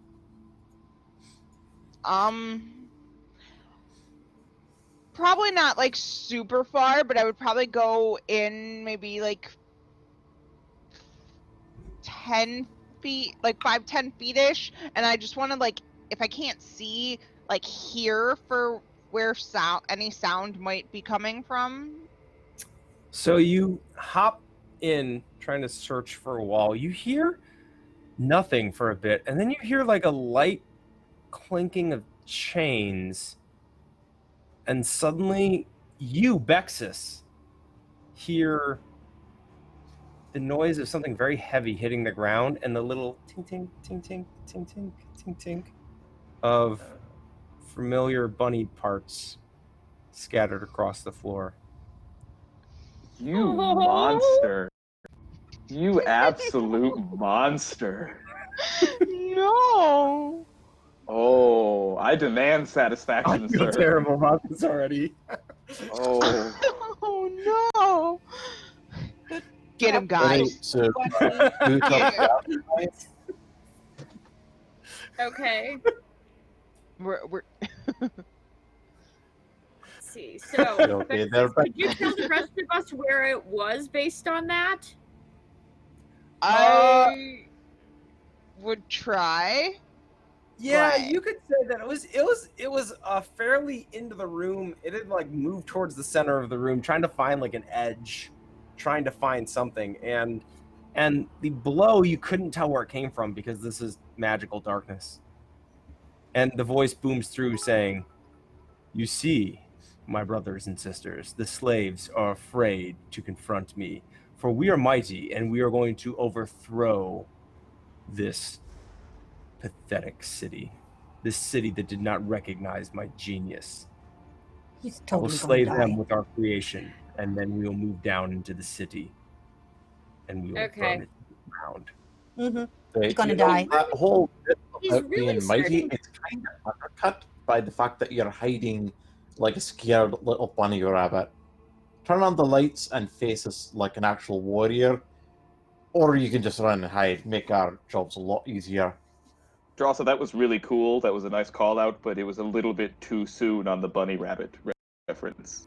Probably not like super far, but I would probably go in maybe like 10 feet, like 5-10 feet ish, and I just want to like, if I can't see, like hear for where any sound might be coming from. So you hop in trying to search for a wall. You hear nothing for a bit, and then you hear like a light clinking of chains, and suddenly you, Bexus, hear the noise of something very heavy hitting the ground and the little ting ting ting ting ting ting ting ting of familiar bunny parts scattered across the floor. You monster. You absolute monster. No. Oh, I demand I satisfaction, feel sir. terrible about this already. Oh. Oh no. Get him, guys. So, Twenty. do Yeah. something. Okay. We're Let's see. So, Okay, they're back. could you tell the rest of us where it was based on that? I would try. Yeah, Right. you could say that it was fairly into the room. It had like moved towards the center of the room, trying to find like an edge, trying to find something, and the blow you couldn't tell where it came from because this is magical darkness. And the voice booms through saying, "You see, my brothers and sisters, the slaves are afraid to confront me, for we are mighty and we are going to overthrow this pathetic city. This city that did not recognize my genius. He's I will totally slay gonna die. them with our creation, and then we will move down into the city, and we will Okay. burn it to the ground." Mm-hmm. You're gonna die. That whole bit He's about really being mighty, starting- it's kind of undercut by the fact that you're hiding like a scared little bunny rabbit. Turn on the lights and face us like an actual warrior, or you can just run and hide, make our jobs a lot easier. Drassa, that was really cool. That was a nice call out, but it was a little bit too soon on the bunny rabbit reference.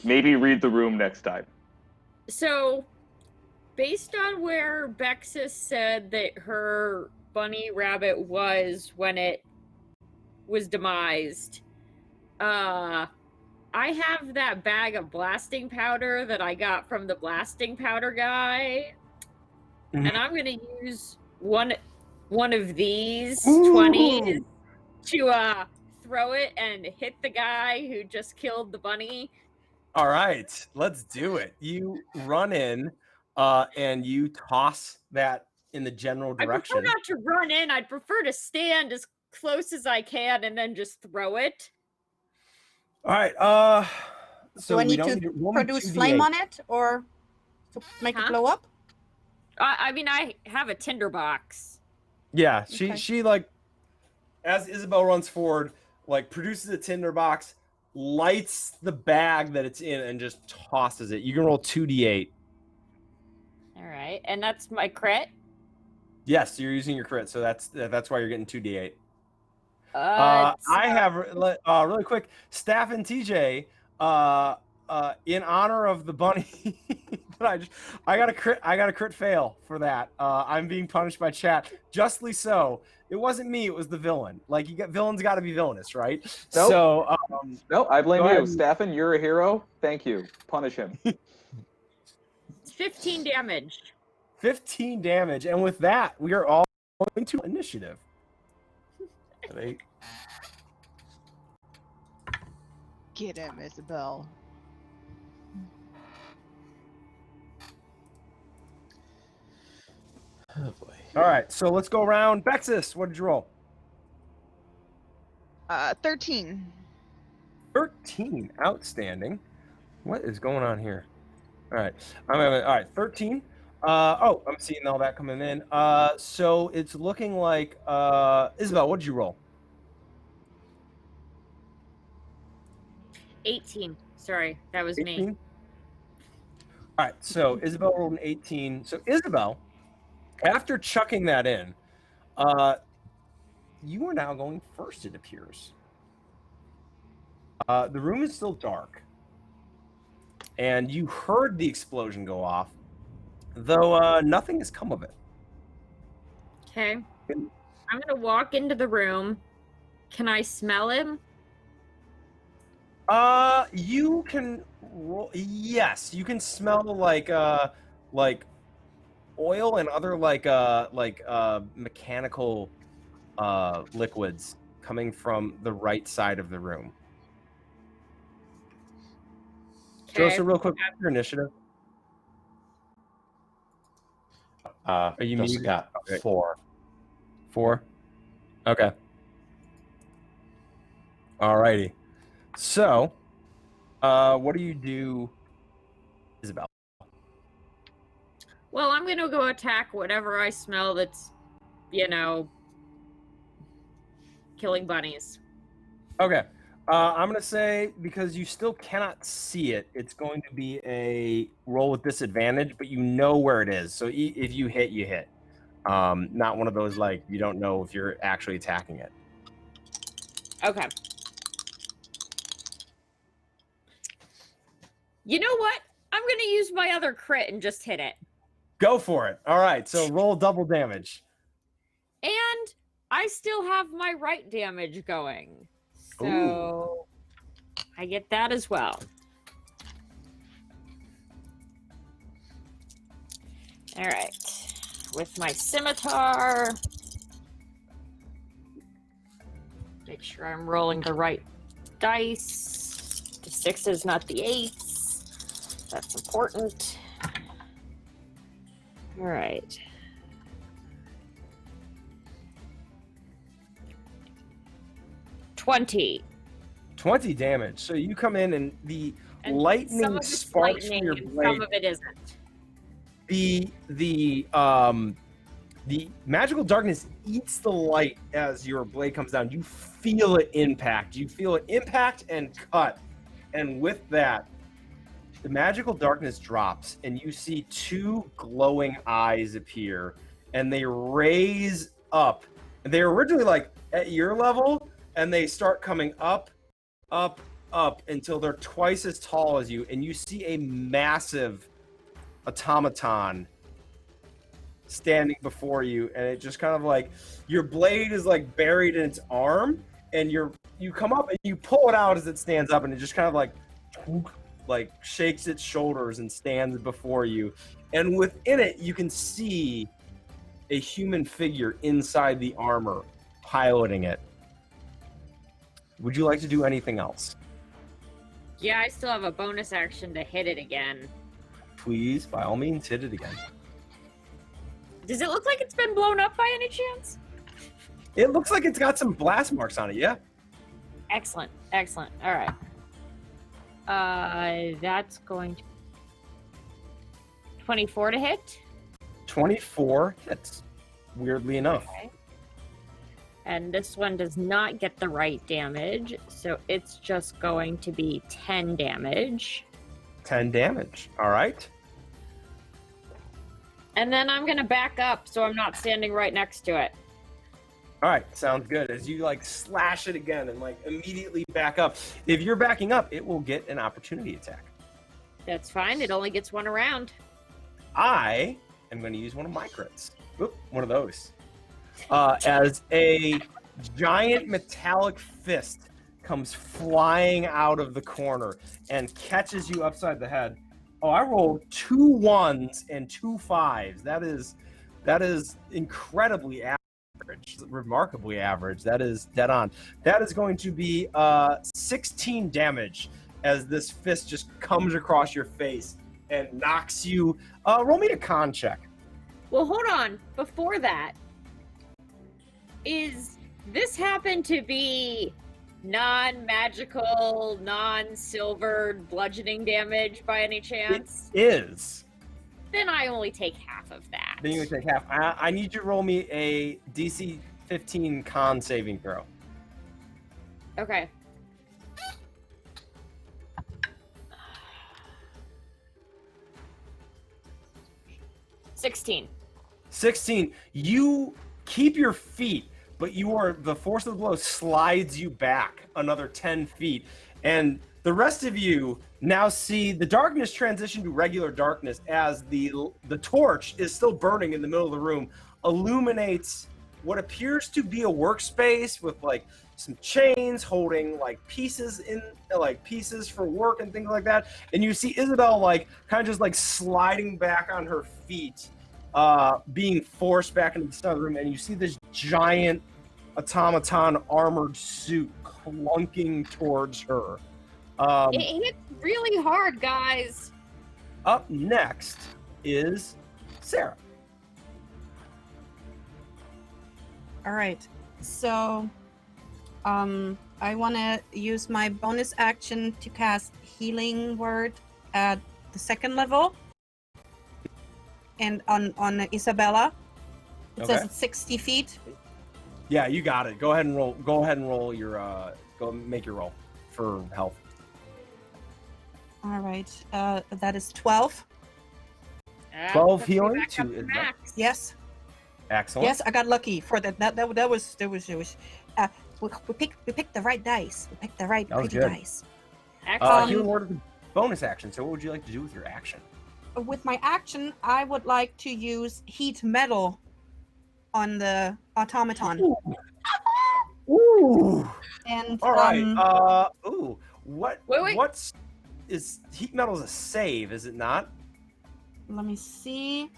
Maybe read the room next time. So, based on where Bexis said that her bunny rabbit was when it was demised, I have that bag of blasting powder that I got from the blasting powder guy, Mhm. and I'm gonna use one of these Ooh. 20s to throw it and hit the guy who just killed the bunny. All right, let's do it. You run in, and you toss that in the general I direction. prefer not to run in. I'd prefer to stand as close as I can and then just throw it. All right. So Do I we need don't to need to roll me produce 2d8. flame on it or to make it Huh? blow up? I mean, I have a tinderbox. Yeah, Okay. she like, as Isabel runs forward, like produces a tinderbox, lights the bag that it's in, and just tosses it. You can roll 2d8. All right, and that's my crit. Yes, you're using your crit, so that's why you're getting 2d8. Uh, I have really quick, Staff and TJ, in honor of the bunny that I got a crit fail for that. I'm being punished by chat, justly so. It wasn't me, it was the villain. Like, villains got to be villainous, right? Nope. So No, I blame Go you. ahead. Staffin, you're a hero. Thank you. Punish him. it's 15 damage. 15 damage, and with that, we are all going to initiative. Right? Get him, Isabel. Oh boy. All right, so let's go around. Bexis, what did you roll? 13. 13. Outstanding. What is going on here? All right. All right, 13. I'm seeing all that coming in. So it's looking like Isabel, what did you roll? 18. Sorry, that was 18? me. All right, so Isabel rolled an 18. So Isabel, after chucking that in, you are now going first, it appears. The room is still dark, and you heard the explosion go off, though nothing has come of it. Okay. I'm gonna walk into the room. Can I smell him? You can roll. Yes, you can smell like oil and other mechanical liquids coming from the right side of the room. Okay. Joseph, real quick, your initiative. Are you Just muted? got Okay. 4. 4? Okay. Alrighty. So, what do you do, Isabel? Well, I'm gonna go attack whatever I smell that's, killing bunnies. Okay. I'm going to say, because you still cannot see it, it's going to be a roll with disadvantage, but you know where it is. So if you hit, you hit. Not one of those, like, you don't know if you're actually attacking it. Okay. You know what? I'm going to use my other crit and just hit it. Go for it. All right, so roll double damage. And I still have my right damage going. So I get that as well. All right. With my scimitar. Make sure I'm rolling the right dice. The 6s, not the 8s. That's important. All right. 20 damage. So you come in and the lightning sparks from your blade. Some of it isn't. The magical darkness eats the light as your blade comes down. You feel it impact. You feel it impact and cut. And with that, the magical darkness drops and you see 2 glowing eyes appear and they raise up. They're originally like at your level, and they start coming up, up, up until they're twice as tall as you. And you see a massive automaton standing before you. And it just kind of like, your blade is like buried in its arm. And you come up and you pull it out as it stands up. And it just kind of like shakes its shoulders and stands before you. And within it, you can see a human figure inside the armor piloting it. Would you like to do anything else? Yeah, I still have a bonus action to hit it again. Please, by all means, hit it again. Does it look like it's been blown up by any chance? It looks like it's got some blast marks on it, yeah. Excellent, excellent. All right. That's going to 24 to hit. 24 hits, weirdly enough. Okay. And this one does not get the right damage, so it's just going to be 10 damage. 10 damage, all right. And then I'm going to back up so I'm not standing right next to it. All right, sounds good. As you like slash it again and like immediately back up. If you're backing up, it will get an opportunity attack. That's fine. It only gets one around. I am going to use one of my crits. Oop, one of those. As a giant metallic fist comes flying out of the corner and catches you upside the head. Oh, I rolled 2 1s and 2 5s. That is incredibly average, remarkably average. That is dead on. That is going to be 16 damage as this fist just comes across your face and knocks you. Roll me a con check. Well, hold on. Before that, is this happen to be non-magical, non-silvered bludgeoning damage by any chance? It is. Then I only take half of that. Then you would take half. I need you to roll me a DC 15 con saving throw. Okay. $16. 16. You keep your feet, but the force of the blow slides you back another 10 feet. And the rest of you now see the darkness transition to regular darkness as the torch is still burning in the middle of the room, illuminates what appears to be a workspace with like some chains holding like pieces for work and things like that. And you see Isabel like kind of just like sliding back on her feet, being forced back into the center of the room, and you see this giant automaton armored suit clunking towards her. It hits really hard, guys. Up next is Sarah. All right. So, I want to use my bonus action to cast Healing Word at the 2nd level. and on Isabella, it says Okay. it's 60 feet. Yeah, you got it. Go ahead and roll. Go ahead and roll your. Go make your roll for health. All right, that is 12. 12 puts me healing back to up Isabel. max. Yes, Excellent. yes, I got lucky for that. That was. We picked the right dice. We picked the right That was pretty good. dice. Excellent. Healing word of the bonus action. So, what would you like to do with your action? With my action, I would like to use heat metal on the automaton. Ooh. And All right. Ooh. What? Wait. What's is heat metal is a save? Is it not? let me see.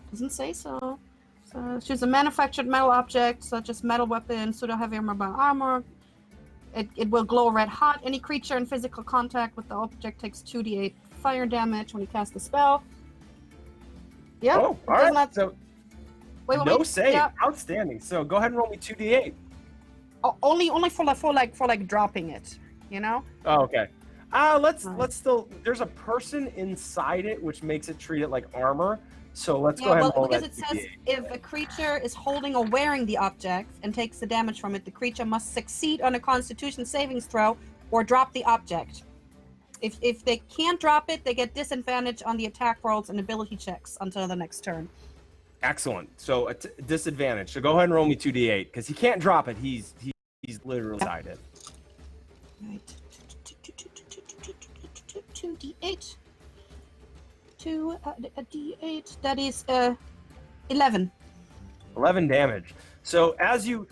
Doesn't say so. So choose a manufactured metal object such as metal weapon, pseudo heavy armor. It will glow red hot. Any creature in physical contact with the object takes 2d8 fire damage when you cast the spell. Yeah. Oh, all right. So no save. Yeah. Outstanding. So go ahead and roll me 2d8. Only for dropping it. You know. Oh, okay. Let's Alright. still. There's a person inside it, which makes it treat it like armor. So let's go ahead and roll because that it says 2d8. if a creature is holding or wearing the object and takes the damage from it, the creature must succeed on a Constitution savings throw or drop the object. If they can't drop it, they get disadvantage on the attack rolls and ability checks until the next turn. Excellent. So a disadvantage. So go ahead and roll me 2d8 because he can't drop it. He's literally inside it. Right. 2d8. A d8. That is 11. 11 damage. So as you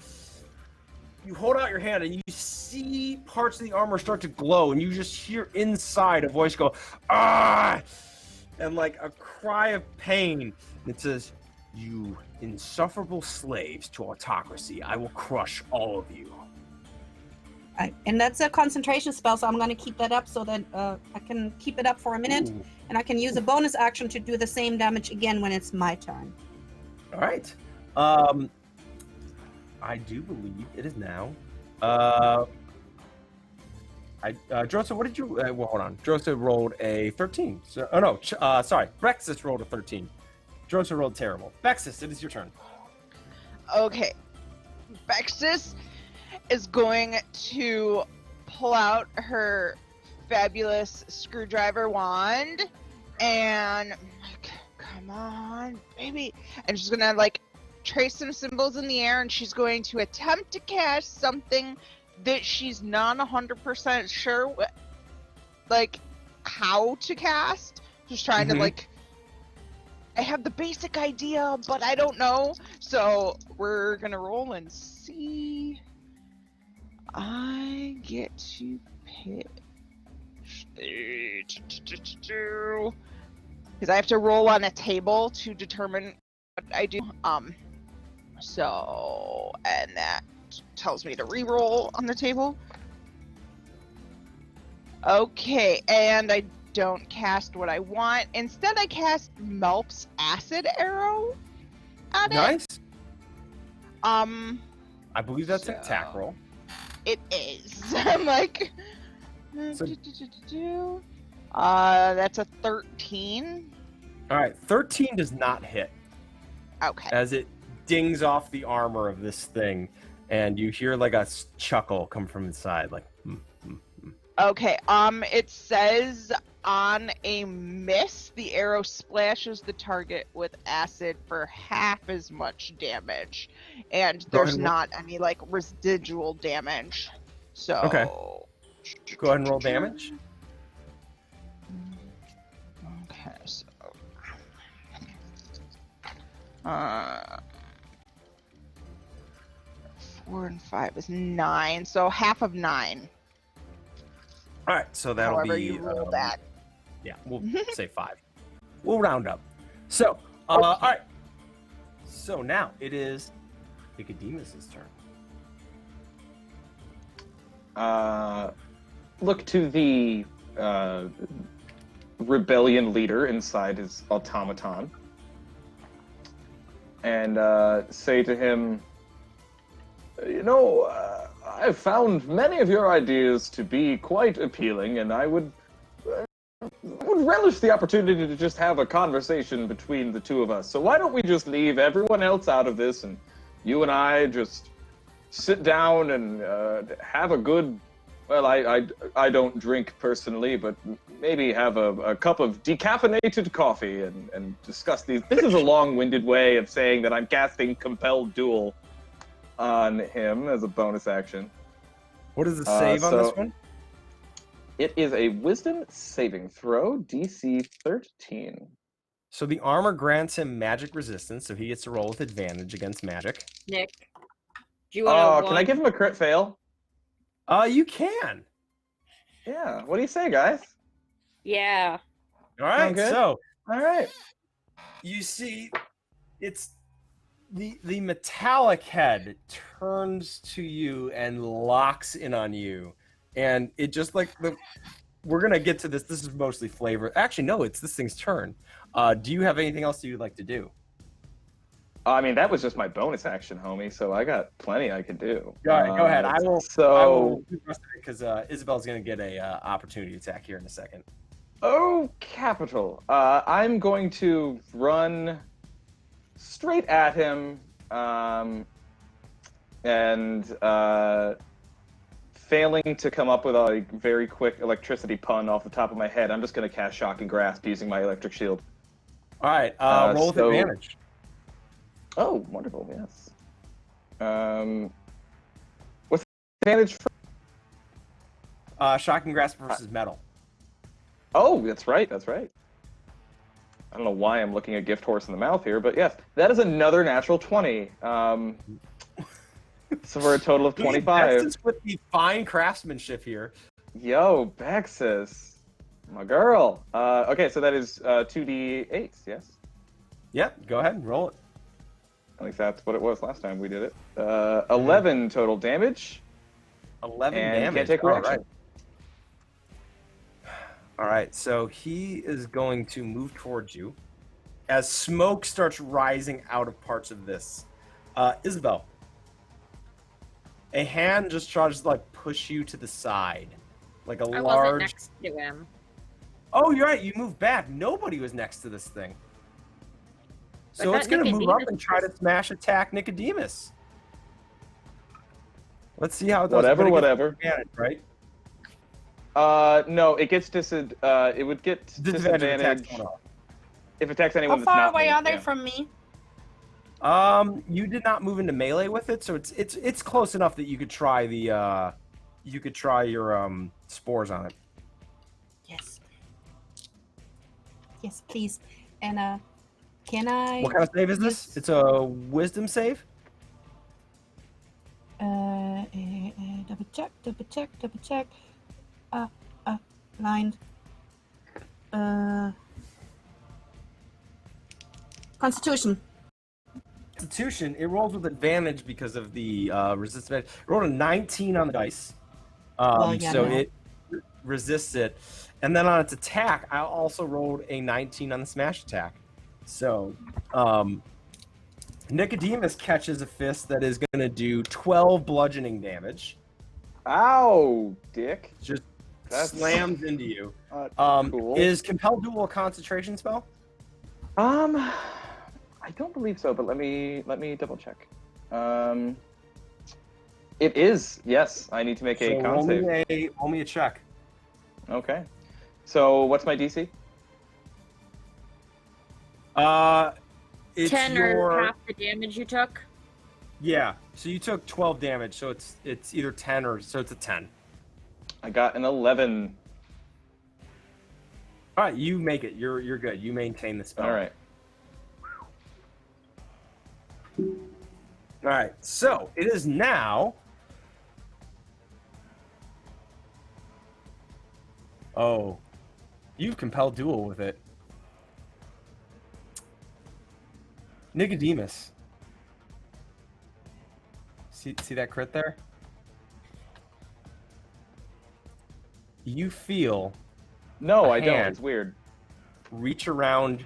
hold out your hand and you see parts of the armor start to glow, and you just hear inside a voice go, "Ah!" and like a cry of pain. It says, "You insufferable slaves to autocracy, I will crush all of you." Right. And that's a concentration spell, so I'm going to keep that up so that I can keep it up for a minute, Ooh. and I can use a bonus action to do the same damage again when it's my turn. All right. I do believe it is now. Drosa, what did you? Well, hold on. Drosa rolled a 13. So, oh no, sorry. Brexis rolled a 13. Drosa rolled terrible. Bexis, it is your turn. Okay. Bexis is going to pull out her fabulous screwdriver wand and come on, baby. And she's gonna like trace some symbols in the air, and she's going to attempt to cast something that she's not 100% sure like how to cast. Just trying to like, I have the basic idea, but I don't know. So we're gonna roll and see. I get to pick because I have to roll on a table to determine what I do. So, and that tells me to re-roll on the table. Okay, and I don't cast what I want. Instead, I cast Melp's acid arrow at Nice. it. I believe that's an attack roll. It is. I'm like, So- that's a 13. All right, 13 does not hit Okay. as it dings off the armor of this thing, and you hear like a chuckle come from inside, like. Okay. It says on a miss, the arrow splashes the target with acid for half as much damage, and there's not any like residual damage. So. Okay. Go ahead and roll damage. Okay. So. 4 and 5 is 9, so half of 9. All right, so that'll However be. you roll that. Yeah, we'll say 5. We'll round up. So, all right. So now it is Nicodemus's turn. Look to the rebellion leader inside his automaton and say to him, I've found many of your ideas to be quite appealing, and I would would relish the opportunity to just have a conversation between the two of us. So why don't we just leave everyone else out of this, and you and I just sit down and have a good. Well, I don't drink personally, but maybe have a cup of decaffeinated coffee and discuss these. This is a long-winded way of saying that I'm casting Compelled Duel on him as a bonus action. What is the save on this one? It is a Wisdom saving throw, DC 13. So the armor grants him magic resistance, so he gets to roll with advantage against magic. Nick, do you want to? Can I give him a crit fail? You can. Yeah. What do you say, guys? Yeah. All right. So, all right. You see, it's the metallic head turns to you and locks in on you, and it just like we're gonna get to this. This is mostly flavor. Actually, no, it's this thing's turn. Do you have anything else that you'd like to do? I mean, that was just my bonus action, homie. So I got plenty I could do. Go ahead. I will. So I will because Isabel's gonna get a opportunity attack here in a second. Oh, capital. I'm going to run straight at him, and failing to come up with a very quick electricity pun off the top of my head, I'm just going to cast Shock and Grasp using my electric shield. All right. Roll with advantage. Oh, wonderful! Yes. What's the advantage for? Shock and Grasp versus metal. Oh, that's right. That's right. I don't know why I'm looking a gift horse in the mouth here, but yes, that is another natural 20. So for a total of 25. That's with the fine craftsmanship here. Yo, Bexus, my girl. Okay, so that is 2d8, yes? Yep, go ahead and roll it. At least that's what it was last time we did it. 11 total damage. 11 and damage. Can't take reaction. All right, so he is going to move towards you as smoke starts rising out of parts of this. Isabel, a hand just tries to like push you to the side, like a I large. wasn't next to him. Oh, you're right. You moved back. Nobody was next to this thing. So it's going to move up and try to smash attack Nicodemus. Let's see how it does. Whatever. Advantage, right? No, it gets it would get disadvantage if it attacks anyone How that's not far away me. are they Yeah. from me? You did not move into melee with it, so it's close enough that you could try the your spores on it. Yes. Yes, please. And can I? What kind of save is this? It's a wisdom save. Double check. Line. Constitution. Constitution. It rolls with advantage because of the resistance. It rolled a 19 on the dice, it resists it. And then on its attack, I also rolled a 19 on the smash attack. So, Nicodemus catches a fist that is going to do 12 bludgeoning damage. Ow, dick. Just slams into you. Cool. Is Compelled Duel a concentration spell? I don't believe so, but let me double check. It is. Yes, I need to make a con save. Roll me a check. Okay. So what's my DC? It's 10 or half the damage you took. Yeah. So you took 12 damage, so it's either 10 or so it's a 10. I got an 11. All right, you make it. You're good. You maintain the spell. All right. All right. So it is now. Oh, you've compelled duel with it. Nicodemus. See that crit there? You feel No, a I don't. hand It's weird. reach around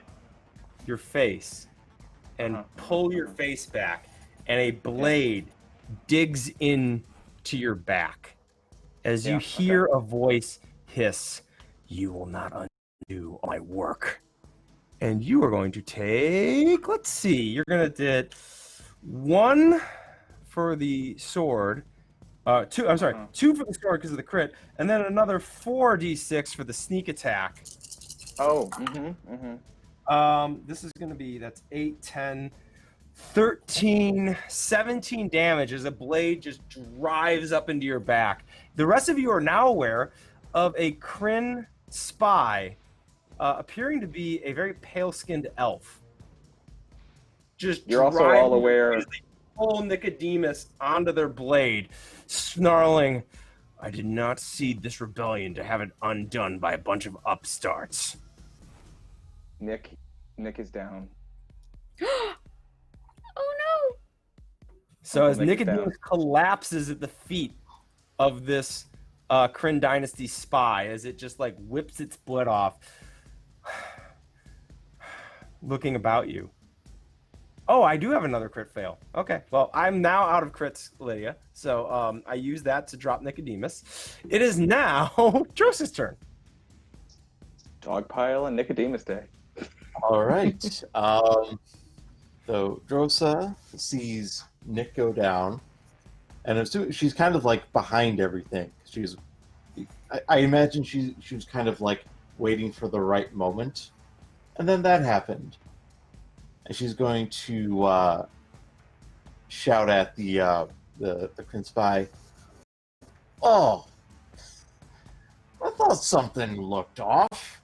your face and pull your face back, and a blade digs into your back as you hear a voice hiss, "You will not do my work. And you are going to take, let's see, you're going to get 1 for the sword. 2, I'm sorry, 2 for the sword because of the crit, and then another 4d6 for the sneak attack. Oh, This is going to be, that's 8, 10, 13, 17 damage as a blade just drives up into your back. The rest of you are now aware of a Kryn spy appearing to be a very pale-skinned elf. You're also all aware. Pull Nicodemus onto their blade, snarling, "I did not seed this rebellion to have it undone by a bunch of upstarts." Nick is down. Oh no! So as Nick is Nicodemus collapses at the feet of this Kryn Dynasty spy, as it just like whips its blood off, looking about you. Oh, I do have another crit fail. Okay, well, I'm now out of crits, Lydia. So I use that to drop Nicodemus. It is now Drosa's turn. Dogpile and Nicodemus Day. All right. So Drosa sees Nick go down, and she's kind of like behind everything. I imagine she was kind of like waiting for the right moment, and then that happened. And she's going to shout at the Kryn spy. "Oh, I thought something looked off.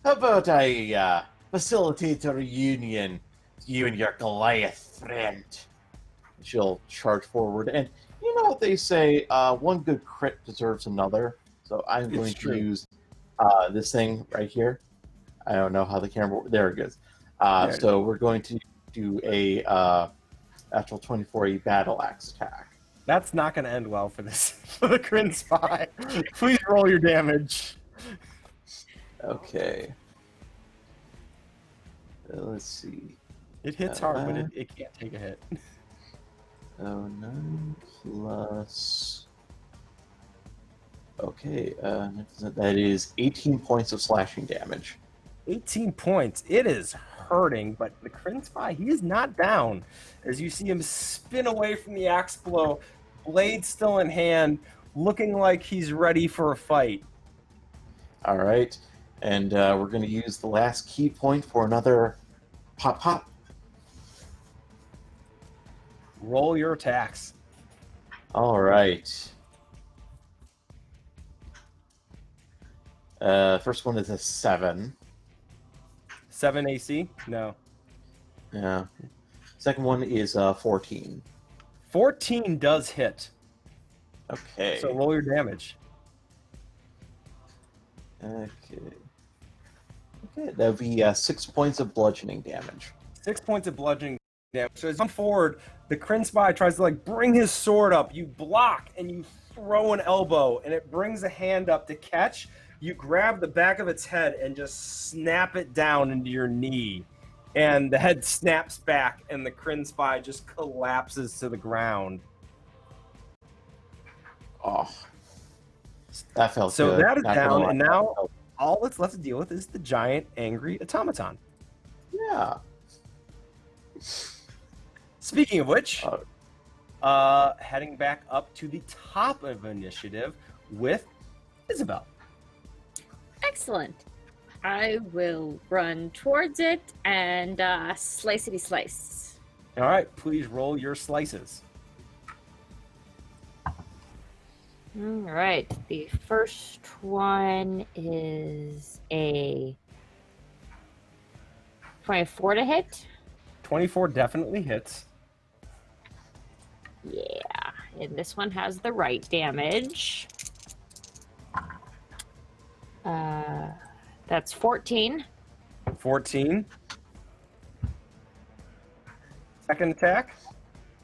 How about I facilitate a reunion, you and your Goliath friend?" She'll charge forward, and you know what they say, one good crit deserves another. So I'm going to use this thing right here. I don't know how the camera. There it goes. So we're going to do a actual 24 battle axe attack. That's not going to end well for this for the Kryn spy. Please roll your damage. Okay. Let's see. It hits hard, but it can't take a hit. So 9 plus. Okay, that is 18 points of slashing damage. 18 points. It is hurting, but the Kryn spy, he is not down. As you see him spin away from the axe blow, blade still in hand, looking like he's ready for a fight. All right, and we're going to use the last key point for another pop. Roll your attacks. All right. First one is a 7. 7 AC? No. Yeah. Second one is 14. 14 does hit. Okay. So roll your damage. Okay, that would be 6 points of bludgeoning damage. 6 points of bludgeoning damage. So as you come forward, the Kryn spy tries to like bring his sword up. You block and you throw an elbow, and it brings a hand up to catch. You grab the back of its head and just snap it down into your knee. And the head snaps back, and the Kryn spy just collapses to the ground. Oh, that felt so good. So that is Not down, gonna and lie. now all that's left to deal with is the giant, angry automaton. Yeah. Speaking of which, heading back up to the top of initiative with Isabel. Excellent. I will run towards it and slicey slice. All right, please roll your slices. All right. The first one is a 24 to hit. 24 definitely hits. Yeah. And this one has the right damage. That's 14. 14. Second attack.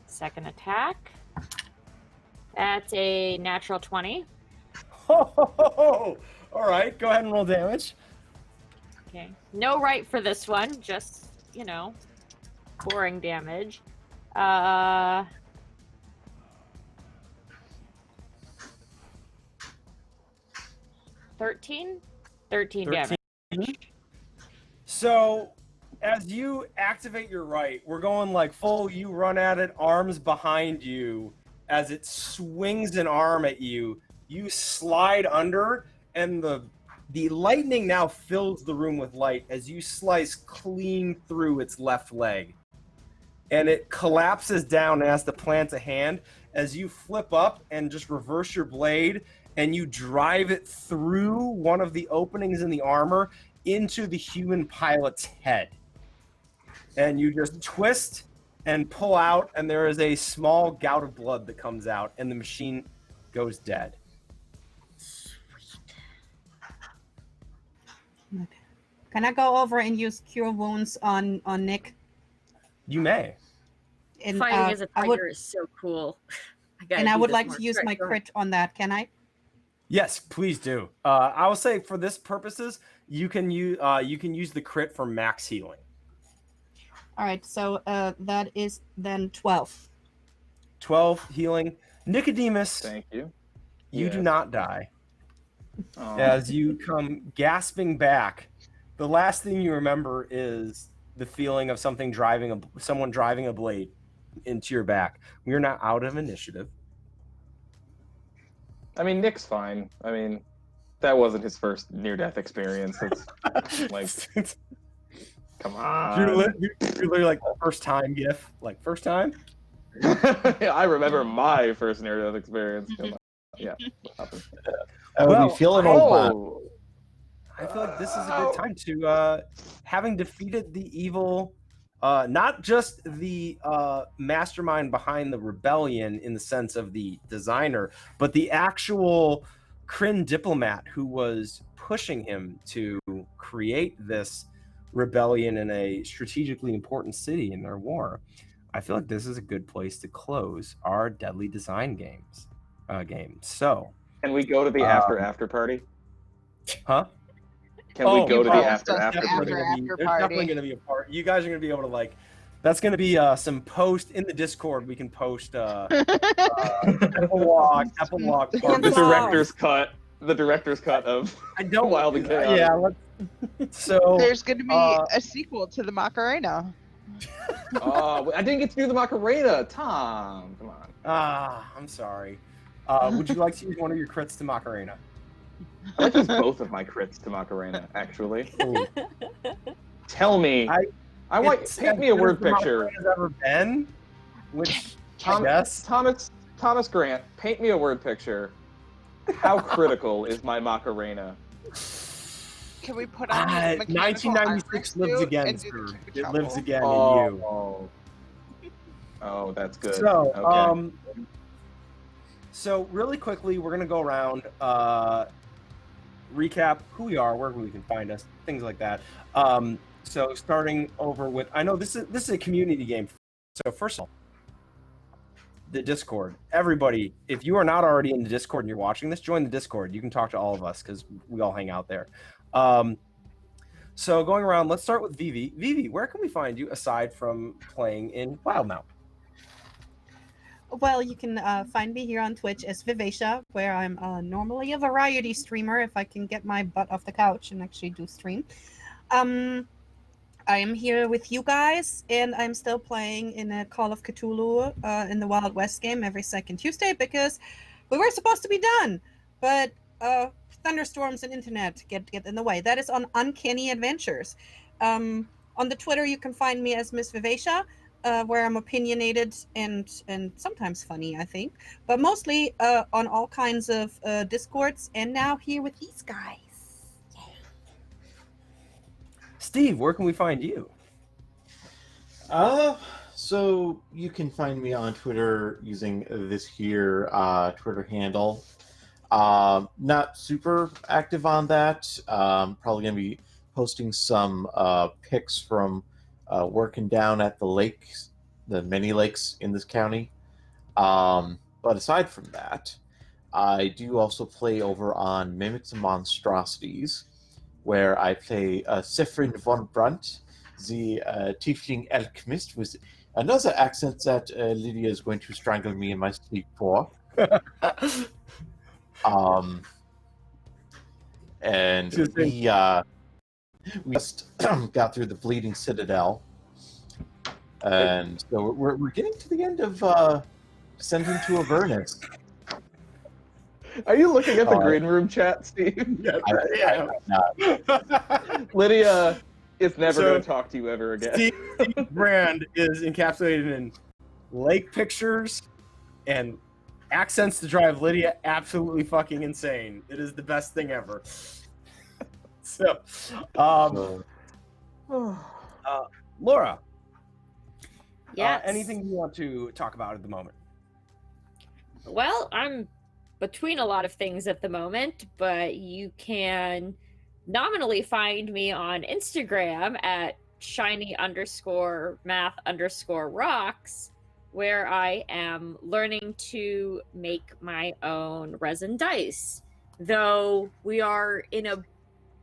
Second attack. That's a natural 20. All right, go ahead and roll damage. Okay. No right for this one, just, boring damage. 13 damage. So, as you activate your right, we're going like full. You run at it, arms behind you. As it swings an arm at you, you slide under, and the lightning now fills the room with light as you slice clean through its left leg. And it collapses down and has to plant a hand as you flip up and just reverse your blade, and you drive it through one of the openings in the armor into the human pilot's head. And you just twist and pull out, and there is a small gout of blood that comes out, and the machine goes dead. Can I go over and use Cure Wounds on Nick? You may. And, Fighting as a I would, tiger is so cool. I would like to use my crit on that. Can I? Yes, please do. I will say for this purposes, you can use the crit for max healing. All right, so that is then 12. 12 healing. Nicodemus, Thank you. you Yes. do not die. Oh. As you come gasping back, the last thing you remember is the feeling of someone driving a blade into your back. We are now out of initiative. I mean, Nick's fine. I mean, that wasn't his first near-death experience. It's like, come on. You're literally like the first time gif. Like, first time? I remember my first near-death experience. Come on. Yeah. What happened? We feeling old man. I feel like this is a good time to, having defeated the evil, not just the mastermind behind the rebellion in the sense of the designer, but the actual Kryn diplomat who was pushing him to create this rebellion in a strategically important city in their war. I feel like this is a good place to close our Deadly Design game. So, can we go to the after party? Huh? Can we go to the after after party? There's definitely going to be a part. You guys are going to be able to like. That's going to be some post in the Discord. We can post epilogue. The director's cut. The director's cut of I don't Wilde and Chaotic. Yeah. So There's going to be a sequel to the Macarena. Oh, I didn't get to do the Macarena. Tom, come on. I'm sorry. Would you like to use one of your crits to Macarena? I like to use both of my crits to Macarena, actually. Tell me. I want paint me a word picture. Has ever been, which Thomas Grant, paint me a word picture. How critical is my Macarena? Can we put on the mechanical 1996 lives armor again, suit and do sir. the It lives trouble? again in you. Oh, that's good. So, okay. So really quickly, we're gonna go around, recap who we are, where we can find us, things like that. So starting over with, I know this is a community game. So first of all, the Discord. Everybody, if you are not already in the Discord and you're watching this, join the Discord. You can talk to all of us because we all hang out there. So going around, let's start with Vivi. Vivi, where can we find you aside from playing in Wildmount? Well, you can find me here on Twitch as Vivacia, where I'm normally a variety streamer if I can get my butt off the couch and actually do stream. I am here with you guys, and I'm still playing in a Call of Cthulhu in the Wild West game every second Tuesday because we were supposed to be done, but thunderstorms and internet get in the way. That is on Uncanny Adventures. On the Twitter, you can find me as Miss Vivacia, where I'm opinionated and sometimes funny, I think, but mostly on all kinds of Discords, and now here with these guys. Steve, where can we find you? So you can find me on Twitter using this here Twitter handle. Not super active on that. Probably gonna be posting some pics from working down at the lakes, the many lakes in this county. But aside from that, I do also play over on Mimics and Monstrosities, where I play Sifrin von Brunt, the tiefling alchemist, with another accent that Lydia is going to strangle me in my sleep for. And We just got through the Bleeding Citadel, and so we're getting to the end of Descending to Avernus. Are you looking at the green room chat, Steve? Yes, I'm not. Lydia is never So, going to talk to you ever again. Steve's brand is encapsulated in lake pictures and accents to drive Lydia absolutely fucking insane. It is the best thing ever. So, Laura, Yes. anything you want to talk about at the moment? Well, I'm between a lot of things at the moment, but you can nominally find me on Instagram at shiny_math_rocks, where I am learning to make my own resin dice. Though we are in a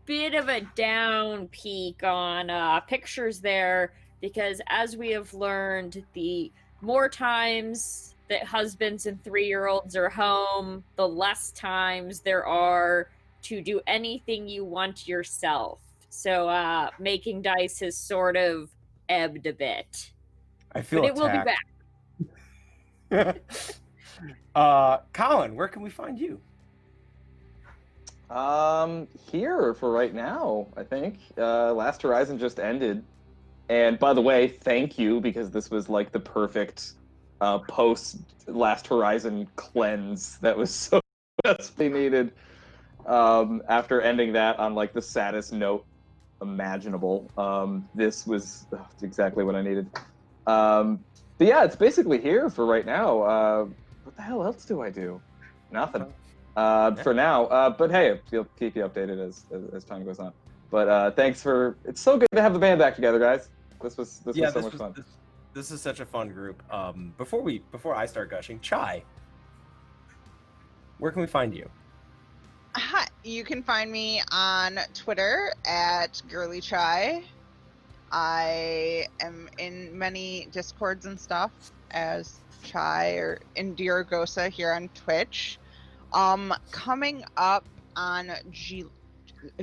bit of a down peak on pictures there, because as we have learned, the more times that husbands and 3-year-olds are home, the less times there are to do anything you want yourself. So making dice has sort of ebbed a bit. I feel But it will be back. Colin, where can we find you? Here for right now, I think. Last Horizon just ended. And by the way, thank you, because this was like the perfect post Last Horizon cleanse that was so desperately needed. After ending that on like the saddest note imaginable, this was exactly what I needed. But yeah, it's basically here for right now. What the hell else do I do? Nothing. For now. But hey, we'll keep you updated as time goes on. But thanks for. It's so good to have the band back together, guys. This was so much fun. This is such a fun group. Before I start gushing, Chai, where can we find you? Hi, you can find me on Twitter at girlychai. I am in many Discords and stuff as Chai or Indiragosa here on Twitch. Coming up on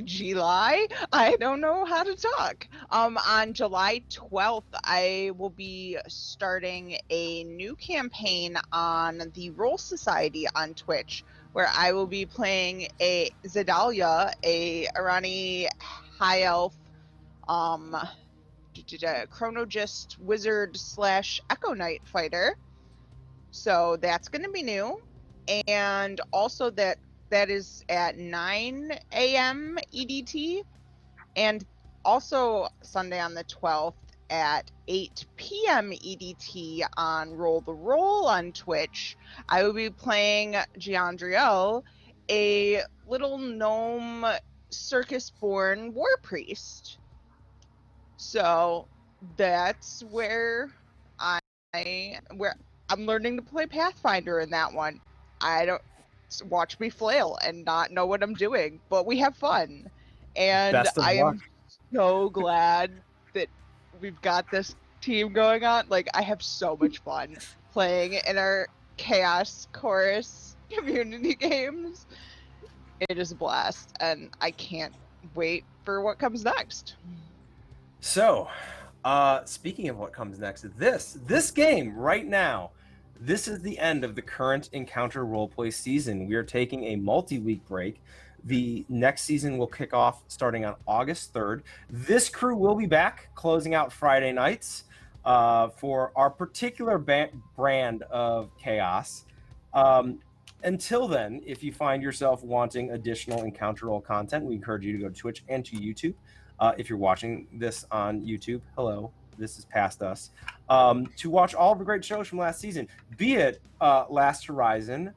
July, I don't know how to talk. On July 12th, I will be starting a new campaign on the Roll Society on Twitch, where I will be playing a Zedalia, a Irani high elf, chronogist wizard / Echo Knight fighter. So that's going to be new. And also that is at 9 a.m. EDT. And also Sunday on the 12th at 8 p.m. EDT on Roll the Roll on Twitch, I will be playing Giandriel, a little gnome circus-born war priest. So that's where I'm learning to play Pathfinder in that one. I don't watch me flail and not know what I'm doing, but we have fun. And I am so glad that we've got this team going on. Like, I have so much fun playing in our Chaos Chorus community games. It is a blast, and I can't wait for what comes next. So, speaking of what comes next, this game right now, this is the end of the current Encounter Roleplay season. We are taking a multi-week break. The next season will kick off starting on August 3rd. This crew will be back, closing out Friday nights for our particular brand of chaos. Until then, if you find yourself wanting additional Encounter Roll content, we encourage you to go to Twitch and to YouTube. If you're watching this on YouTube, hello, this is past us. To watch all of the great shows from last season, be it Last Horizon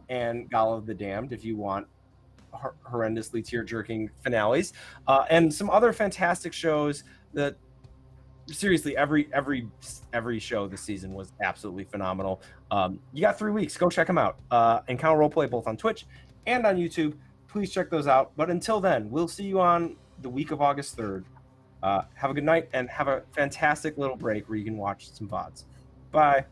and Gala of the Damned, if you want horrendously tear-jerking finales, and some other fantastic shows that seriously every show this season was absolutely phenomenal. You got 3 weeks, go check them out. Encounter Roleplay both on Twitch and on YouTube. Please check those out. But until then, we'll see you on the week of August 3rd. Have a good night and have a fantastic little break where you can watch some VODs. Bye.